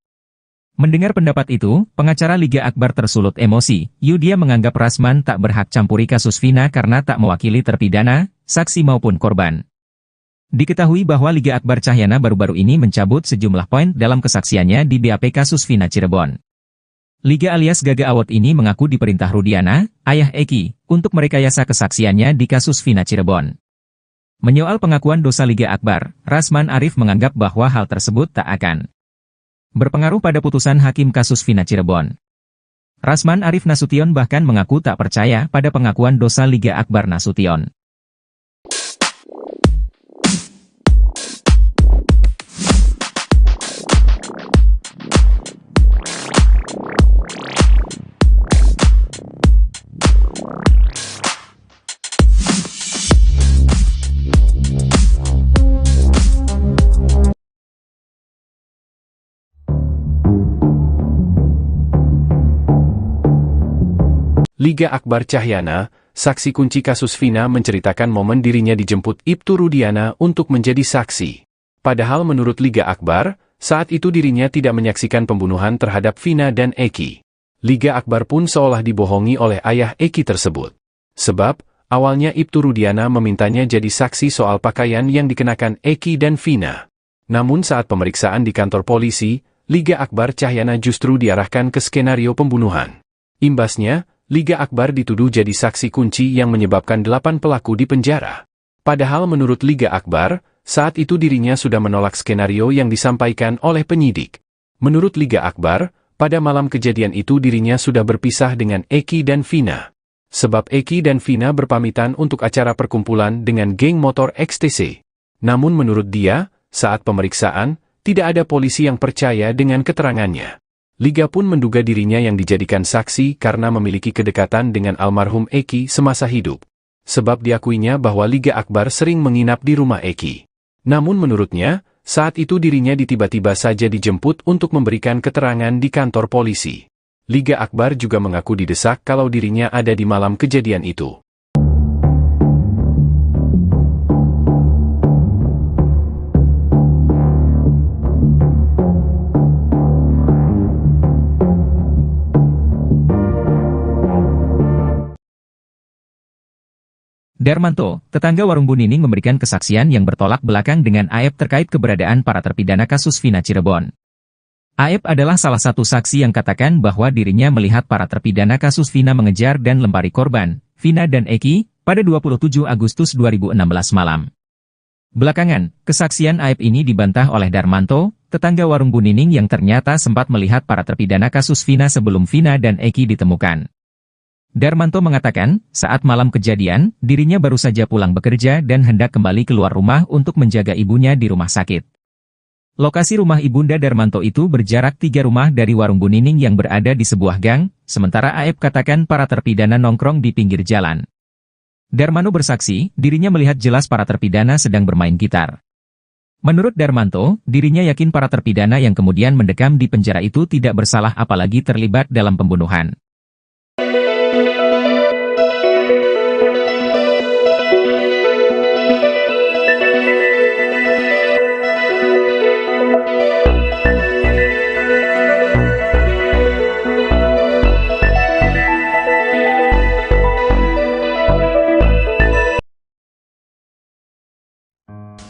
Mendengar pendapat itu, pengacara Liga Akbar tersulut emosi. Dia menganggap Rasman tak berhak campuri kasus Vina karena tak mewakili terpidana, saksi maupun korban. Diketahui bahwa Liga Akbar Cahyana baru-baru ini mencabut sejumlah poin dalam kesaksiannya di BAP kasus Vina Cirebon. Liga alias Gaga Awot ini mengaku diperintah Rudiana, ayah Eki, untuk merekayasa kesaksiannya di kasus Vina Cirebon. Menyoal pengakuan dosa Liga Akbar, Rasman Arif menganggap bahwa hal tersebut tak akan berpengaruh pada putusan hakim kasus Vina Cirebon. Rasman Arif Nasution bahkan mengaku tak percaya pada pengakuan dosa Liga Akbar Nasution. Liga Akbar Cahyana, saksi kunci kasus Vina menceritakan momen dirinya dijemput Ibtu Rudiana untuk menjadi saksi. Padahal menurut Liga Akbar, saat itu dirinya tidak menyaksikan pembunuhan terhadap Vina dan Eki. Liga Akbar pun seolah dibohongi oleh ayah Eki tersebut. Sebab, awalnya Ibtu Rudiana memintanya jadi saksi soal pakaian yang dikenakan Eki dan Vina. Namun saat pemeriksaan di kantor polisi, Liga Akbar Cahyana justru diarahkan ke skenario pembunuhan. Imbasnya, Liga Akbar dituduh jadi saksi kunci yang menyebabkan 8 pelaku di penjara. Padahal menurut Liga Akbar, saat itu dirinya sudah menolak skenario yang disampaikan oleh penyidik. Menurut Liga Akbar, pada malam kejadian itu dirinya sudah berpisah dengan Eki dan Vina. Sebab Eki dan Vina berpamitan untuk acara perkumpulan dengan geng motor XTC. Namun menurut dia, saat pemeriksaan, tidak ada polisi yang percaya dengan keterangannya. Liga pun menduga dirinya yang dijadikan saksi karena memiliki kedekatan dengan almarhum Eki semasa hidup. Sebab diakuinya bahwa Liga Akbar sering menginap di rumah Eki. Namun menurutnya, saat itu dirinya tiba-tiba saja dijemput untuk memberikan keterangan di kantor polisi. Liga Akbar juga mengaku didesak kalau dirinya ada di malam kejadian itu. Darmanto, tetangga warung Bu Nining memberikan kesaksian yang bertolak belakang dengan Aep terkait keberadaan para terpidana kasus Vina Cirebon. Aep adalah salah satu saksi yang katakan bahwa dirinya melihat para terpidana kasus Vina mengejar dan lempari korban, Vina dan Eki, pada 27 Agustus 2016 malam. Belakangan, kesaksian Aep ini dibantah oleh Darmanto, tetangga warung Bu Nining yang ternyata sempat melihat para terpidana kasus Vina sebelum Vina dan Eki ditemukan. Darmanto mengatakan, saat malam kejadian, dirinya baru saja pulang bekerja dan hendak kembali keluar rumah untuk menjaga ibunya di rumah sakit. Lokasi rumah ibunda Darmanto itu berjarak 3 rumah dari warung Bu Nining yang berada di sebuah gang, sementara Aep katakan para terpidana nongkrong di pinggir jalan. Darmanto bersaksi, dirinya melihat jelas para terpidana sedang bermain gitar. Menurut Darmanto, dirinya yakin para terpidana yang kemudian mendekam di penjara itu tidak bersalah apalagi terlibat dalam pembunuhan.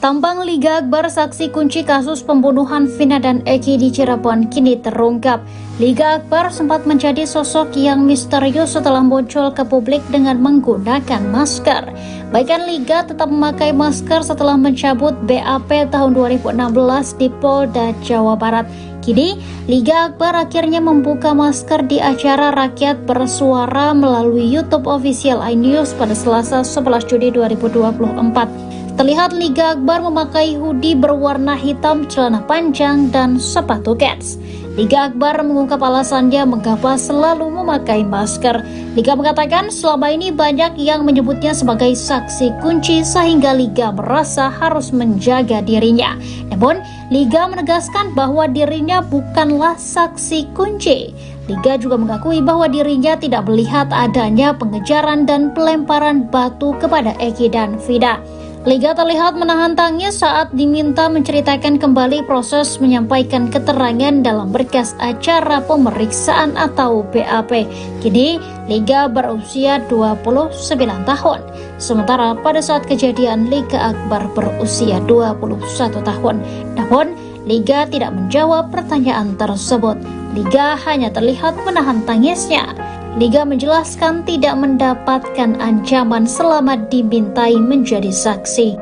Tambang Liga Akbar saksi kunci kasus pembunuhan Vina dan Eki di Cirebon kini terungkap. Liga Akbar sempat menjadi sosok yang misterius setelah muncul ke publik dengan menggunakan masker. Bahkan Liga tetap memakai masker setelah mencabut BAP tahun 2016 di Polda Jawa Barat. Kini, Liga Akbar akhirnya membuka masker di acara Rakyat Bersuara melalui YouTube official iNews pada Selasa 11 Juni 2024. Terlihat Liga Akbar memakai hoodie berwarna hitam, celana panjang, dan sepatu kets. Liga Akbar mengungkap alasannya mengapa selalu memakai masker. Liga mengatakan selama ini banyak yang menyebutnya sebagai saksi kunci sehingga Liga merasa harus menjaga dirinya. Namun, Liga menegaskan bahwa dirinya bukanlah saksi kunci. Liga juga mengakui bahwa dirinya tidak melihat adanya pengejaran dan pelemparan batu kepada Eki dan Vina. Liga terlihat menahan tangis saat diminta menceritakan kembali proses menyampaikan keterangan dalam berkas acara pemeriksaan atau BAP. Kini, Liga berusia 29 tahun. Sementara pada saat kejadian, Liga Akbar berusia 21 tahun. Namun, Liga tidak menjawab pertanyaan tersebut. Liga hanya terlihat menahan tangisnya. Liga menjelaskan tidak mendapatkan ancaman selama dimintai menjadi saksi.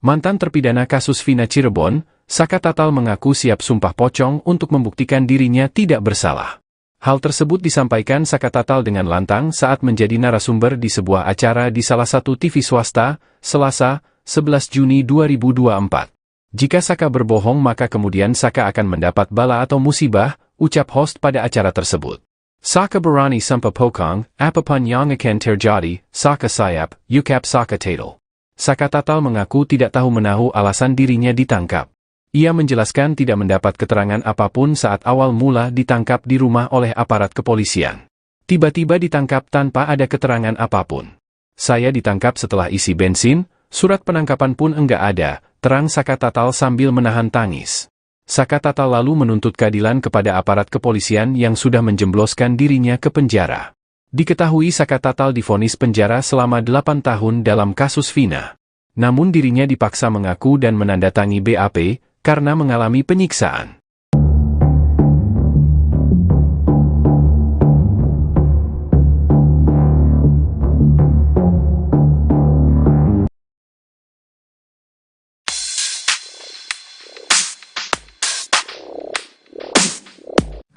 Mantan terpidana kasus Vina Cirebon, Saka Tatal mengaku siap sumpah pocong untuk membuktikan dirinya tidak bersalah. Hal tersebut disampaikan Saka Tatal dengan lantang saat menjadi narasumber di sebuah acara di salah satu TV swasta, Selasa, 11 Juni 2024. Jika Saka berbohong maka kemudian Saka akan mendapat bala atau musibah, ucap host pada acara tersebut. Saka berani sumpah pocong, apapun yang akan terjadi, Saka siap, ucap Saka Tatal. Saka Tatal mengaku tidak tahu menahu alasan dirinya ditangkap. Ia menjelaskan tidak mendapat keterangan apapun saat awal mula ditangkap di rumah oleh aparat kepolisian. Tiba-tiba ditangkap tanpa ada keterangan apapun. Saya ditangkap setelah isi bensin, surat penangkapan pun enggak ada, terang Sakatatal sambil menahan tangis. Sakatatal lalu menuntut keadilan kepada aparat kepolisian yang sudah menjembloskan dirinya ke penjara. Diketahui Sakatatal divonis penjara selama 8 tahun dalam kasus Vina. Namun dirinya dipaksa mengaku dan menandatangi BAP, karena mengalami penyiksaan.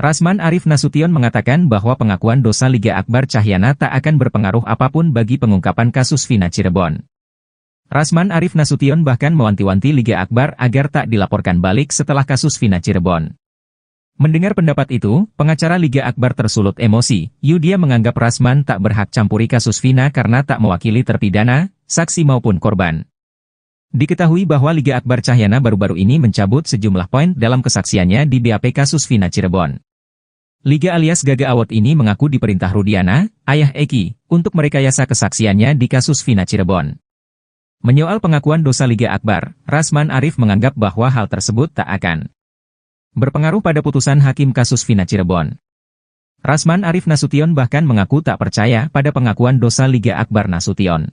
Rasman Arif Nasution mengatakan bahwa pengakuan dosa Liga Akbar Cahyana tak akan berpengaruh apapun bagi pengungkapan kasus Vina Cirebon. Rasman Arif Nasution bahkan mewanti-wanti Liga Akbar agar tak dilaporkan balik setelah kasus Vina Cirebon. Mendengar pendapat itu, pengacara Liga Akbar tersulut emosi. Dia menganggap Rasman tak berhak campuri kasus Vina karena tak mewakili terpidana, saksi maupun korban. Diketahui bahwa Liga Akbar Cahyana baru-baru ini mencabut sejumlah poin dalam kesaksiannya di BAP kasus Vina Cirebon. Liga alias Gaga Awot ini mengaku diperintah Rudiana, ayah Eki, untuk merekayasa kesaksiannya di kasus Vina Cirebon. Menyoal pengakuan dosa Liga Akbar, Rasman Arif menganggap bahwa hal tersebut tak akan berpengaruh pada putusan hakim kasus Vina Cirebon. Rasman Arif Nasution bahkan mengaku tak percaya pada pengakuan dosa Liga Akbar Nasution.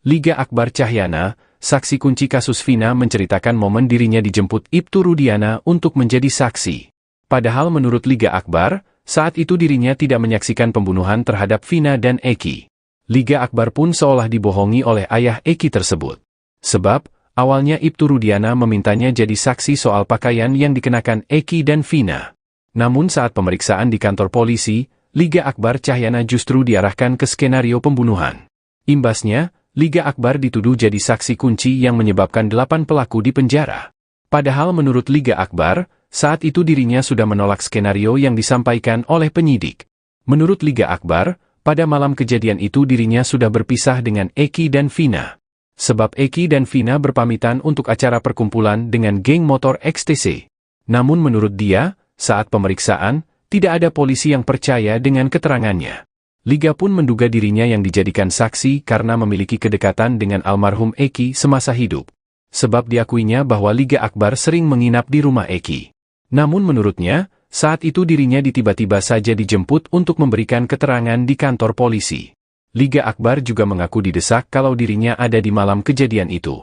Liga Akbar Cahyana, saksi kunci kasus Vina menceritakan momen dirinya dijemput Ibtu Rudiana untuk menjadi saksi. Padahal menurut Liga Akbar, saat itu dirinya tidak menyaksikan pembunuhan terhadap Vina dan Eki. Liga Akbar pun seolah dibohongi oleh ayah Eki tersebut. Sebab, awalnya Ibtu Rudiana memintanya jadi saksi soal pakaian yang dikenakan Eki dan Vina. Namun saat pemeriksaan di kantor polisi, Liga Akbar Cahyana justru diarahkan ke skenario pembunuhan. Imbasnya, Liga Akbar dituduh jadi saksi kunci yang menyebabkan 8 pelaku di penjara. Padahal menurut Liga Akbar, saat itu dirinya sudah menolak skenario yang disampaikan oleh penyidik. Menurut Liga Akbar, pada malam kejadian itu dirinya sudah berpisah dengan Eki dan Vina. Sebab Eki dan Vina berpamitan untuk acara perkumpulan dengan geng motor XTC. Namun menurut dia, saat pemeriksaan, tidak ada polisi yang percaya dengan keterangannya. Liga pun menduga dirinya yang dijadikan saksi karena memiliki kedekatan dengan almarhum Eki semasa hidup. Sebab diakuinya bahwa Liga Akbar sering menginap di rumah Eki. Namun menurutnya, saat itu dirinya tiba-tiba saja dijemput untuk memberikan keterangan di kantor polisi. Liga Akbar juga mengaku didesak kalau dirinya ada di malam kejadian itu.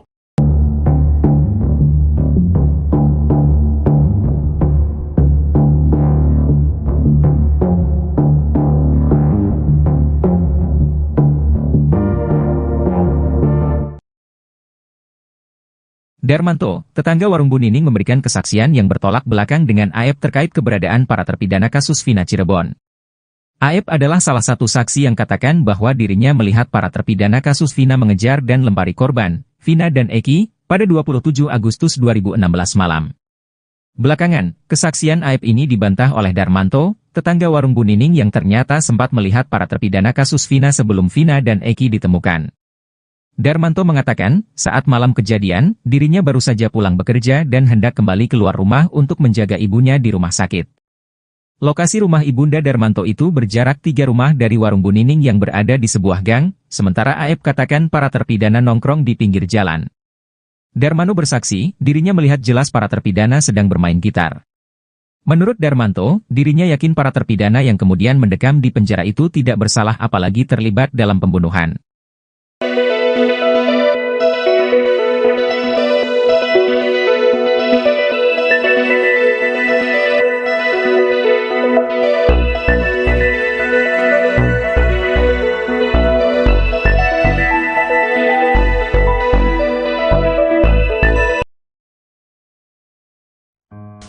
Darmanto, tetangga warung Bu Nining memberikan kesaksian yang bertolak belakang dengan Aep terkait keberadaan para terpidana kasus Vina Cirebon. Aep adalah salah satu saksi yang katakan bahwa dirinya melihat para terpidana kasus Vina mengejar dan lempari korban, Vina dan Eki, pada 27 Agustus 2016 malam. Belakangan, kesaksian Aep ini dibantah oleh Darmanto, tetangga warung Bu Nining yang ternyata sempat melihat para terpidana kasus Vina sebelum Vina dan Eki ditemukan. Darmanto mengatakan, saat malam kejadian, dirinya baru saja pulang bekerja dan hendak kembali keluar rumah untuk menjaga ibunya di rumah sakit. Lokasi rumah ibunda Darmanto itu berjarak 3 rumah dari warung Bu Nining yang berada di sebuah gang, sementara Aep katakan para terpidana nongkrong di pinggir jalan. Darmanto bersaksi, dirinya melihat jelas para terpidana sedang bermain gitar. Menurut Darmanto, dirinya yakin para terpidana yang kemudian mendekam di penjara itu tidak bersalah apalagi terlibat dalam pembunuhan.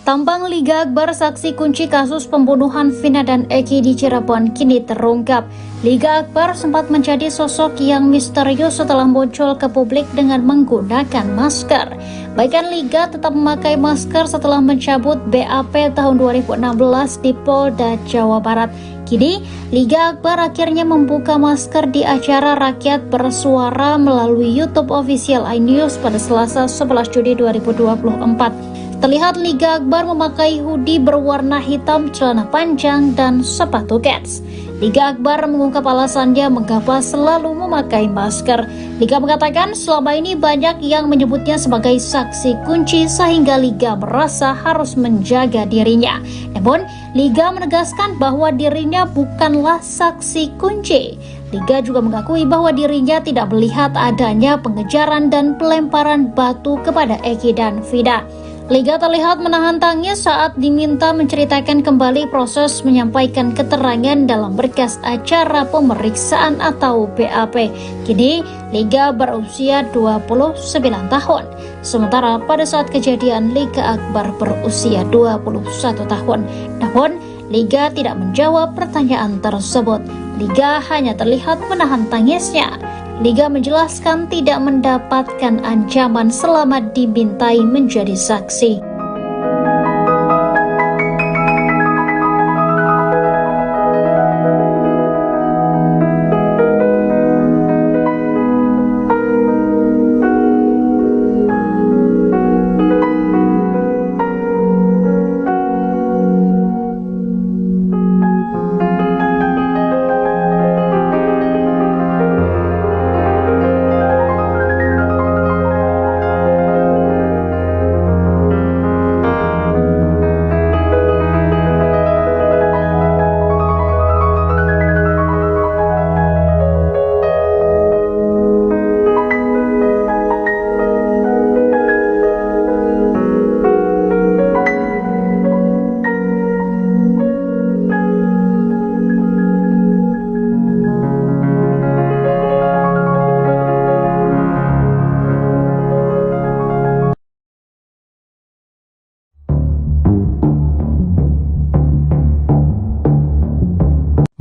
Tambang Liga Akbar saksi kunci kasus pembunuhan Vina dan Eki di Cirebon kini terungkap. Liga Akbar sempat menjadi sosok yang misterius setelah muncul ke publik dengan menggunakan masker. Bahkan Liga tetap memakai masker setelah mencabut BAP tahun 2016 di Polda Jawa Barat. Kini, Liga Akbar akhirnya membuka masker di acara Rakyat Bersuara melalui YouTube official iNews pada Selasa 11 Juni 2024. Terlihat Liga Akbar memakai hoodie berwarna hitam, celana panjang, dan sepatu kets. Liga Akbar mengungkap alasannya mengapa selalu memakai masker. Liga mengatakan selama ini banyak yang menyebutnya sebagai saksi kunci sehingga Liga merasa harus menjaga dirinya. Namun, Liga menegaskan bahwa dirinya bukanlah saksi kunci. Liga juga mengakui bahwa dirinya tidak melihat adanya pengejaran dan pelemparan batu kepada Eki dan Vina. Liga terlihat menahan tangis saat diminta menceritakan kembali proses menyampaikan keterangan dalam berkas acara pemeriksaan atau BAP. Kini, Liga berusia 29 tahun. Sementara pada saat kejadian, Liga Akbar berusia 21 tahun. Namun, Liga tidak menjawab pertanyaan tersebut. Liga hanya terlihat menahan tangisnya. Liga menjelaskan tidak mendapatkan ancaman selama dimintai menjadi saksi.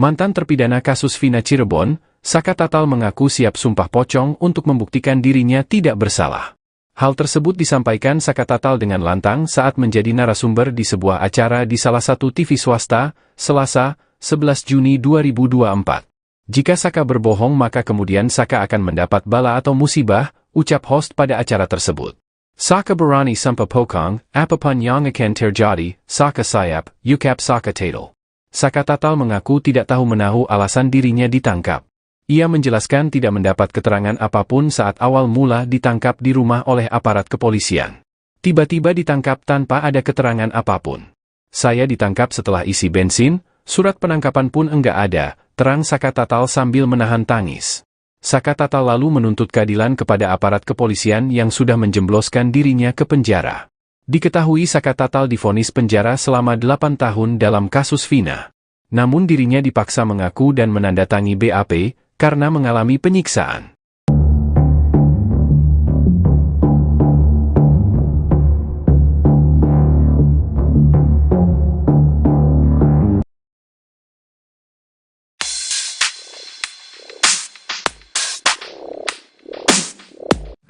Mantan terpidana kasus Vina Cirebon, Saka Tatal mengaku siap sumpah pocong untuk membuktikan dirinya tidak bersalah. Hal tersebut disampaikan Saka Tatal dengan lantang saat menjadi narasumber di sebuah acara di salah satu TV swasta, Selasa, 11 Juni 2024. Jika Saka berbohong maka kemudian Saka akan mendapat bala atau musibah, ucap host pada acara tersebut. Saka berani sumpah pocong, apapun yang akan terjadi, Saka siap, ucap Saka Tatal. Saka Tatal mengaku tidak tahu menahu alasan dirinya ditangkap. Ia menjelaskan tidak mendapat keterangan apapun saat awal mula ditangkap di rumah oleh aparat kepolisian. Tiba-tiba ditangkap tanpa ada keterangan apapun. Saya ditangkap setelah isi bensin, surat penangkapan pun enggak ada, terang Saka Tatal sambil menahan tangis. Saka Tatal lalu menuntut keadilan kepada aparat kepolisian yang sudah menjembloskan dirinya ke penjara. Diketahui Saka Tatal divonis penjara selama 8 tahun dalam kasus Vina. Namun dirinya dipaksa mengaku dan menandatangi BAP karena mengalami penyiksaan.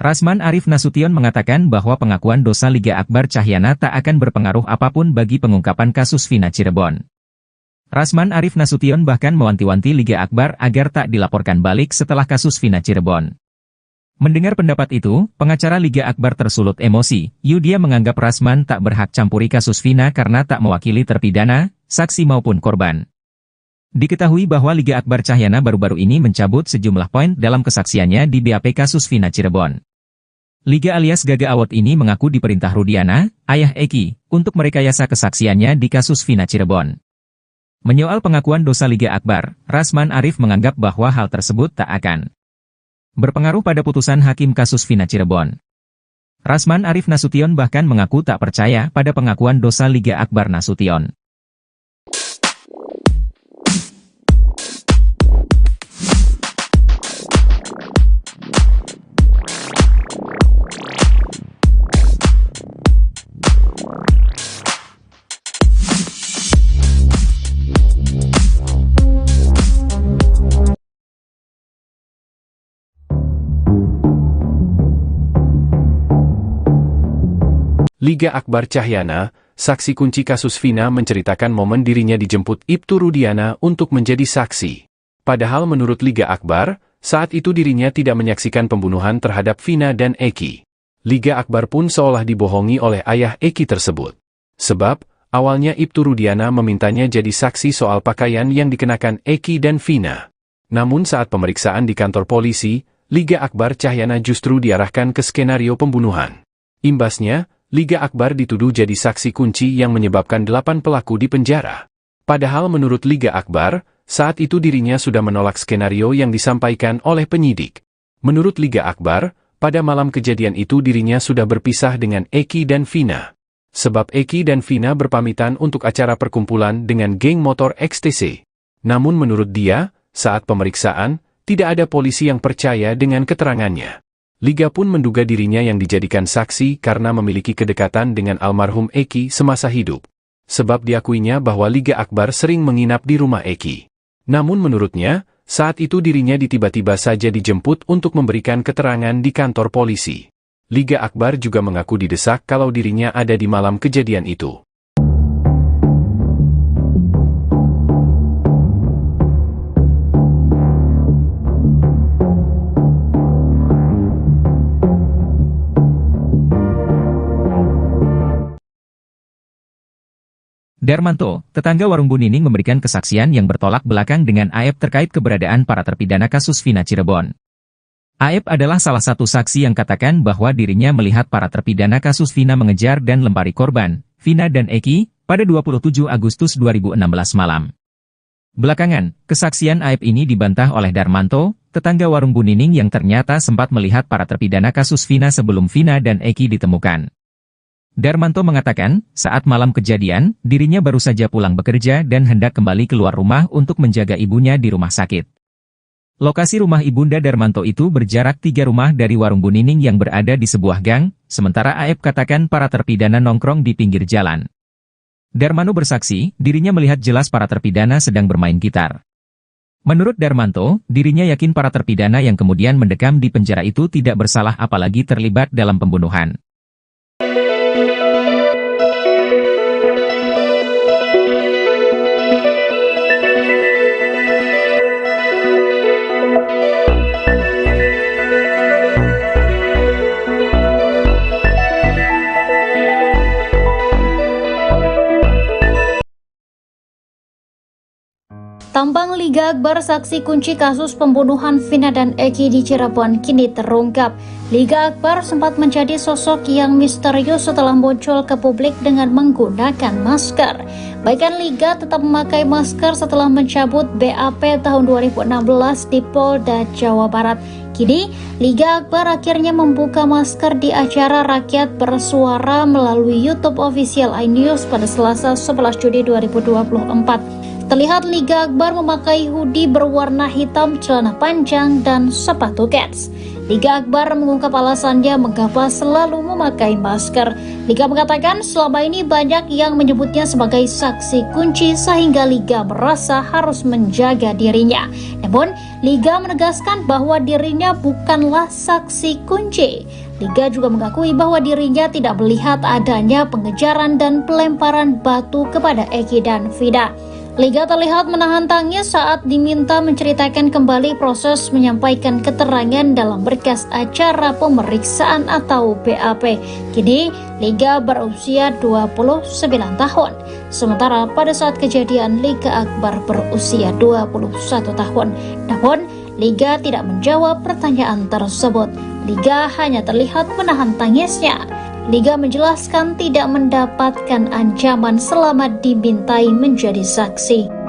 Rasman Arif Nasution mengatakan bahwa pengakuan dosa Liga Akbar Cahyana tak akan berpengaruh apapun bagi pengungkapan kasus Vina Cirebon. Rasman Arif Nasution bahkan mewanti-wanti Liga Akbar agar tak dilaporkan balik setelah kasus Vina Cirebon. Mendengar pendapat itu, pengacara Liga Akbar tersulut emosi. Dia menganggap Rasman tak berhak campuri kasus Vina karena tak mewakili terpidana, saksi maupun korban. Diketahui bahwa Liga Akbar Cahyana baru-baru ini mencabut sejumlah poin dalam kesaksiannya di BAP kasus Vina Cirebon. Liga alias Gaga Award ini mengaku diperintah Rudiana, ayah Eki, untuk merekayasa kesaksiannya di kasus Vina Cirebon. Menyoal pengakuan dosa Liga Akbar, Rasman Arif menganggap bahwa hal tersebut tak akan berpengaruh pada putusan hakim kasus Vina Cirebon. Rasman Arif Nasution bahkan mengaku tak percaya pada pengakuan dosa Liga Akbar Nasution. Liga Akbar Cahyana, saksi kunci kasus Vina menceritakan momen dirinya dijemput Ibtu Rudiana untuk menjadi saksi. Padahal menurut Liga Akbar, saat itu dirinya tidak menyaksikan pembunuhan terhadap Vina dan Eki. Liga Akbar pun seolah dibohongi oleh ayah Eki tersebut. Sebab, awalnya Ibtu Rudiana memintanya jadi saksi soal pakaian yang dikenakan Eki dan Vina. Namun saat pemeriksaan di kantor polisi, Liga Akbar Cahyana justru diarahkan ke skenario pembunuhan. Imbasnya, Liga Akbar dituduh jadi saksi kunci yang menyebabkan 8 pelaku di penjara. Padahal menurut Liga Akbar, saat itu dirinya sudah menolak skenario yang disampaikan oleh penyidik. Menurut Liga Akbar, pada malam kejadian itu dirinya sudah berpisah dengan Eki dan Vina. Sebab Eki dan Vina berpamitan untuk acara perkumpulan dengan geng motor XTC. Namun menurut dia, saat pemeriksaan, tidak ada polisi yang percaya dengan keterangannya. Liga pun menduga dirinya yang dijadikan saksi karena memiliki kedekatan dengan almarhum Eki semasa hidup. Sebab diakuinya bahwa Liga Akbar sering menginap di rumah Eki. Namun menurutnya, saat itu dirinya tiba-tiba saja dijemput untuk memberikan keterangan di kantor polisi. Liga Akbar juga mengaku didesak kalau dirinya ada di malam kejadian itu. Darmanto, tetangga warung Bu Nining memberikan kesaksian yang bertolak belakang dengan Aep terkait keberadaan para terpidana kasus Vina Cirebon. Aep adalah salah satu saksi yang katakan bahwa dirinya melihat para terpidana kasus Vina mengejar dan lempari korban, Vina dan Eki, pada 27 Agustus 2016 malam. Belakangan, kesaksian Aep ini dibantah oleh Darmanto, tetangga warung Bu Nining yang ternyata sempat melihat para terpidana kasus Vina sebelum Vina dan Eki ditemukan. Darmanto mengatakan, saat malam kejadian, dirinya baru saja pulang bekerja dan hendak kembali keluar rumah untuk menjaga ibunya di rumah sakit. Lokasi rumah ibunda Darmanto itu berjarak 3 rumah dari warung Bu Nining yang berada di sebuah gang, sementara Aep katakan para terpidana nongkrong di pinggir jalan. Darmanto bersaksi, dirinya melihat jelas para terpidana sedang bermain gitar. Menurut Darmanto, dirinya yakin para terpidana yang kemudian mendekam di penjara itu tidak bersalah apalagi terlibat dalam pembunuhan. Tambang Liga Akbar saksi kunci kasus pembunuhan Vina dan Eki di Cirebon kini terungkap. Liga Akbar sempat menjadi sosok yang misterius setelah muncul ke publik dengan menggunakan masker. Bahkan Liga tetap memakai masker setelah mencabut BAP tahun 2016 di Polda Jawa Barat. Kini, Liga Akbar akhirnya membuka masker di acara Rakyat Bersuara melalui YouTube official iNews pada Selasa 11 Juni 2024. Terlihat Liga Akbar memakai hoodie berwarna hitam, celana panjang, dan sepatu kets. Liga Akbar mengungkap alasannya mengapa selalu memakai masker. Liga mengatakan selama ini banyak yang menyebutnya sebagai saksi kunci sehingga Liga merasa harus menjaga dirinya. Namun, Liga menegaskan bahwa dirinya bukanlah saksi kunci. Liga juga mengakui bahwa dirinya tidak melihat adanya pengejaran dan pelemparan batu kepada Eki dan Vina. Liga terlihat menahan tangis saat diminta menceritakan kembali proses menyampaikan keterangan dalam berkas acara pemeriksaan atau BAP. Kini, Liga berusia 29 tahun. Sementara pada saat kejadian, Liga Akbar berusia 21 tahun. Namun, Liga tidak menjawab pertanyaan tersebut. Liga hanya terlihat menahan tangisnya. Liga menjelaskan tidak mendapatkan ancaman selama dimintai menjadi saksi.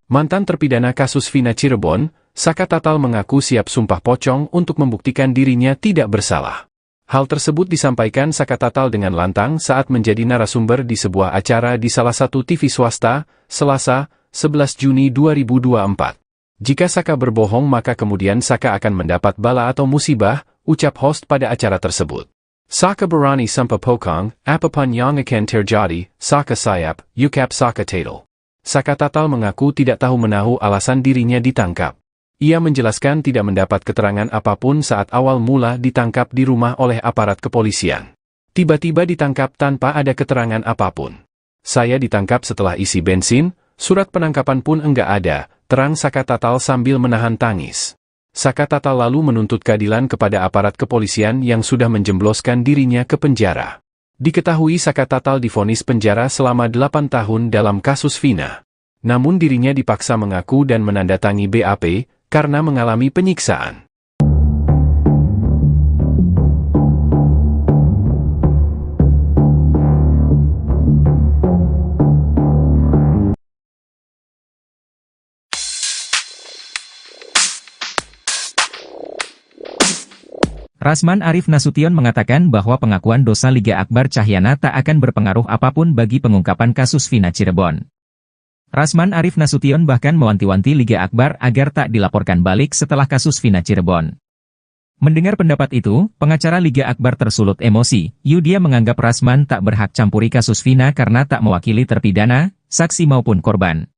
Mantan terpidana kasus Vina Cirebon, Saka Tatal mengaku siap sumpah pocong untuk membuktikan dirinya tidak bersalah. Hal tersebut disampaikan Saka Tatal dengan lantang saat menjadi narasumber di sebuah acara di salah satu TV swasta, Selasa, 11 Juni 2024. Jika Saka berbohong maka kemudian Saka akan mendapat bala atau musibah, ucap host pada acara tersebut. Saka berani sumpah pocong, apapun yang akan terjadi, Saka siap, ucap Saka Tatal. Saka Tatal mengaku tidak tahu menahu alasan dirinya ditangkap. Ia menjelaskan tidak mendapat keterangan apapun saat awal mula ditangkap di rumah oleh aparat kepolisian. Tiba-tiba ditangkap tanpa ada keterangan apapun. Saya ditangkap setelah isi bensin, surat penangkapan pun enggak ada, terang Saka Tatal sambil menahan tangis. Saka Tatal lalu menuntut keadilan kepada aparat kepolisian yang sudah menjembloskan dirinya ke penjara. Diketahui Saka Tatal divonis penjara selama 8 tahun dalam kasus Vina. Namun dirinya dipaksa mengaku dan menandatangi BAP, karena mengalami penyiksaan. Rasman Arif Nasution mengatakan bahwa pengakuan dosa Liga Akbar Cahyana tak akan berpengaruh apapun bagi pengungkapan kasus Vina Cirebon. Rasman Arif Nasution bahkan mewanti-wanti Liga Akbar agar tak dilaporkan balik setelah kasus Vina Cirebon. Mendengar pendapat itu, pengacara Liga Akbar tersulut emosi. Dia menganggap Rasman tak berhak campuri kasus Vina karena tak mewakili terpidana, saksi maupun korban.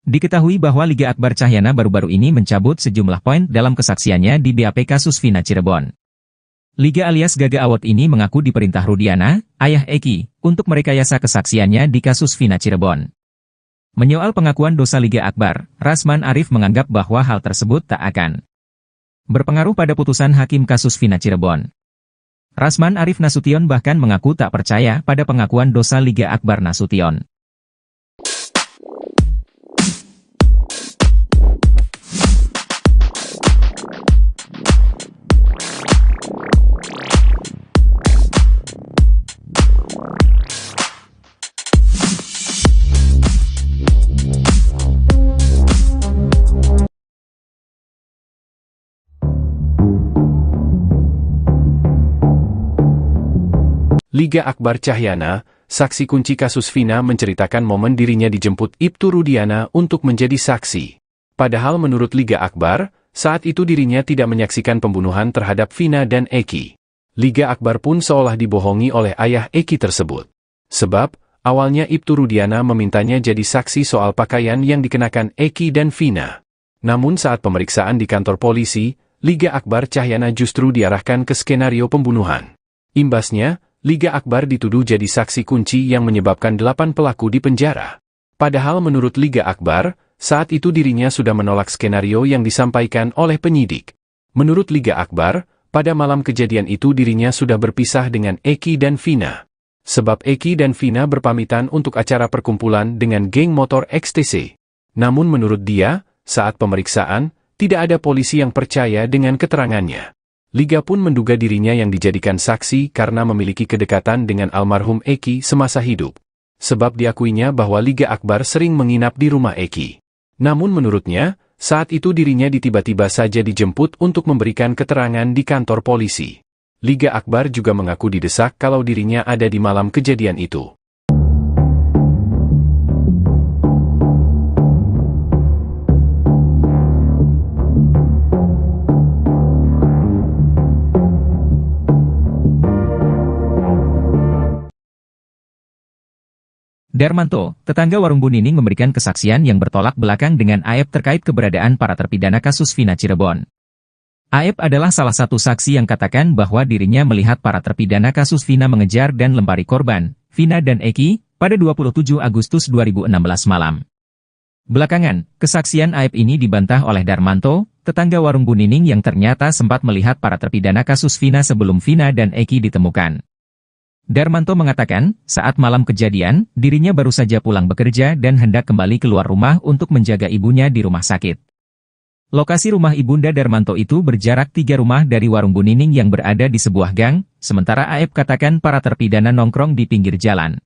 Diketahui bahwa Liga Akbar Cahyana baru-baru ini mencabut sejumlah poin dalam kesaksiannya di BAP kasus Vina Cirebon. Liga alias Gaga Awot ini mengaku diperintah Rudiana, ayah Eki, untuk merekayasa kesaksiannya di kasus Vina Cirebon. Menyoal pengakuan dosa Liga Akbar, Rasman Arif menganggap bahwa hal tersebut tak akan berpengaruh pada putusan hakim kasus Vina Cirebon. Rasman Arif Nasution bahkan mengaku tak percaya pada pengakuan dosa Liga Akbar Nasution. Liga Akbar Cahyana, saksi kunci kasus Vina menceritakan momen dirinya dijemput Ibtu Rudiana untuk menjadi saksi. Padahal menurut Liga Akbar, saat itu dirinya tidak menyaksikan pembunuhan terhadap Vina dan Eki. Liga Akbar pun seolah dibohongi oleh ayah Eki tersebut. Sebab, awalnya Ibtu Rudiana memintanya jadi saksi soal pakaian yang dikenakan Eki dan Vina. Namun saat pemeriksaan di kantor polisi, Liga Akbar Cahyana justru diarahkan ke skenario pembunuhan. Imbasnya, Liga Akbar dituduh jadi saksi kunci yang menyebabkan 8 pelaku di penjara. Padahal menurut Liga Akbar, saat itu dirinya sudah menolak skenario yang disampaikan oleh penyidik. Menurut Liga Akbar, pada malam kejadian itu dirinya sudah berpisah dengan Eki dan Vina. Sebab Eki dan Vina berpamitan untuk acara perkumpulan dengan geng motor XTC. Namun menurut dia, saat pemeriksaan, tidak ada polisi yang percaya dengan keterangannya. Liga pun menduga dirinya yang dijadikan saksi karena memiliki kedekatan dengan almarhum Eki semasa hidup. Sebab diakuinya bahwa Liga Akbar sering menginap di rumah Eki. Namun menurutnya, saat itu dirinya tiba-tiba saja dijemput untuk memberikan keterangan di kantor polisi. Liga Akbar juga mengaku didesak kalau dirinya ada di malam kejadian itu. Darmanto, tetangga warung Bu Nining memberikan kesaksian yang bertolak belakang dengan Aep terkait keberadaan para terpidana kasus Vina Cirebon. Aep adalah salah satu saksi yang katakan bahwa dirinya melihat para terpidana kasus Vina mengejar dan lempari korban, Vina dan Eki, pada 27 Agustus 2016 malam. Belakangan, kesaksian Aep ini dibantah oleh Darmanto, tetangga warung Bu Nining yang ternyata sempat melihat para terpidana kasus Vina sebelum Vina dan Eki ditemukan. Darmanto mengatakan, saat malam kejadian, dirinya baru saja pulang bekerja dan hendak kembali keluar rumah untuk menjaga ibunya di rumah sakit. Lokasi rumah ibunda Darmanto itu berjarak 3 rumah dari warung Bu Nining yang berada di sebuah gang, sementara Aep katakan para terpidana nongkrong di pinggir jalan.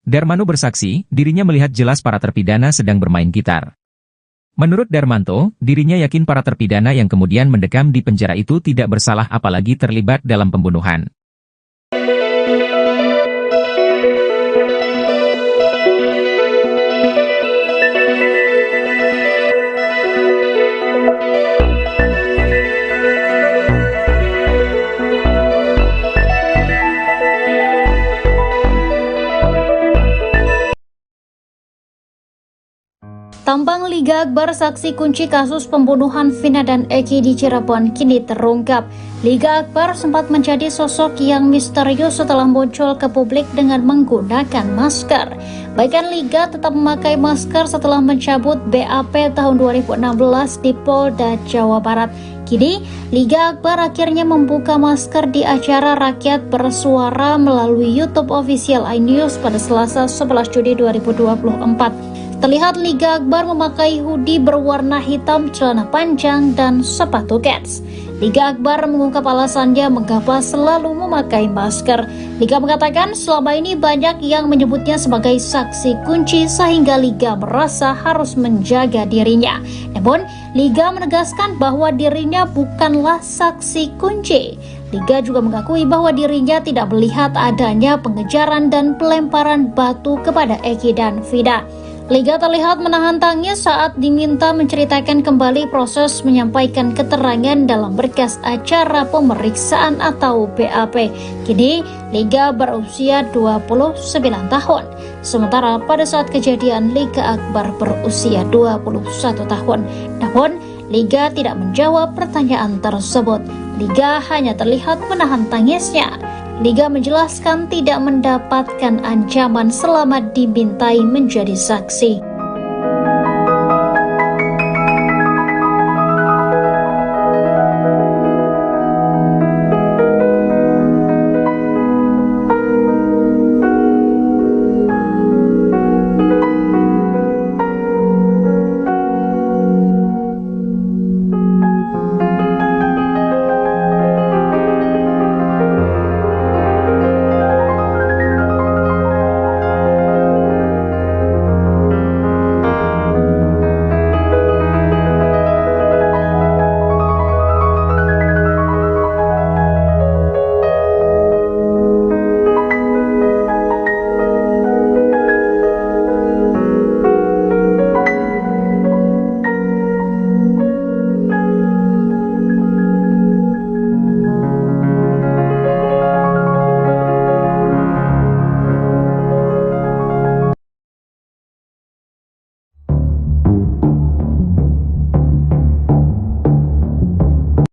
Darmanto bersaksi, dirinya melihat jelas para terpidana sedang bermain gitar. Menurut Darmanto, dirinya yakin para terpidana yang kemudian mendekam di penjara itu tidak bersalah apalagi terlibat dalam pembunuhan. Tambang Liga Akbar saksi kunci kasus pembunuhan Vina dan Eki di Cirebon kini terungkap. Liga Akbar sempat menjadi sosok yang misterius setelah muncul ke publik dengan menggunakan masker. Bahkan Liga tetap memakai masker setelah mencabut BAP tahun 2016 di Polda Jawa Barat. Kini, Liga Akbar akhirnya membuka masker di acara Rakyat Bersuara melalui YouTube official iNews pada Selasa 11 Juni 2024. Terlihat Liga Akbar memakai hoodie berwarna hitam, celana panjang, dan sepatu kets. Liga Akbar mengungkap alasannya mengapa selalu memakai masker. Liga mengatakan selama ini banyak yang menyebutnya sebagai saksi kunci sehingga Liga merasa harus menjaga dirinya. Namun, Liga menegaskan bahwa dirinya bukanlah saksi kunci. Liga juga mengakui bahwa dirinya tidak melihat adanya pengejaran dan pelemparan batu kepada Eki dan Vina. Liga terlihat menahan tangis saat diminta menceritakan kembali proses menyampaikan keterangan dalam berkas acara pemeriksaan atau BAP. Kini, Liga berusia 29 tahun. Sementara pada saat kejadian, Liga Akbar berusia 21 tahun. Namun, Liga tidak menjawab pertanyaan tersebut. Liga hanya terlihat menahan tangisnya. Liga menjelaskan tidak mendapatkan ancaman selama dimintai menjadi saksi.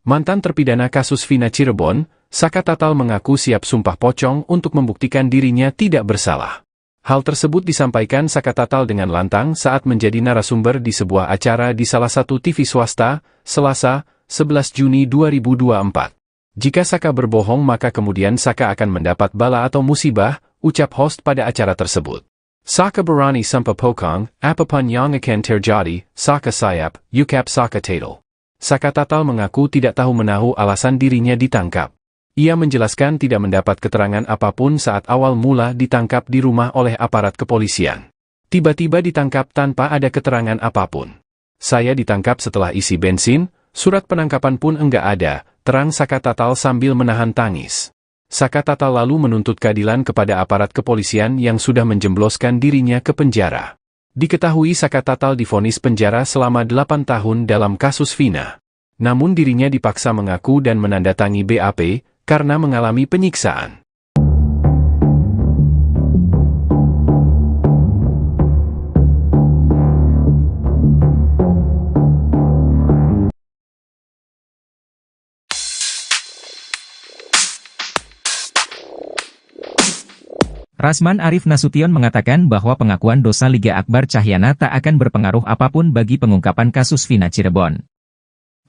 Mantan terpidana kasus Vina Cirebon, Saka Tatal mengaku siap sumpah pocong untuk membuktikan dirinya tidak bersalah. Hal tersebut disampaikan Saka Tatal dengan lantang saat menjadi narasumber di sebuah acara di salah satu TV swasta, Selasa, 11 Juni 2024. Jika Saka berbohong maka kemudian Saka akan mendapat bala atau musibah, ucap host pada acara tersebut. Saka berani sumpah pocong, apapun yang akan terjadi, Saka siap, ucap Saka Tatal. Saka Tatal mengaku tidak tahu menahu alasan dirinya ditangkap. Ia menjelaskan tidak mendapat keterangan apapun saat awal mula ditangkap di rumah oleh aparat kepolisian. Tiba-tiba ditangkap tanpa ada keterangan apapun. Saya ditangkap setelah isi bensin, surat penangkapan pun enggak ada, terang Saka Tatal sambil menahan tangis. Saka Tatal lalu menuntut keadilan kepada aparat kepolisian yang sudah menjembloskan dirinya ke penjara. Diketahui Saka Tatal divonis penjara selama 8 tahun dalam kasus Vina. Namun dirinya dipaksa mengaku dan menandatangani BAP karena mengalami penyiksaan. Rasman Arif Nasution mengatakan bahwa pengakuan dosa Liga Akbar Cahyana tak akan berpengaruh apapun bagi pengungkapan kasus Vina Cirebon.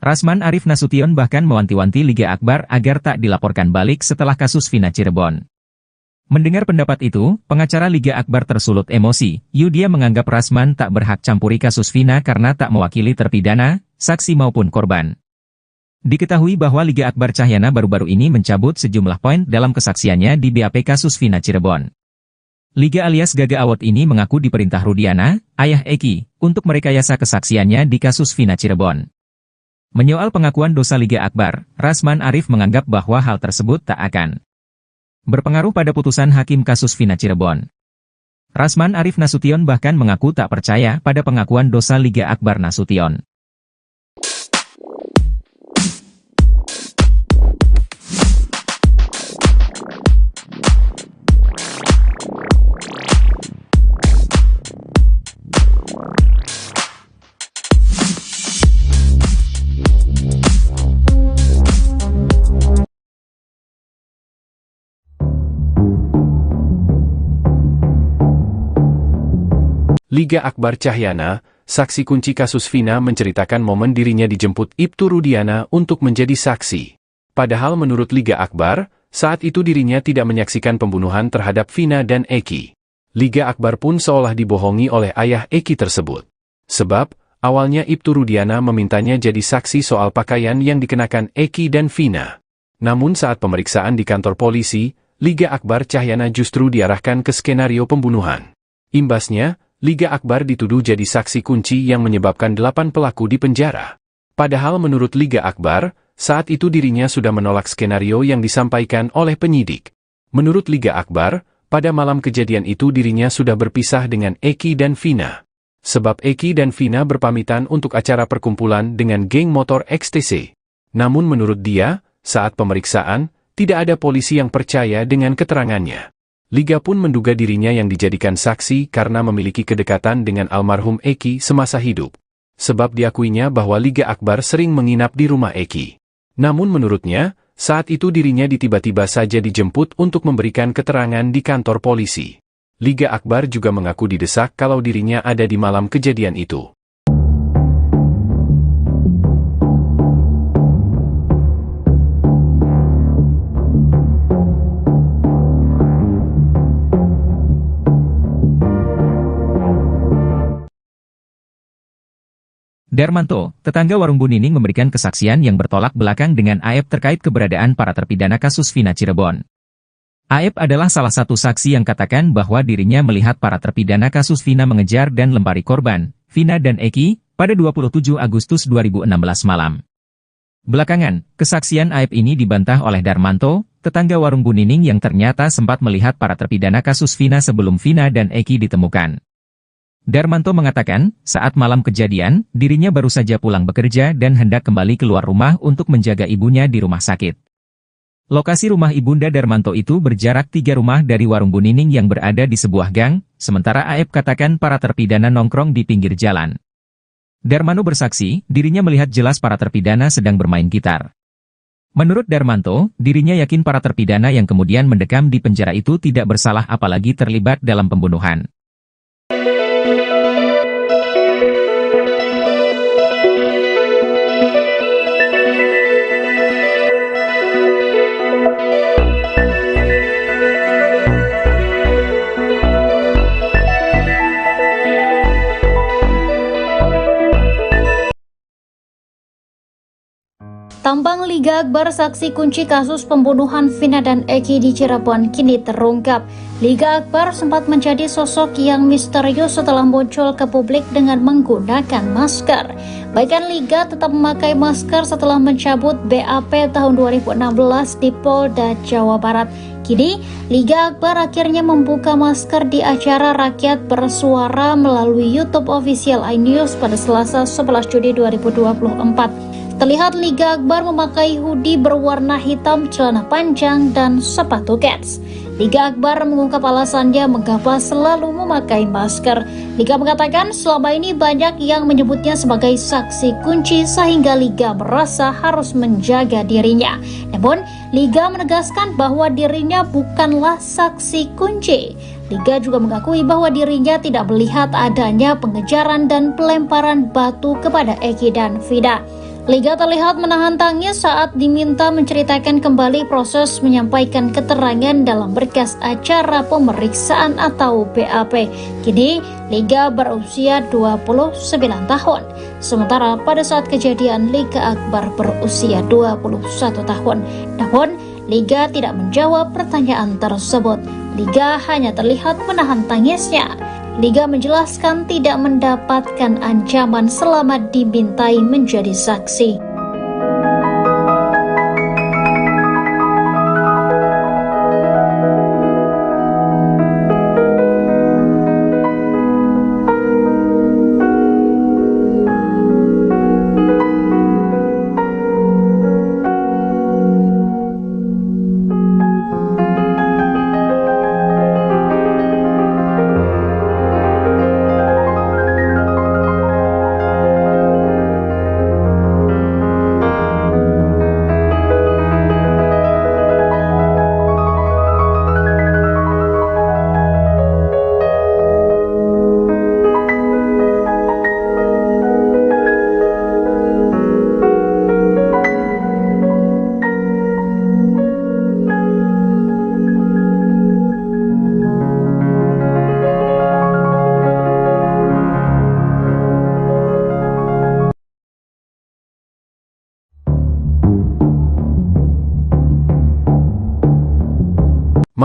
Rasman Arif Nasution bahkan mewanti-wanti Liga Akbar agar tak dilaporkan balik setelah kasus Vina Cirebon. Mendengar pendapat itu, pengacara Liga Akbar tersulut emosi. Dia menganggap Rasman tak berhak campuri kasus Vina karena tak mewakili terpidana, saksi maupun korban. Diketahui bahwa Liga Akbar Cahyana baru-baru ini mencabut sejumlah poin dalam kesaksiannya di BAP kasus Vina Cirebon. Liga alias Gaga Award ini mengaku diperintah Rudiana, ayah Eki, untuk merekayasa kesaksiannya di kasus Vina Cirebon. Menyoal pengakuan dosa Liga Akbar, Rasman Arif menganggap bahwa hal tersebut tak akan berpengaruh pada putusan hakim kasus Vina Cirebon. Rasman Arif Nasution bahkan mengaku tak percaya pada pengakuan dosa Liga Akbar Nasution. Liga Akbar Cahyana, saksi kunci kasus Vina menceritakan momen dirinya dijemput Ibtu Rudiana untuk menjadi saksi. Padahal menurut Liga Akbar, saat itu dirinya tidak menyaksikan pembunuhan terhadap Vina dan Eki. Liga Akbar pun seolah dibohongi oleh ayah Eki tersebut. Sebab, awalnya Ibtu Rudiana memintanya jadi saksi soal pakaian yang dikenakan Eki dan Vina. Namun saat pemeriksaan di kantor polisi, Liga Akbar Cahyana justru diarahkan ke skenario pembunuhan. Imbasnya, Liga Akbar dituduh jadi saksi kunci yang menyebabkan 8 pelaku di penjara. Padahal menurut Liga Akbar, saat itu dirinya sudah menolak skenario yang disampaikan oleh penyidik. Menurut Liga Akbar, pada malam kejadian itu dirinya sudah berpisah dengan Eki dan Vina. Sebab Eki dan Vina berpamitan untuk acara perkumpulan dengan geng motor XTC. Namun menurut dia, saat pemeriksaan, tidak ada polisi yang percaya dengan keterangannya. Liga pun menduga dirinya yang dijadikan saksi karena memiliki kedekatan dengan almarhum Eki semasa hidup. Sebab diakuinya bahwa Liga Akbar sering menginap di rumah Eki. Namun menurutnya, saat itu dirinya tiba-tiba saja dijemput untuk memberikan keterangan di kantor polisi. Liga Akbar juga mengaku didesak kalau dirinya ada di malam kejadian itu. Darmanto, tetangga warung Bu Nining memberikan kesaksian yang bertolak belakang dengan Aep terkait keberadaan para terpidana kasus Vina Cirebon. Aep adalah salah satu saksi yang katakan bahwa dirinya melihat para terpidana kasus Vina mengejar dan lempari korban, Vina dan Eki, pada 27 Agustus 2016 malam. Belakangan, kesaksian Aep ini dibantah oleh Darmanto, tetangga warung Bu Nining yang ternyata sempat melihat para terpidana kasus Vina sebelum Vina dan Eki ditemukan. Darmanto mengatakan, saat malam kejadian, dirinya baru saja pulang bekerja dan hendak kembali keluar rumah untuk menjaga ibunya di rumah sakit. Lokasi rumah ibunda Darmanto itu berjarak 3 rumah dari warung Bu Nining yang berada di sebuah gang, sementara Aep katakan para terpidana nongkrong di pinggir jalan. Darmanto bersaksi, dirinya melihat jelas para terpidana sedang bermain gitar. Menurut Darmanto, dirinya yakin para terpidana yang kemudian mendekam di penjara itu tidak bersalah apalagi terlibat dalam pembunuhan. Tambang Liga Akbar saksi kunci kasus pembunuhan Vina dan Eki di Cirebon kini terungkap. Liga Akbar sempat menjadi sosok yang misterius setelah muncul ke publik dengan menggunakan masker. Bahkan Liga tetap memakai masker setelah mencabut BAP tahun 2016 di Polda Jawa Barat. Kini, Liga Akbar akhirnya membuka masker di acara Rakyat Bersuara melalui YouTube official iNews pada Selasa 11 Juni 2024. Terlihat Liga Akbar memakai hoodie berwarna hitam, celana panjang, dan sepatu kets. Liga Akbar mengungkap alasannya mengapa selalu memakai masker. Liga mengatakan selama ini banyak yang menyebutnya sebagai saksi kunci sehingga Liga merasa harus menjaga dirinya. Namun, Liga menegaskan bahwa dirinya bukanlah saksi kunci. Liga juga mengakui bahwa dirinya tidak melihat adanya pengejaran dan pelemparan batu kepada Eki dan Vina. Liga terlihat menahan tangis saat diminta menceritakan kembali proses menyampaikan keterangan dalam berkas acara pemeriksaan atau BAP. Kini, Liga berusia 29 tahun. Sementara pada saat kejadian, Liga Akbar berusia 21 tahun. Namun, Liga tidak menjawab pertanyaan tersebut. Liga hanya terlihat menahan tangisnya. Liga menjelaskan tidak mendapatkan ancaman selama dimintai menjadi saksi.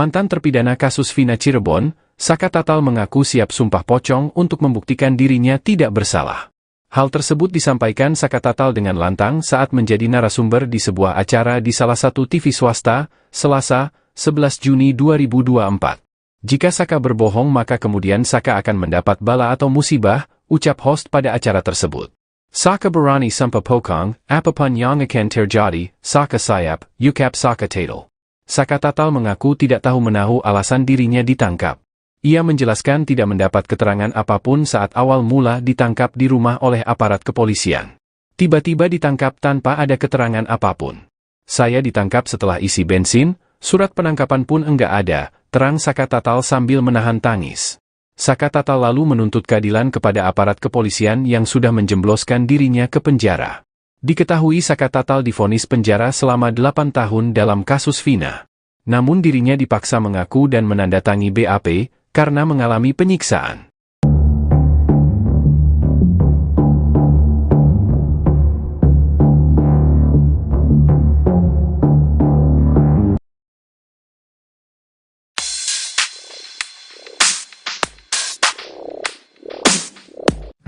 Mantan terpidana kasus Vina Cirebon, Saka Tatal mengaku siap sumpah pocong untuk membuktikan dirinya tidak bersalah. Hal tersebut disampaikan Saka Tatal dengan lantang saat menjadi narasumber di sebuah acara di salah satu TV swasta, Selasa, 11 Juni 2024. Jika Saka berbohong maka kemudian Saka akan mendapat bala atau musibah, ucap host pada acara tersebut. Saka berani sumpah pocong, apapun yang akan terjadi, Saka siap, ucap Saka Tatal. Saka Tatal mengaku tidak tahu menahu alasan dirinya ditangkap. Ia menjelaskan tidak mendapat keterangan apapun saat awal mula ditangkap di rumah oleh aparat kepolisian. Tiba-tiba ditangkap tanpa ada keterangan apapun. Saya ditangkap setelah isi bensin, surat penangkapan pun enggak ada, terang Saka Tatal sambil menahan tangis. Saka Tatal lalu menuntut keadilan kepada aparat kepolisian yang sudah menjembloskan dirinya ke penjara. Diketahui Saka Tatal divonis penjara selama 8 tahun dalam kasus Vina. Namun dirinya dipaksa mengaku dan menandatangi BAP, karena mengalami penyiksaan.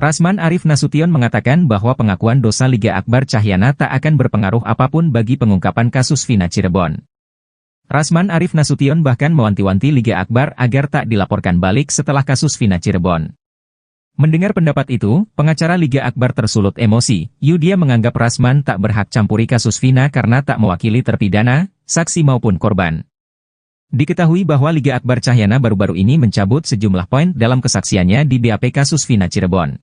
Rasman Arif Nasution mengatakan bahwa pengakuan dosa Liga Akbar Cahyana tak akan berpengaruh apapun bagi pengungkapan kasus Vina Cirebon. Rasman Arif Nasution bahkan mewanti-wanti Liga Akbar agar tak dilaporkan balik setelah kasus Vina Cirebon. Mendengar pendapat itu, pengacara Liga Akbar tersulut emosi. Dia menganggap Rasman tak berhak campuri kasus Vina karena tak mewakili terpidana, saksi maupun korban. Diketahui bahwa Liga Akbar Cahyana baru-baru ini mencabut sejumlah poin dalam kesaksiannya di BAP kasus Vina Cirebon.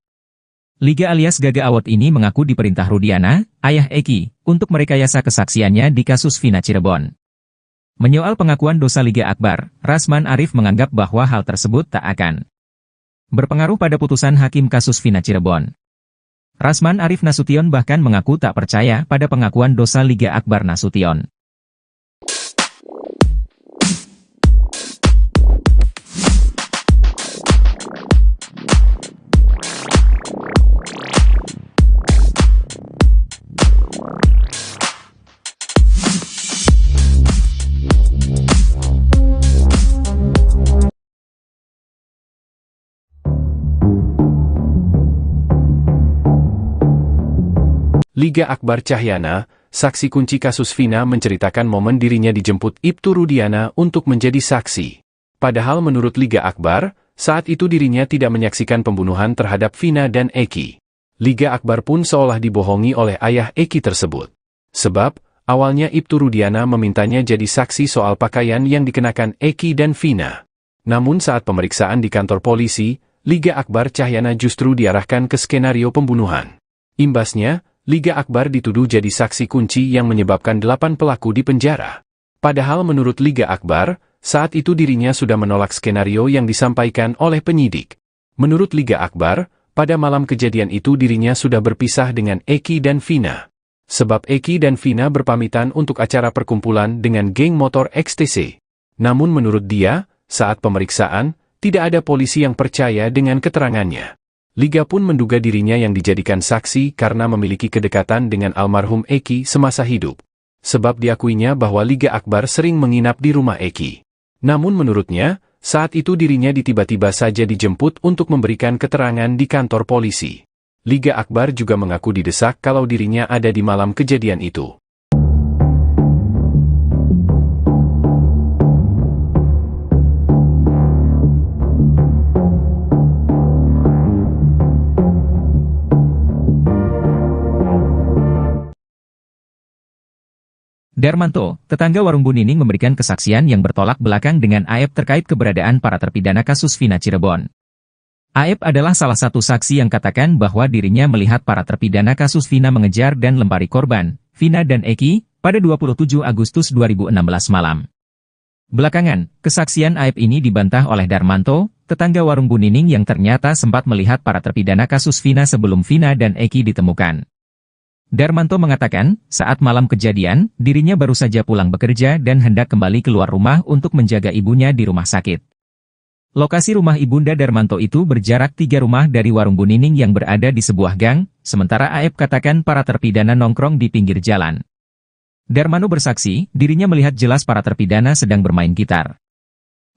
Liga alias Gaga Awot ini mengaku diperintah Rudiana, ayah Eki, untuk merekayasa kesaksiannya di kasus Vina Cirebon. Menyoal pengakuan dosa Liga Akbar, Rasman Arif menganggap bahwa hal tersebut tak akan berpengaruh pada putusan hakim kasus Vina Cirebon. Rasman Arif Nasution bahkan mengaku tak percaya pada pengakuan dosa Liga Akbar Nasution. Liga Akbar Cahyana, saksi kunci kasus Vina menceritakan momen dirinya dijemput Ibtu Rudiana untuk menjadi saksi. Padahal menurut Liga Akbar, saat itu dirinya tidak menyaksikan pembunuhan terhadap Vina dan Eki. Liga Akbar pun seolah dibohongi oleh ayah Eki tersebut. Sebab, awalnya Ibtu Rudiana memintanya jadi saksi soal pakaian yang dikenakan Eki dan Vina. Namun saat pemeriksaan di kantor polisi, Liga Akbar Cahyana justru diarahkan ke skenario pembunuhan. Imbasnya, Liga Akbar dituduh jadi saksi kunci yang menyebabkan 8 pelaku di penjara. Padahal menurut Liga Akbar, saat itu dirinya sudah menolak skenario yang disampaikan oleh penyidik. Menurut Liga Akbar, pada malam kejadian itu dirinya sudah berpisah dengan Eki dan Vina. Sebab Eki dan Vina berpamitan untuk acara perkumpulan dengan geng motor XTC. Namun menurut dia, saat pemeriksaan, tidak ada polisi yang percaya dengan keterangannya. Liga pun menduga dirinya yang dijadikan saksi karena memiliki kedekatan dengan almarhum Eki semasa hidup. Sebab diakuinya bahwa Liga Akbar sering menginap di rumah Eki. Namun menurutnya, saat itu dirinya tiba-tiba saja dijemput untuk memberikan keterangan di kantor polisi. Liga Akbar juga mengaku didesak kalau dirinya ada di malam kejadian itu. Darmanto, tetangga warung Bu Nining memberikan kesaksian yang bertolak belakang dengan Aep terkait keberadaan para terpidana kasus Vina Cirebon. Aep adalah salah satu saksi yang katakan bahwa dirinya melihat para terpidana kasus Vina mengejar dan lempari korban, Vina dan Eki, pada 27 Agustus 2016 malam. Belakangan, kesaksian Aep ini dibantah oleh Darmanto, tetangga warung Bu Nining yang ternyata sempat melihat para terpidana kasus Vina sebelum Vina dan Eki ditemukan. Darmanto mengatakan, saat malam kejadian, dirinya baru saja pulang bekerja dan hendak kembali keluar rumah untuk menjaga ibunya di rumah sakit. Lokasi rumah ibunda Darmanto itu berjarak 3 rumah dari warung Bu Nining yang berada di sebuah gang, sementara Aep katakan para terpidana nongkrong di pinggir jalan. Darmanto bersaksi, dirinya melihat jelas para terpidana sedang bermain gitar.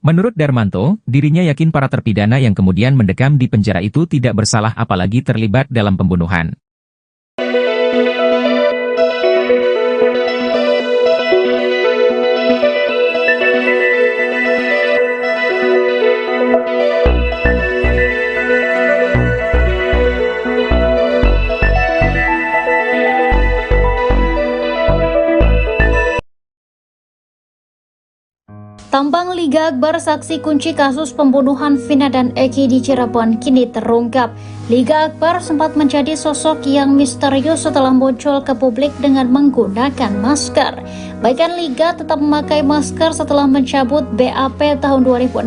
Menurut Darmanto, dirinya yakin para terpidana yang kemudian mendekam di penjara itu tidak bersalah apalagi terlibat dalam pembunuhan. Tambang Liga Akbar saksi kunci kasus pembunuhan Vina dan Eki di Cirebon kini terungkap. Liga Akbar sempat menjadi sosok yang misterius setelah muncul ke publik dengan menggunakan masker. Bahkan Liga tetap memakai masker setelah mencabut BAP tahun 2016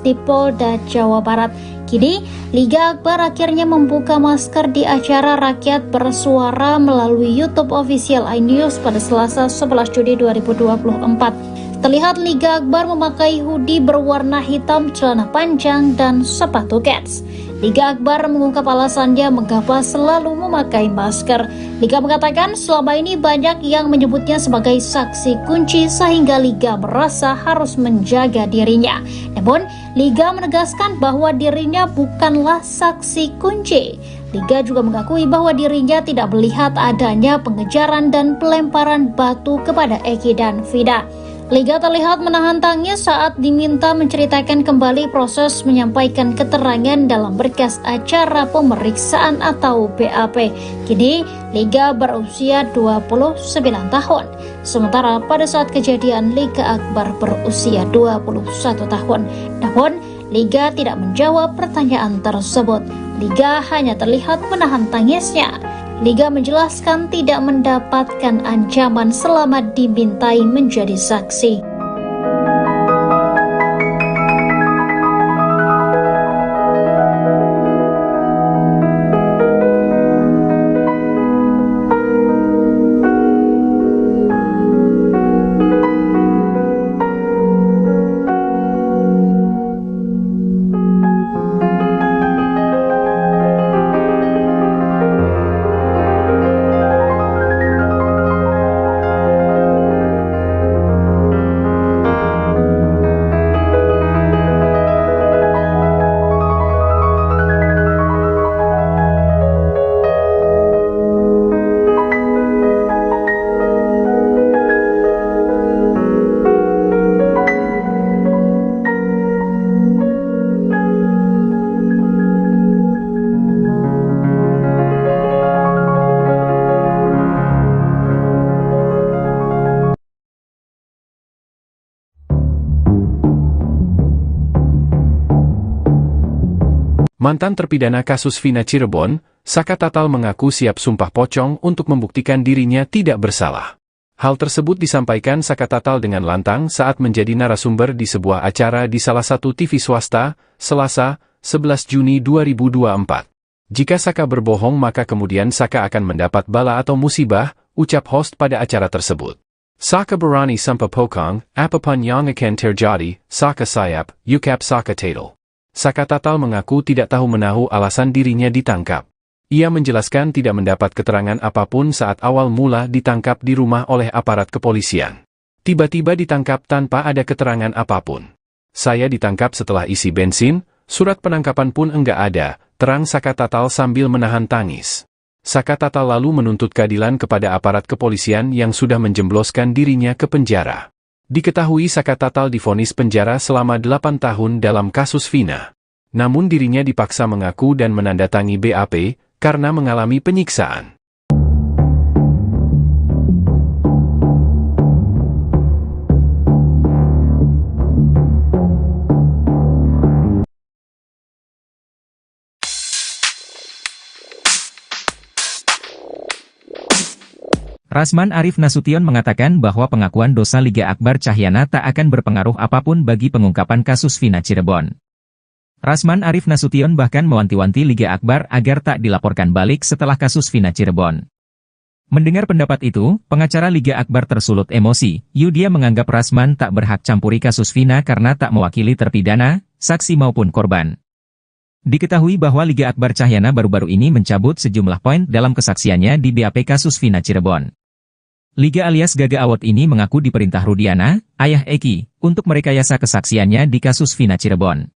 di Polda Jawa Barat. Kini, Liga Akbar akhirnya membuka masker di acara Rakyat Bersuara melalui YouTube official iNews pada Selasa 11 Juni 2024. Terlihat Liga Akbar memakai hoodie berwarna hitam, celana panjang, dan sepatu kets. Liga Akbar mengungkap alasannya mengapa selalu memakai masker. Liga mengatakan selama ini banyak yang menyebutnya sebagai saksi kunci sehingga Liga merasa harus menjaga dirinya. Namun, Liga menegaskan bahwa dirinya bukanlah saksi kunci. Liga juga mengakui bahwa dirinya tidak melihat adanya pengejaran dan pelemparan batu kepada Eki dan Vina. Liga terlihat menahan tangis saat diminta menceritakan kembali proses menyampaikan keterangan dalam berkas acara pemeriksaan atau BAP. Kini, Liga berusia 29 tahun. Sementara pada saat kejadian, Liga Akbar berusia 21 tahun. Namun, Liga tidak menjawab pertanyaan tersebut. Liga hanya terlihat menahan tangisnya. Liga menjelaskan tidak mendapatkan ancaman selama dimintai menjadi saksi. Mantan terpidana kasus Vina Cirebon, Saka Tatal mengaku siap sumpah pocong untuk membuktikan dirinya tidak bersalah. Hal tersebut disampaikan Saka Tatal dengan lantang saat menjadi narasumber di sebuah acara di salah satu TV swasta, Selasa, 11 Juni 2024. Jika Saka berbohong maka kemudian Saka akan mendapat bala atau musibah, ucap host pada acara tersebut. Saka berani sumpah pocong, apapun yang akan terjadi, Saka siap, ucap Saka Tatal. Saka Tatal mengaku tidak tahu menahu alasan dirinya ditangkap. Ia menjelaskan tidak mendapat keterangan apapun saat awal mula ditangkap di rumah oleh aparat kepolisian. Tiba-tiba ditangkap tanpa ada keterangan apapun. Saya ditangkap setelah isi bensin, surat penangkapan pun enggak ada, terang Saka Tatal sambil menahan tangis. Saka Tatal lalu menuntut keadilan kepada aparat kepolisian yang sudah menjembloskan dirinya ke penjara. Diketahui Saka Tatal divonis penjara selama 8 tahun dalam kasus Vina. Namun dirinya dipaksa mengaku dan menandatangi BAP, karena mengalami penyiksaan. Rasman Arif Nasution mengatakan bahwa pengakuan dosa Liga Akbar Cahyana tak akan berpengaruh apapun bagi pengungkapan kasus Vina Cirebon. Rasman Arif Nasution bahkan mewanti-wanti Liga Akbar agar tak dilaporkan balik setelah kasus Vina Cirebon. Mendengar pendapat itu, pengacara Liga Akbar tersulut emosi. Dia menganggap Rasman tak berhak campuri kasus Vina karena tak mewakili terpidana, saksi maupun korban. Diketahui bahwa Liga Akbar Cahyana baru-baru ini mencabut sejumlah poin dalam kesaksiannya di BAP kasus Vina Cirebon. Liga alias Gaga Awot ini mengaku diperintah Rudiana, ayah Eki, untuk merekayasa kesaksiannya di kasus Vina Cirebon.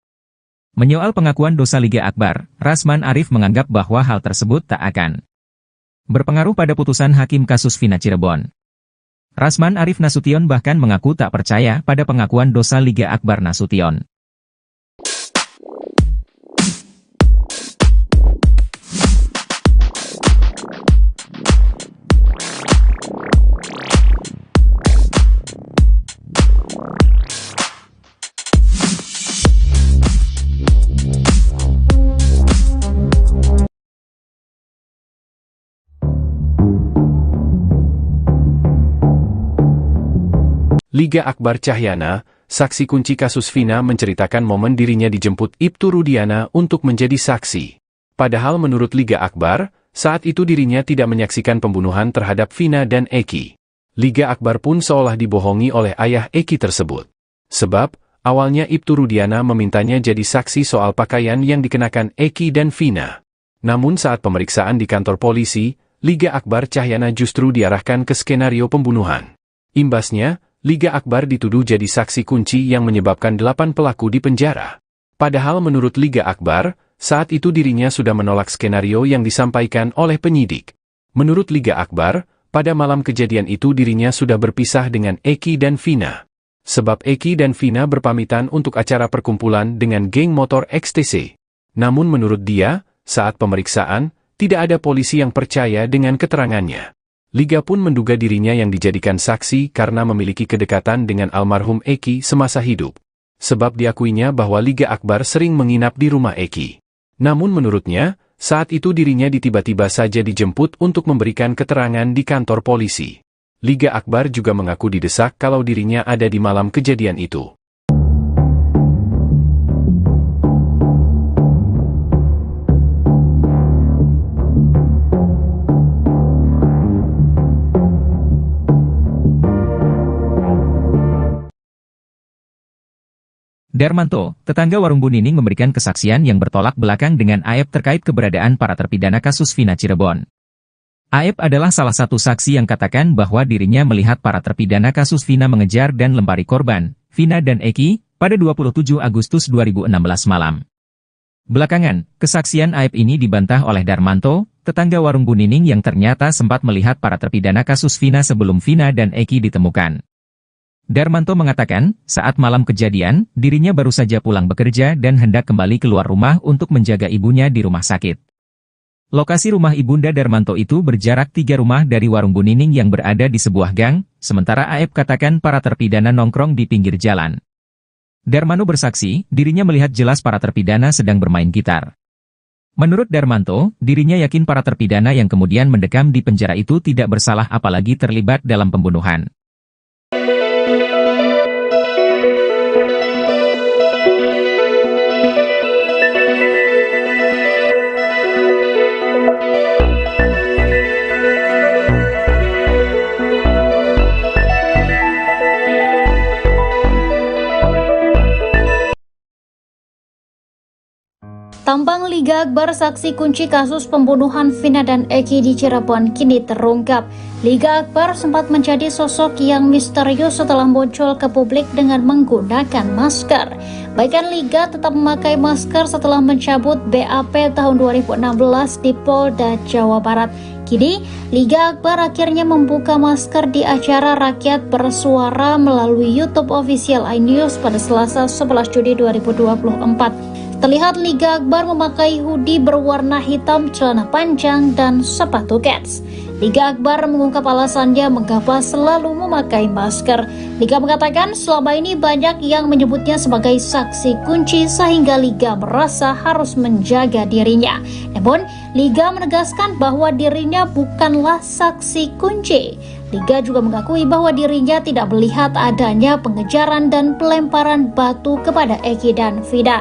Menyoal pengakuan dosa Liga Akbar, Rasman Arif menganggap bahwa hal tersebut tak akan berpengaruh pada putusan hakim kasus Vina Cirebon. Rasman Arif Nasution bahkan mengaku tak percaya pada pengakuan dosa Liga Akbar Nasution. Liga Akbar Cahyana, saksi kunci kasus Vina menceritakan momen dirinya dijemput Ibtu Rudiana untuk menjadi saksi. Padahal menurut Liga Akbar, saat itu dirinya tidak menyaksikan pembunuhan terhadap Vina dan Eki. Liga Akbar pun seolah dibohongi oleh ayah Eki tersebut. Sebab, awalnya Ibtu Rudiana memintanya jadi saksi soal pakaian yang dikenakan Eki dan Vina. Namun saat pemeriksaan di kantor polisi, Liga Akbar Cahyana justru diarahkan ke skenario pembunuhan. Imbasnya, Liga Akbar dituduh jadi saksi kunci yang menyebabkan 8 pelaku di penjara. Padahal menurut Liga Akbar, saat itu dirinya sudah menolak skenario yang disampaikan oleh penyidik. Menurut Liga Akbar, pada malam kejadian itu dirinya sudah berpisah dengan Eki dan Vina. Sebab Eki dan Vina berpamitan untuk acara perkumpulan dengan geng motor XTC. Namun menurut dia, saat pemeriksaan, tidak ada polisi yang percaya dengan keterangannya. Liga pun menduga dirinya yang dijadikan saksi karena memiliki kedekatan dengan almarhum Eki semasa hidup. Sebab diakuinya bahwa Liga Akbar sering menginap di rumah Eki. Namun menurutnya, saat itu dirinya tiba-tiba saja dijemput untuk memberikan keterangan di kantor polisi. Liga Akbar juga mengaku didesak kalau dirinya ada di malam kejadian itu. Darmanto, tetangga warung Bu Nining memberikan kesaksian yang bertolak belakang dengan Aep terkait keberadaan para terpidana kasus Vina Cirebon. Aep adalah salah satu saksi yang katakan bahwa dirinya melihat para terpidana kasus Vina mengejar dan lempari korban, Vina dan Eki, pada 27 Agustus 2016 malam. Belakangan, kesaksian Aep ini dibantah oleh Darmanto, tetangga warung Bu Nining yang ternyata sempat melihat para terpidana kasus Vina sebelum Vina dan Eki ditemukan. Darmanto mengatakan, saat malam kejadian, dirinya baru saja pulang bekerja dan hendak kembali keluar rumah untuk menjaga ibunya di rumah sakit. Lokasi rumah ibunda Darmanto itu berjarak 3 rumah dari warung Bu Nining yang berada di sebuah gang, sementara Aep katakan para terpidana nongkrong di pinggir jalan. Darmanto bersaksi, dirinya melihat jelas para terpidana sedang bermain gitar. Menurut Darmanto, dirinya yakin para terpidana yang kemudian mendekam di penjara itu tidak bersalah apalagi terlibat dalam pembunuhan. Tambang Liga Akbar saksi kunci kasus pembunuhan Vina dan Eki di Cirebon kini terungkap. Liga Akbar sempat menjadi sosok yang misterius setelah muncul ke publik dengan menggunakan masker. Bahkan Liga tetap memakai masker setelah mencabut BAP tahun 2016 di Polda Jawa Barat. Kini, Liga Akbar akhirnya membuka masker di acara Rakyat Bersuara melalui YouTube official iNews pada Selasa 11 Juni 2024. Terlihat Liga Akbar memakai hoodie berwarna hitam, celana panjang, dan sepatu kets. Liga Akbar mengungkap alasannya mengapa selalu memakai masker. Liga mengatakan selama ini banyak yang menyebutnya sebagai saksi kunci sehingga Liga merasa harus menjaga dirinya. Namun, Liga menegaskan bahwa dirinya bukanlah saksi kunci. Liga juga mengakui bahwa dirinya tidak melihat adanya pengejaran dan pelemparan batu kepada Eki dan Vina.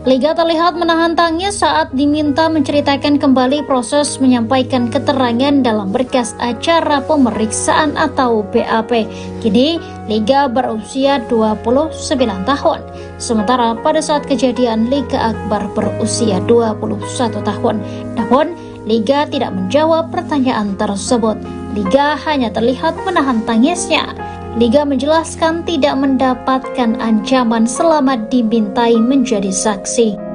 Liga terlihat menahan tangis saat diminta menceritakan kembali proses menyampaikan keterangan dalam berkas acara pemeriksaan atau BAP. Kini, Liga berusia 29 tahun. Sementara pada saat kejadian, Liga Akbar berusia 21 tahun. Namun, Liga tidak menjawab pertanyaan tersebut. Liga hanya terlihat menahan tangisnya. Liga menjelaskan tidak mendapatkan ancaman selama dimintai menjadi saksi.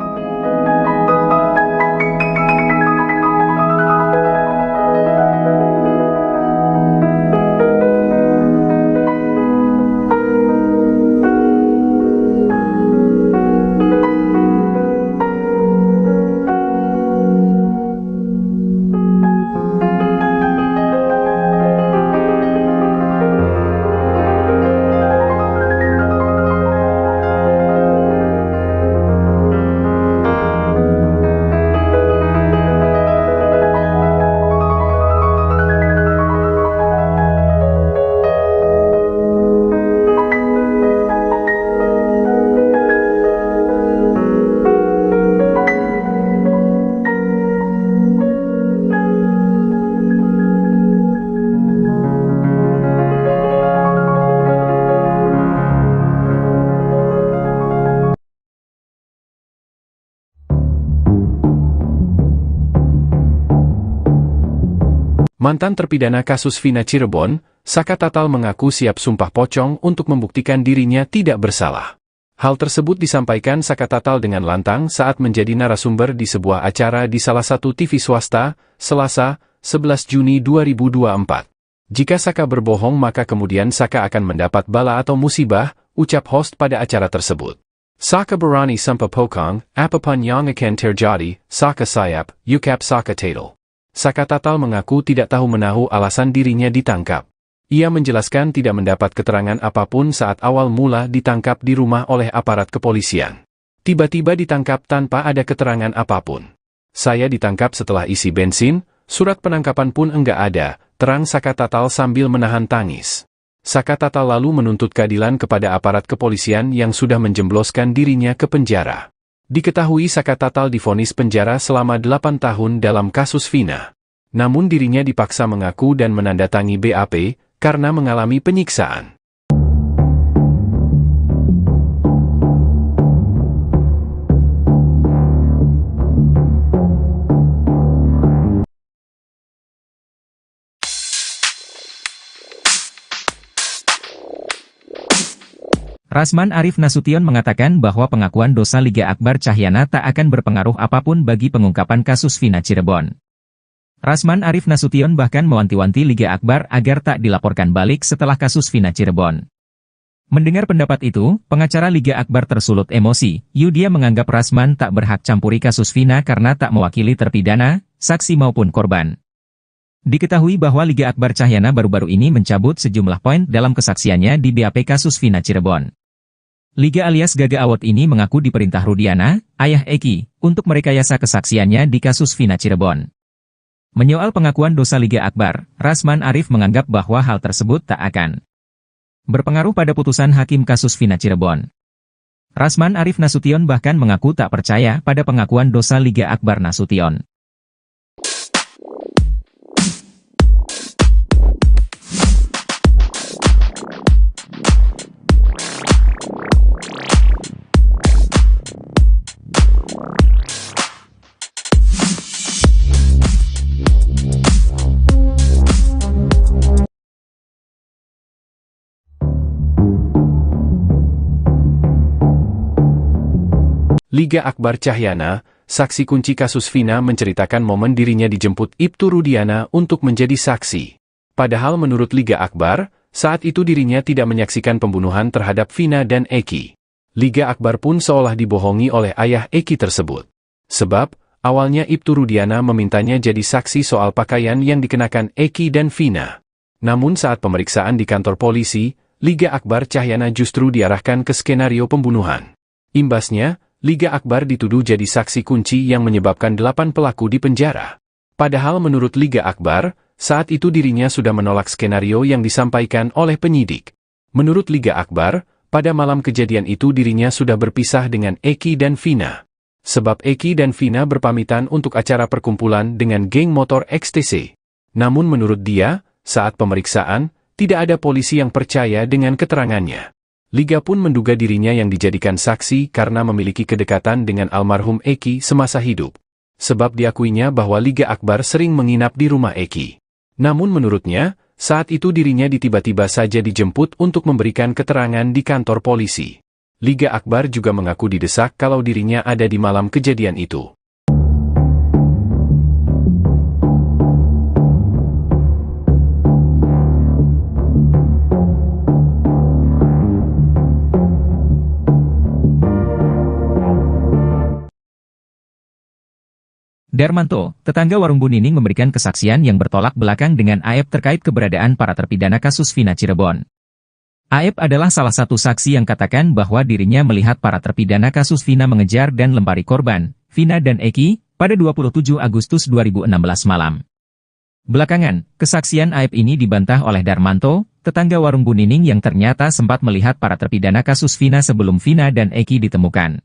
Mantan terpidana kasus Vina Cirebon, Saka Tatal mengaku siap sumpah pocong untuk membuktikan dirinya tidak bersalah. Hal tersebut disampaikan Saka Tatal dengan lantang saat menjadi narasumber di sebuah acara di salah satu TV swasta, Selasa, 11 Juni 2024. Jika Saka berbohong maka kemudian Saka akan mendapat bala atau musibah, ucap host pada acara tersebut. Saka berani sumpah pocong, apapun yang akan terjadi, Saka siap, ucap Saka Tatal. Saka Tatal mengaku tidak tahu menahu alasan dirinya ditangkap. Ia menjelaskan tidak mendapat keterangan apapun saat awal mula ditangkap di rumah oleh aparat kepolisian. Tiba-tiba ditangkap tanpa ada keterangan apapun. Saya ditangkap setelah isi bensin, surat penangkapan pun enggak ada, terang Saka Tatal sambil menahan tangis. Saka Tatal lalu menuntut keadilan kepada aparat kepolisian yang sudah menjembloskan dirinya ke penjara. Diketahui Saka Tatal divonis penjara selama 8 tahun dalam kasus Vina. Namun dirinya dipaksa mengaku dan menandatangi BAP karena mengalami penyiksaan. Rasman Arif Nasution mengatakan bahwa pengakuan dosa Liga Akbar Cahyana tak akan berpengaruh apapun bagi pengungkapan kasus Vina Cirebon. Rasman Arif Nasution bahkan mewanti-wanti Liga Akbar agar tak dilaporkan balik setelah kasus Vina Cirebon. Mendengar pendapat itu, pengacara Liga Akbar tersulut emosi. Dia menganggap Rasman tak berhak campuri kasus Vina karena tak mewakili terpidana, saksi maupun korban. Diketahui bahwa Liga Akbar Cahyana baru-baru ini mencabut sejumlah poin dalam kesaksiannya di BAP kasus Vina Cirebon. Liga alias Gaga Awot ini mengaku diperintah Rudiana, ayah Eki, untuk merekayasa kesaksiannya di kasus Vina Cirebon. Menyoal pengakuan dosa Liga Akbar, Rasman Arif menganggap bahwa hal tersebut tak akan berpengaruh pada putusan hakim kasus Vina Cirebon. Rasman Arif Nasution bahkan mengaku tak percaya pada pengakuan dosa Liga Akbar Nasution. Liga Akbar Cahyana, saksi kunci kasus Vina menceritakan momen dirinya dijemput Ibtu Rudiana untuk menjadi saksi. Padahal menurut Liga Akbar, saat itu dirinya tidak menyaksikan pembunuhan terhadap Vina dan Eki. Liga Akbar pun seolah dibohongi oleh ayah Eki tersebut. Sebab, awalnya Ibtu Rudiana memintanya jadi saksi soal pakaian yang dikenakan Eki dan Vina. Namun saat pemeriksaan di kantor polisi, Liga Akbar Cahyana justru diarahkan ke skenario pembunuhan. Imbasnya, Liga Akbar dituduh jadi saksi kunci yang menyebabkan 8 pelaku dipenjara. Padahal menurut Liga Akbar, saat itu dirinya sudah menolak skenario yang disampaikan oleh penyidik. Menurut Liga Akbar, pada malam kejadian itu dirinya sudah berpisah dengan Eki dan Vina. Sebab Eki dan Vina berpamitan untuk acara perkumpulan dengan geng motor XTC. Namun menurut dia, saat pemeriksaan, tidak ada polisi yang percaya dengan keterangannya. Liga pun menduga dirinya yang dijadikan saksi karena memiliki kedekatan dengan almarhum Eki semasa hidup. Sebab diakuinya bahwa Liga Akbar sering menginap di rumah Eki. Namun menurutnya, saat itu dirinya tiba-tiba saja dijemput untuk memberikan keterangan di kantor polisi. Liga Akbar juga mengaku didesak kalau dirinya ada di malam kejadian itu. Darmanto, tetangga warung Bu Nining memberikan kesaksian yang bertolak belakang dengan Aep terkait keberadaan para terpidana kasus Vina Cirebon. Aep adalah salah satu saksi yang katakan bahwa dirinya melihat para terpidana kasus Vina mengejar dan lempari korban, Vina dan Eki, pada 27 Agustus 2016 malam. Belakangan, kesaksian Aep ini dibantah oleh Darmanto, tetangga warung Bu Nining yang ternyata sempat melihat para terpidana kasus Vina sebelum Vina dan Eki ditemukan.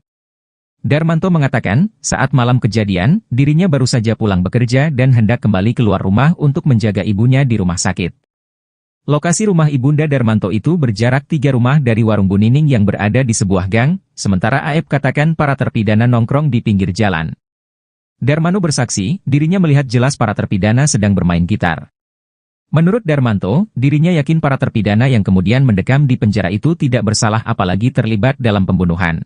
Darmanto mengatakan, saat malam kejadian, dirinya baru saja pulang bekerja dan hendak kembali keluar rumah untuk menjaga ibunya di rumah sakit. Lokasi rumah ibunda Darmanto itu berjarak 3 rumah dari warung Bu Nining yang berada di sebuah gang, sementara Aep katakan para terpidana nongkrong di pinggir jalan. Darmanto bersaksi, dirinya melihat jelas para terpidana sedang bermain gitar. Menurut Darmanto, dirinya yakin para terpidana yang kemudian mendekam di penjara itu tidak bersalah apalagi terlibat dalam pembunuhan.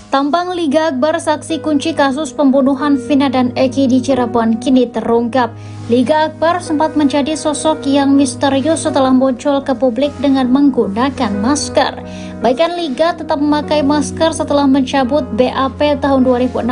Tambang Liga Akbar saksi kunci kasus pembunuhan Vina dan Eki di Cirebon kini terungkap. Liga Akbar sempat menjadi sosok yang misterius setelah muncul ke publik dengan menggunakan masker. Bahkan Liga tetap memakai masker setelah mencabut BAP tahun 2016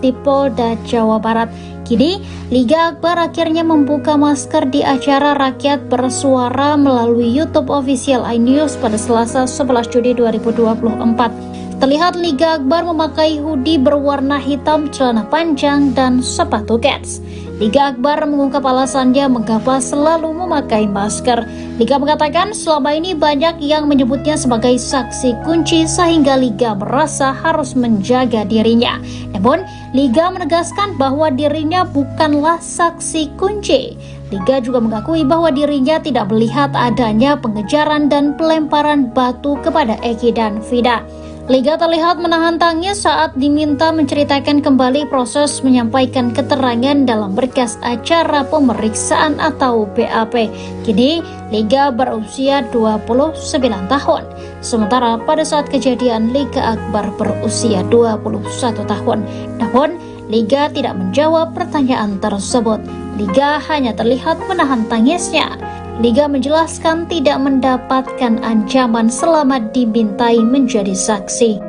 di Polda Jawa Barat. Kini, Liga Akbar akhirnya membuka masker di acara Rakyat Bersuara melalui YouTube official iNews pada Selasa 11 Juni 2024. Terlihat Liga Akbar memakai hoodie berwarna hitam, celana panjang, dan sepatu kets. Liga Akbar mengungkap alasannya mengapa selalu memakai masker. Liga mengatakan selama ini banyak yang menyebutnya sebagai saksi kunci sehingga Liga merasa harus menjaga dirinya. Namun, Liga menegaskan bahwa dirinya bukanlah saksi kunci. Liga juga mengakui bahwa dirinya tidak melihat adanya pengejaran dan pelemparan batu kepada Eki dan Vina. Liga terlihat menahan tangis saat diminta menceritakan kembali proses menyampaikan keterangan dalam berkas acara pemeriksaan atau BAP. Kini, Liga berusia 29 tahun. Sementara pada saat kejadian, Liga Akbar berusia 21 tahun. Namun, Liga tidak menjawab pertanyaan tersebut. Liga hanya terlihat menahan tangisnya. Liga menjelaskan tidak mendapatkan ancaman selama dimintai menjadi saksi.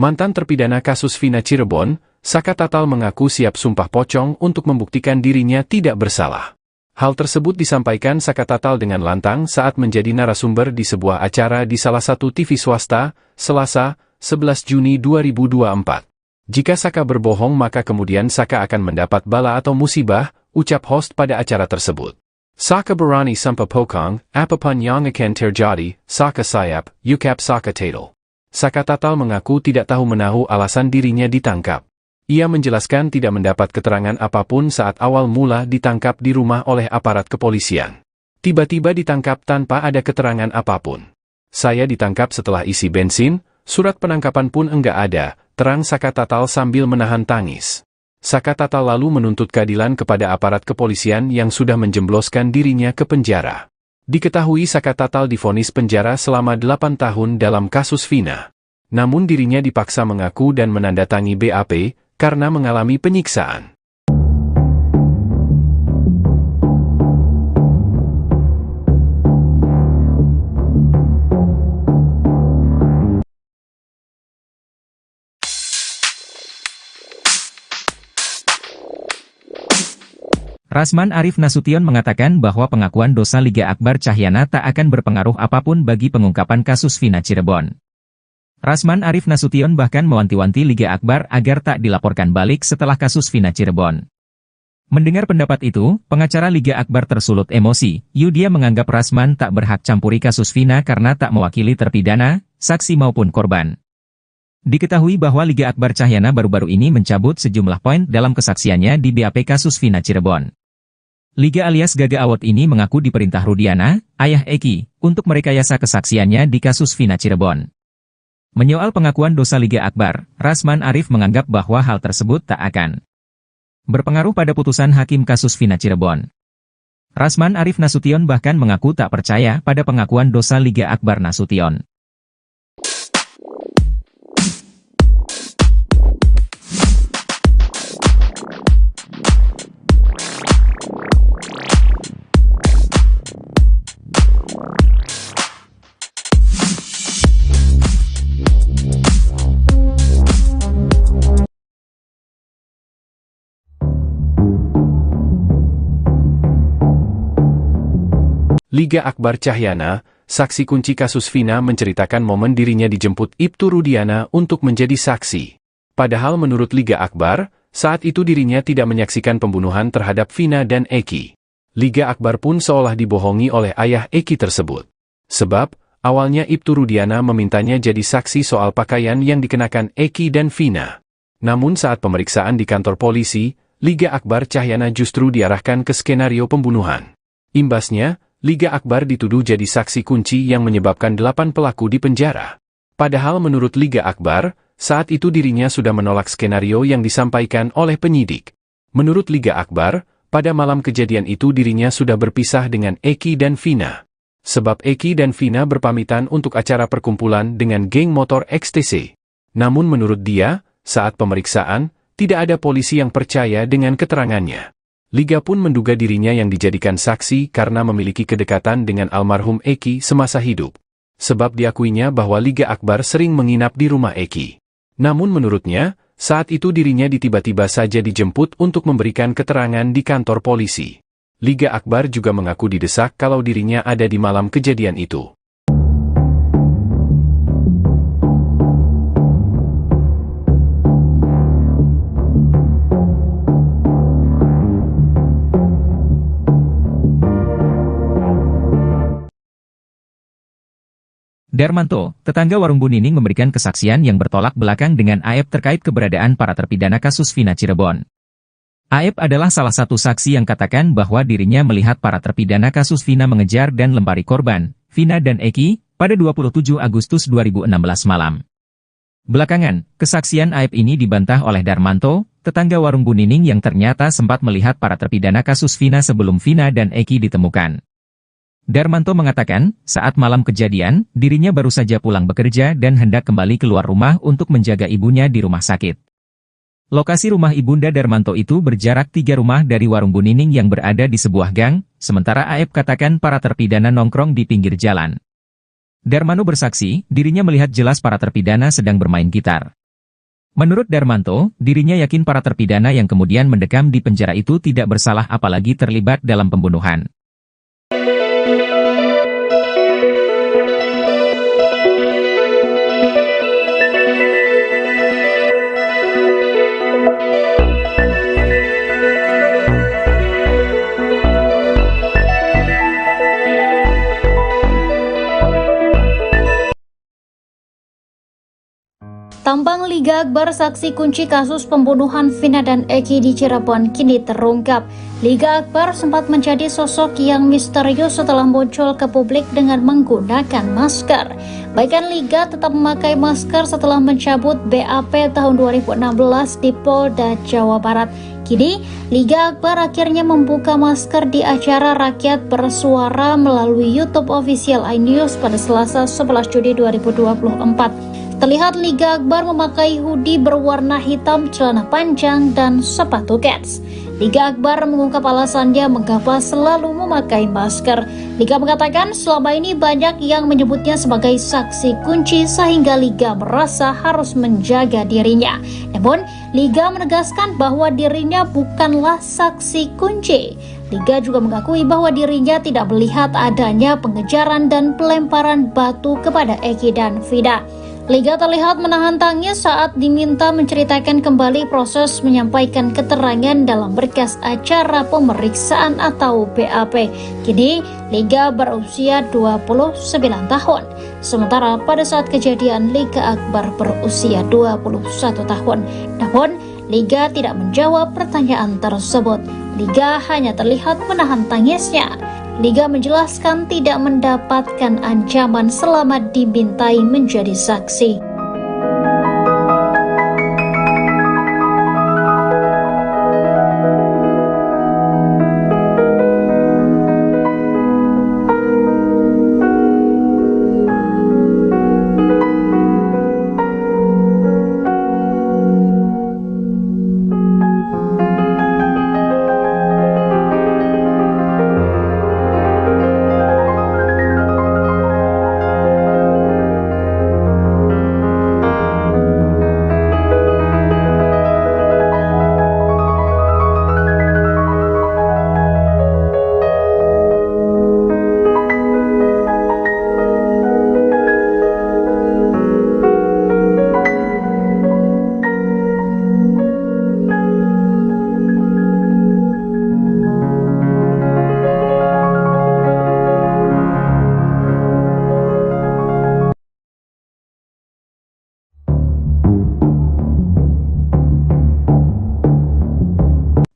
Mantan terpidana kasus Vina Cirebon, Saka Tatal mengaku siap sumpah pocong untuk membuktikan dirinya tidak bersalah. Hal tersebut disampaikan Saka Tatal dengan lantang saat menjadi narasumber di sebuah acara di salah satu TV swasta, Selasa, 11 Juni 2024. Jika Saka berbohong maka kemudian Saka akan mendapat bala atau musibah, ucap host pada acara tersebut. Saka berani sumpah pocong, apapun yang akan terjadi, Saka siap, ucap Saka Tatal. Saka Tatal mengaku tidak tahu menahu alasan dirinya ditangkap. Ia menjelaskan tidak mendapat keterangan apapun saat awal mula ditangkap di rumah oleh aparat kepolisian. Tiba-tiba ditangkap tanpa ada keterangan apapun. Saya ditangkap setelah isi bensin, surat penangkapan pun enggak ada, terang Saka Tatal sambil menahan tangis. Saka Tatal lalu menuntut keadilan kepada aparat kepolisian yang sudah menjembloskan dirinya ke penjara. Diketahui Saka Tatal divonis penjara selama 8 tahun dalam kasus Vina. Namun dirinya dipaksa mengaku dan menandatangi BAP, karena mengalami penyiksaan. Rasman Arif Nasution mengatakan bahwa pengakuan dosa Liga Akbar Cahyana tak akan berpengaruh apapun bagi pengungkapan kasus Vina Cirebon. Rasman Arif Nasution bahkan mewanti-wanti Liga Akbar agar tak dilaporkan balik setelah kasus Vina Cirebon. Mendengar pendapat itu, pengacara Liga Akbar tersulut emosi. Dia menganggap Rasman tak berhak campuri kasus Vina karena tak mewakili terpidana, saksi maupun korban. Diketahui bahwa Liga Akbar Cahyana baru-baru ini mencabut sejumlah poin dalam kesaksiannya di BAP kasus Vina Cirebon. Liga alias Gaga Award ini mengaku diperintah Rudiana, ayah Eki, untuk merekayasa kesaksiannya di kasus Vina Cirebon. Menyoal pengakuan dosa Liga Akbar, Rasman Arif menganggap bahwa hal tersebut tak akan berpengaruh pada putusan hakim kasus Vina Cirebon. Rasman Arif Nasution bahkan mengaku tak percaya pada pengakuan dosa Liga Akbar Nasution. Liga Akbar Cahyana, saksi kunci kasus Vina menceritakan momen dirinya dijemput Ibtu Rudiana untuk menjadi saksi. Padahal menurut Liga Akbar, saat itu dirinya tidak menyaksikan pembunuhan terhadap Vina dan Eki. Liga Akbar pun seolah dibohongi oleh ayah Eki tersebut. Sebab, awalnya Ibtu Rudiana memintanya jadi saksi soal pakaian yang dikenakan Eki dan Vina. Namun saat pemeriksaan di kantor polisi, Liga Akbar Cahyana justru diarahkan ke skenario pembunuhan. Imbasnya, Liga Akbar dituduh jadi saksi kunci yang menyebabkan 8 pelaku di penjara. Padahal menurut Liga Akbar, saat itu dirinya sudah menolak skenario yang disampaikan oleh penyidik. Menurut Liga Akbar, pada malam kejadian itu dirinya sudah berpisah dengan Eki dan Vina. Sebab Eki dan Vina berpamitan untuk acara perkumpulan dengan geng motor XTC. Namun menurut dia, saat pemeriksaan, tidak ada polisi yang percaya dengan keterangannya. Liga pun menduga dirinya yang dijadikan saksi karena memiliki kedekatan dengan almarhum Eki semasa hidup. Sebab diakuinya bahwa Liga Akbar sering menginap di rumah Eki. Namun menurutnya, saat itu dirinya tiba-tiba saja dijemput untuk memberikan keterangan di kantor polisi. Liga Akbar juga mengaku didesak kalau dirinya ada di malam kejadian itu. Darmanto, tetangga warung Bu Nining memberikan kesaksian yang bertolak belakang dengan Aep terkait keberadaan para terpidana kasus Vina Cirebon. Aep adalah salah satu saksi yang katakan bahwa dirinya melihat para terpidana kasus Vina mengejar dan lempari korban, Vina dan Eki, pada 27 Agustus 2016 malam. Belakangan, kesaksian Aep ini dibantah oleh Darmanto, tetangga warung Bu Nining yang ternyata sempat melihat para terpidana kasus Vina sebelum Vina dan Eki ditemukan. Darmanto mengatakan, saat malam kejadian, dirinya baru saja pulang bekerja dan hendak kembali keluar rumah untuk menjaga ibunya di rumah sakit. Lokasi rumah ibunda Darmanto itu berjarak 3 rumah dari warung Bu Nining yang berada di sebuah gang, sementara Aep katakan para terpidana nongkrong di pinggir jalan. Darmanto bersaksi, dirinya melihat jelas para terpidana sedang bermain gitar. Menurut Darmanto, dirinya yakin para terpidana yang kemudian mendekam di penjara itu tidak bersalah apalagi terlibat dalam pembunuhan. Tambang Liga Akbar saksi kunci kasus pembunuhan Vina dan Eki di Cirebon kini terungkap. Liga Akbar sempat menjadi sosok yang misterius setelah muncul ke publik dengan menggunakan masker. Bahkan Liga tetap memakai masker setelah mencabut BAP tahun 2016 di Polda Jawa Barat. Kini, Liga Akbar akhirnya membuka masker di acara Rakyat Bersuara melalui YouTube official iNews pada Selasa 11 Juni 2024. Terlihat Liga Akbar memakai hoodie berwarna hitam, celana panjang, dan sepatu kets. Liga Akbar mengungkap alasannya mengapa selalu memakai masker. Liga mengatakan selama ini banyak yang menyebutnya sebagai saksi kunci sehingga Liga merasa harus menjaga dirinya. Namun, Liga menegaskan bahwa dirinya bukanlah saksi kunci. Liga juga mengakui bahwa dirinya tidak melihat adanya pengejaran dan pelemparan batu kepada Eki dan Vina. Liga terlihat menahan tangis saat diminta menceritakan kembali proses menyampaikan keterangan dalam berkas acara pemeriksaan atau BAP. Kini, Liga berusia 29 tahun. Sementara pada saat kejadian, Liga Akbar berusia 21 tahun. Namun, Liga tidak menjawab pertanyaan tersebut. Liga hanya terlihat menahan tangisnya. Liga menjelaskan tidak mendapatkan ancaman selama dimintai menjadi saksi.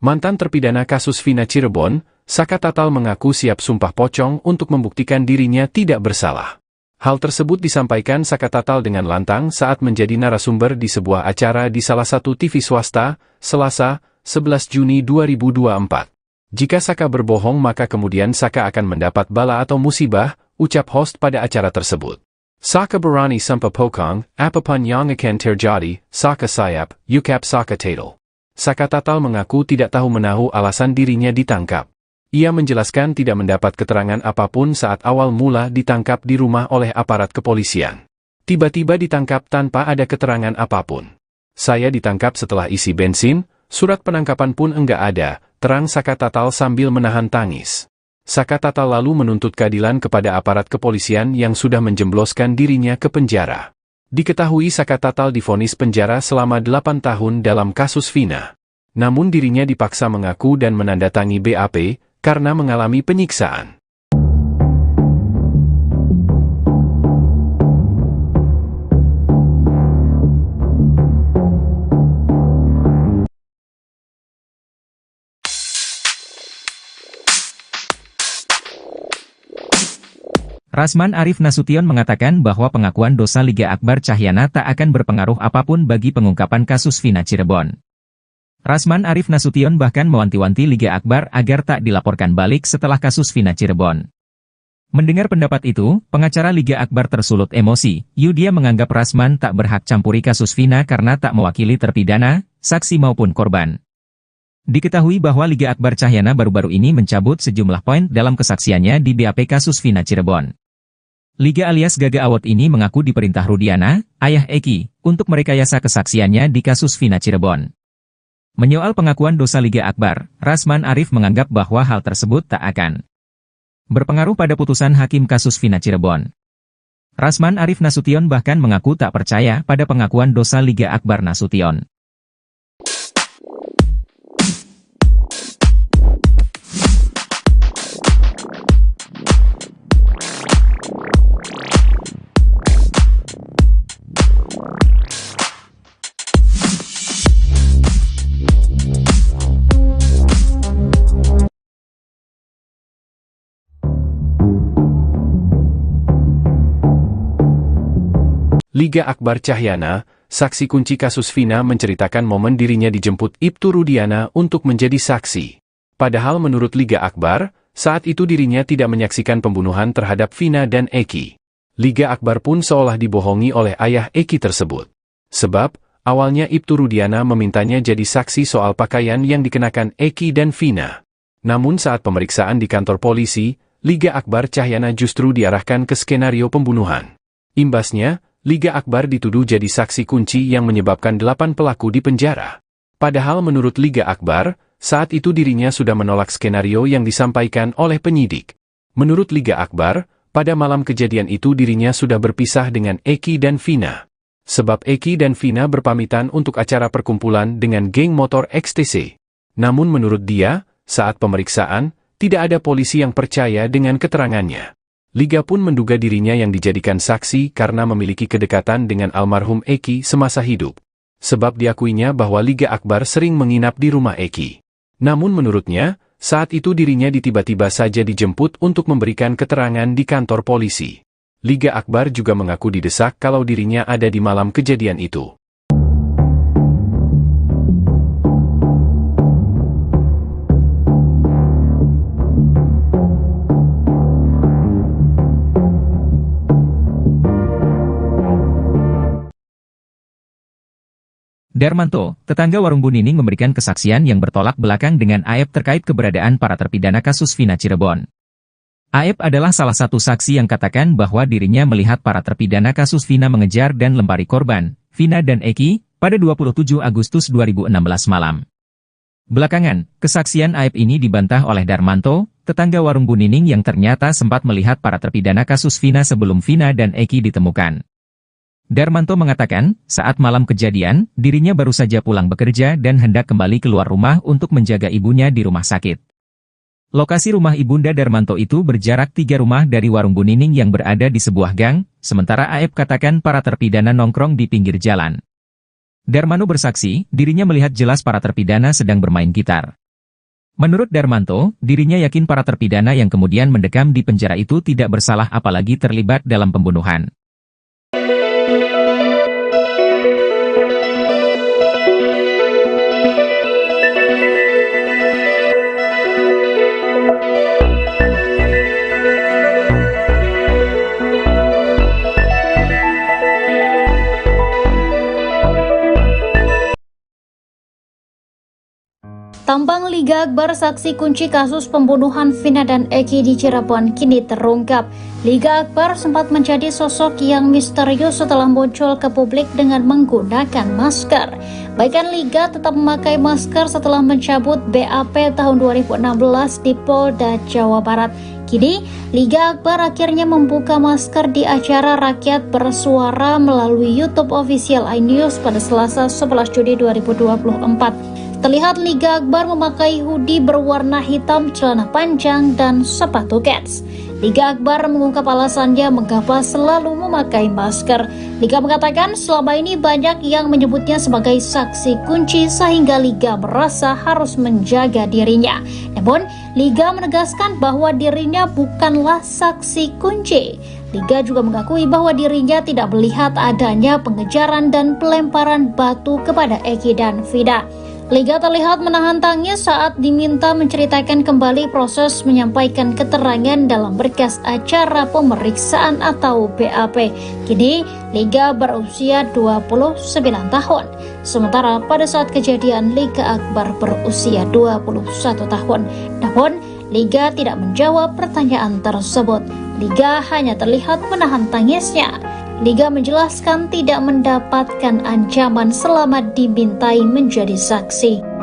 Mantan terpidana kasus Vina Cirebon, Saka Tatal mengaku siap sumpah pocong untuk membuktikan dirinya tidak bersalah. Hal tersebut disampaikan Saka Tatal dengan lantang saat menjadi narasumber di sebuah acara di salah satu TV swasta, Selasa, 11 Juni 2024. Jika Saka berbohong maka kemudian Saka akan mendapat bala atau musibah, ucap host pada acara tersebut. Saka berani sumpah pocong, apapun yang akan terjadi, Saka siap, ucap Saka Tatal. Saka Tatal mengaku tidak tahu menahu alasan dirinya ditangkap. Ia menjelaskan tidak mendapat keterangan apapun saat awal mula ditangkap di rumah oleh aparat kepolisian. Tiba-tiba ditangkap tanpa ada keterangan apapun. Saya ditangkap setelah isi bensin, surat penangkapan pun enggak ada, terang Saka Tatal sambil menahan tangis. Saka Tatal lalu menuntut keadilan kepada aparat kepolisian yang sudah menjembloskan dirinya ke penjara. Diketahui Saka Tatal divonis penjara selama 8 tahun dalam kasus Vina. Namun dirinya dipaksa mengaku dan menandatangi BAP karena mengalami penyiksaan. Rasman Arif Nasution mengatakan bahwa pengakuan dosa Liga Akbar Cahyana tak akan berpengaruh apapun bagi pengungkapan kasus Vina Cirebon. Rasman Arif Nasution bahkan mewanti-wanti Liga Akbar agar tak dilaporkan balik setelah kasus Vina Cirebon. Mendengar pendapat itu, pengacara Liga Akbar tersulut emosi. Dia menganggap Rasman tak berhak campuri kasus Vina karena tak mewakili terpidana, saksi maupun korban. Diketahui bahwa Liga Akbar Cahyana baru-baru ini mencabut sejumlah poin dalam kesaksiannya di BAP kasus Vina Cirebon. Liga alias Gaga Award ini mengaku diperintah Rudiana, ayah Eki, untuk merekayasa kesaksiannya di kasus Vina Cirebon. Menyoal pengakuan dosa Liga Akbar, Rasman Arif menganggap bahwa hal tersebut tak akan berpengaruh pada putusan hakim kasus Vina Cirebon. Rasman Arif Nasution bahkan mengaku tak percaya pada pengakuan dosa Liga Akbar Nasution. Liga Akbar Cahyana, saksi kunci kasus Vina menceritakan momen dirinya dijemput Ibtu Rudiana untuk menjadi saksi. Padahal menurut Liga Akbar, saat itu dirinya tidak menyaksikan pembunuhan terhadap Vina dan Eki. Liga Akbar pun seolah dibohongi oleh ayah Eki tersebut. Sebab, awalnya Ibtu Rudiana memintanya jadi saksi soal pakaian yang dikenakan Eki dan Vina. Namun saat pemeriksaan di kantor polisi, Liga Akbar Cahyana justru diarahkan ke skenario pembunuhan. Imbasnya, Liga Akbar dituduh jadi saksi kunci yang menyebabkan 8 pelaku di penjara. Padahal menurut Liga Akbar, saat itu dirinya sudah menolak skenario yang disampaikan oleh penyidik. Menurut Liga Akbar, pada malam kejadian itu dirinya sudah berpisah dengan Eki dan Vina. Sebab Eki dan Vina berpamitan untuk acara perkumpulan dengan geng motor XTC. Namun menurut dia, saat pemeriksaan, tidak ada polisi yang percaya dengan keterangannya. Liga pun menduga dirinya yang dijadikan saksi karena memiliki kedekatan dengan almarhum Eki semasa hidup. Sebab diakuinya bahwa Liga Akbar sering menginap di rumah Eki. Namun menurutnya, saat itu dirinya tiba-tiba saja dijemput untuk memberikan keterangan di kantor polisi. Liga Akbar juga mengaku didesak kalau dirinya ada di malam kejadian itu. Darmanto, tetangga warung Bu Nining memberikan kesaksian yang bertolak belakang dengan Aep terkait keberadaan para terpidana kasus Vina Cirebon. Aep adalah salah satu saksi yang katakan bahwa dirinya melihat para terpidana kasus Vina mengejar dan lempari korban, Vina dan Eki, pada 27 Agustus 2016 malam. Belakangan, kesaksian Aep ini dibantah oleh Darmanto, tetangga warung Bu Nining yang ternyata sempat melihat para terpidana kasus Vina sebelum Vina dan Eki ditemukan. Darmanto mengatakan, saat malam kejadian, dirinya baru saja pulang bekerja dan hendak kembali keluar rumah untuk menjaga ibunya di rumah sakit. Lokasi rumah ibunda Darmanto itu berjarak 3 rumah dari warung Bu Nining yang berada di sebuah gang, sementara Aep katakan para terpidana nongkrong di pinggir jalan. Darmanto bersaksi, dirinya melihat jelas para terpidana sedang bermain gitar. Menurut Darmanto, dirinya yakin para terpidana yang kemudian mendekam di penjara itu tidak bersalah apalagi terlibat dalam pembunuhan. Tambang Liga Akbar saksi kunci kasus pembunuhan Vina dan Eki di Cirebon kini terungkap. Liga Akbar sempat menjadi sosok yang misterius setelah muncul ke publik dengan menggunakan masker. Bahkan Liga tetap memakai masker setelah mencabut BAP tahun 2016 di Polda Jawa Barat. Kini, Liga Akbar akhirnya membuka masker di acara Rakyat Bersuara melalui YouTube official iNews pada Selasa 11 Juni 2024. Terlihat Liga Akbar memakai hoodie berwarna hitam, celana panjang, dan sepatu kets. Liga Akbar mengungkap alasannya mengapa selalu memakai masker. Liga mengatakan selama ini banyak yang menyebutnya sebagai saksi kunci sehingga Liga merasa harus menjaga dirinya. Namun, Liga menegaskan bahwa dirinya bukanlah saksi kunci. Liga juga mengakui bahwa dirinya tidak melihat adanya pengejaran dan pelemparan batu kepada Eki dan Vina. Liga terlihat menahan tangis saat diminta menceritakan kembali proses menyampaikan keterangan dalam berkas acara pemeriksaan atau BAP. Kini, Liga berusia 29 tahun. Sementara pada saat kejadian, Liga Akbar berusia 21 tahun. Namun, Liga tidak menjawab pertanyaan tersebut. Liga hanya terlihat menahan tangisnya. Liga menjelaskan tidak mendapatkan ancaman selama dimintai menjadi saksi.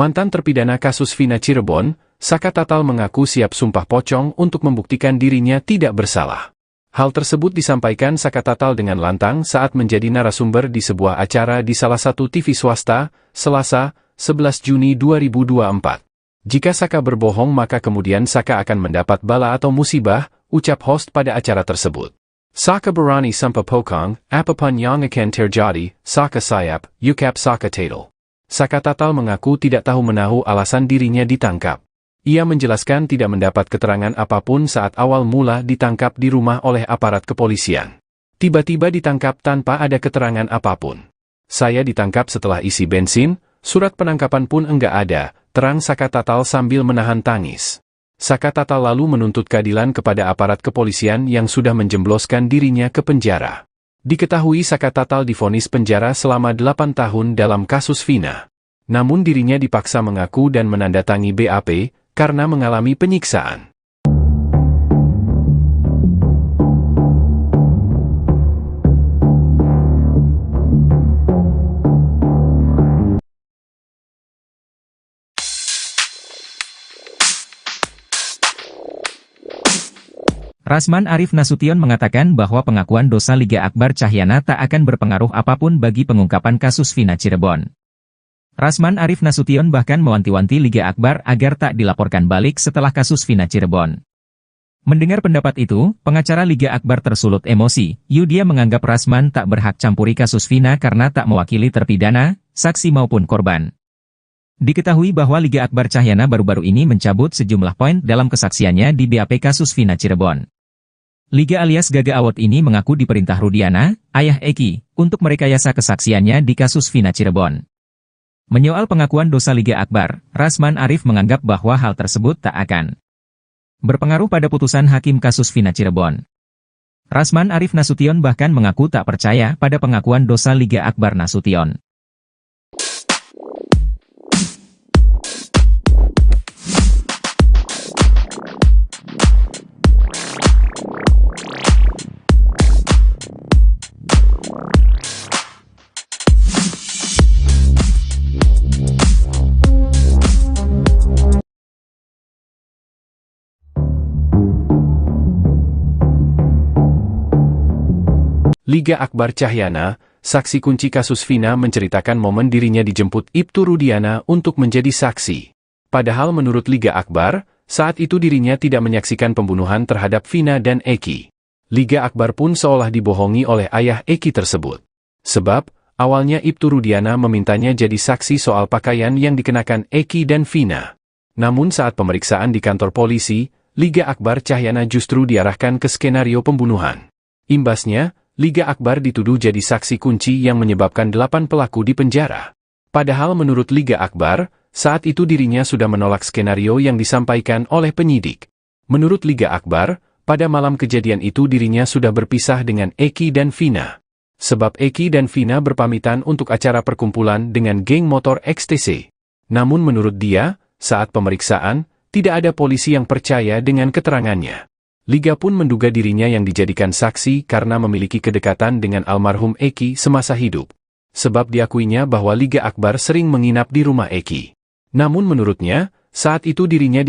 Mantan terpidana kasus Vina Cirebon, Saka Tatal mengaku siap sumpah pocong untuk membuktikan dirinya tidak bersalah. Hal tersebut disampaikan Saka Tatal dengan lantang saat menjadi narasumber di sebuah acara di salah satu TV swasta, Selasa, 11 Juni 2024. Jika Saka berbohong maka kemudian Saka akan mendapat bala atau musibah, ucap host pada acara tersebut. Saka berani sumpah pocong, apapun yang akan terjadi, Saka siap, ucap Saka Tatal. Saka Tatal mengaku tidak tahu menahu alasan dirinya ditangkap. Ia menjelaskan tidak mendapat keterangan apapun saat awal mula ditangkap di rumah oleh aparat kepolisian. Tiba-tiba ditangkap tanpa ada keterangan apapun. Saya ditangkap setelah isi bensin, surat penangkapan pun enggak ada, terang Saka Tatal sambil menahan tangis. Saka Tatal lalu menuntut keadilan kepada aparat kepolisian yang sudah menjembloskan dirinya ke penjara. Diketahui Saka Tatal divonis penjara selama 8 tahun dalam kasus Vina. Namun dirinya dipaksa mengaku dan menandatangi BAP, karena mengalami penyiksaan. Rasman Arif Nasution mengatakan bahwa pengakuan dosa Liga Akbar Cahyana tak akan berpengaruh apapun bagi pengungkapan kasus Vina Cirebon. Rasman Arif Nasution bahkan mewanti-wanti Liga Akbar agar tak dilaporkan balik setelah kasus Vina Cirebon. Mendengar pendapat itu, pengacara Liga Akbar tersulut emosi. Dia menganggap Rasman tak berhak campuri kasus Vina karena tak mewakili terpidana, saksi maupun korban. Diketahui bahwa Liga Akbar Cahyana baru-baru ini mencabut sejumlah poin dalam kesaksiannya di BAP kasus Vina Cirebon. Liga alias Gaga Award ini mengaku diperintah Rudiana, ayah Eki, untuk merekayasa kesaksiannya di kasus Vina Cirebon. Menyoal pengakuan dosa Liga Akbar, Rasman Arif menganggap bahwa hal tersebut tak akan berpengaruh pada putusan hakim kasus Vina Cirebon. Rasman Arif Nasution bahkan mengaku tak percaya pada pengakuan dosa Liga Akbar Nasution. Liga Akbar Cahyana, saksi kunci kasus Vina menceritakan momen dirinya dijemput Ibtu Rudiana untuk menjadi saksi. Padahal menurut Liga Akbar, saat itu dirinya tidak menyaksikan pembunuhan terhadap Vina dan Eki. Liga Akbar pun seolah dibohongi oleh ayah Eki tersebut. Sebab, awalnya Ibtu Rudiana memintanya jadi saksi soal pakaian yang dikenakan Eki dan Vina. Namun saat pemeriksaan di kantor polisi, Liga Akbar Cahyana justru diarahkan ke skenario pembunuhan. Imbasnya, Liga Akbar dituduh jadi saksi kunci yang menyebabkan 8 pelaku di penjara. Padahal menurut Liga Akbar, saat itu dirinya sudah menolak skenario yang disampaikan oleh penyidik. Menurut Liga Akbar, pada malam kejadian itu dirinya sudah berpisah dengan Eki dan Vina. Sebab Eki dan Vina berpamitan untuk acara perkumpulan dengan geng motor XTC. Namun menurut dia, saat pemeriksaan, tidak ada polisi yang percaya dengan keterangannya. Liga pun menduga dirinya yang dijadikan saksi karena memiliki kedekatan dengan almarhum Eki semasa hidup. Sebab diakuinya bahwa Liga Akbar sering menginap di rumah Eki. Namun menurutnya, saat itu dirinya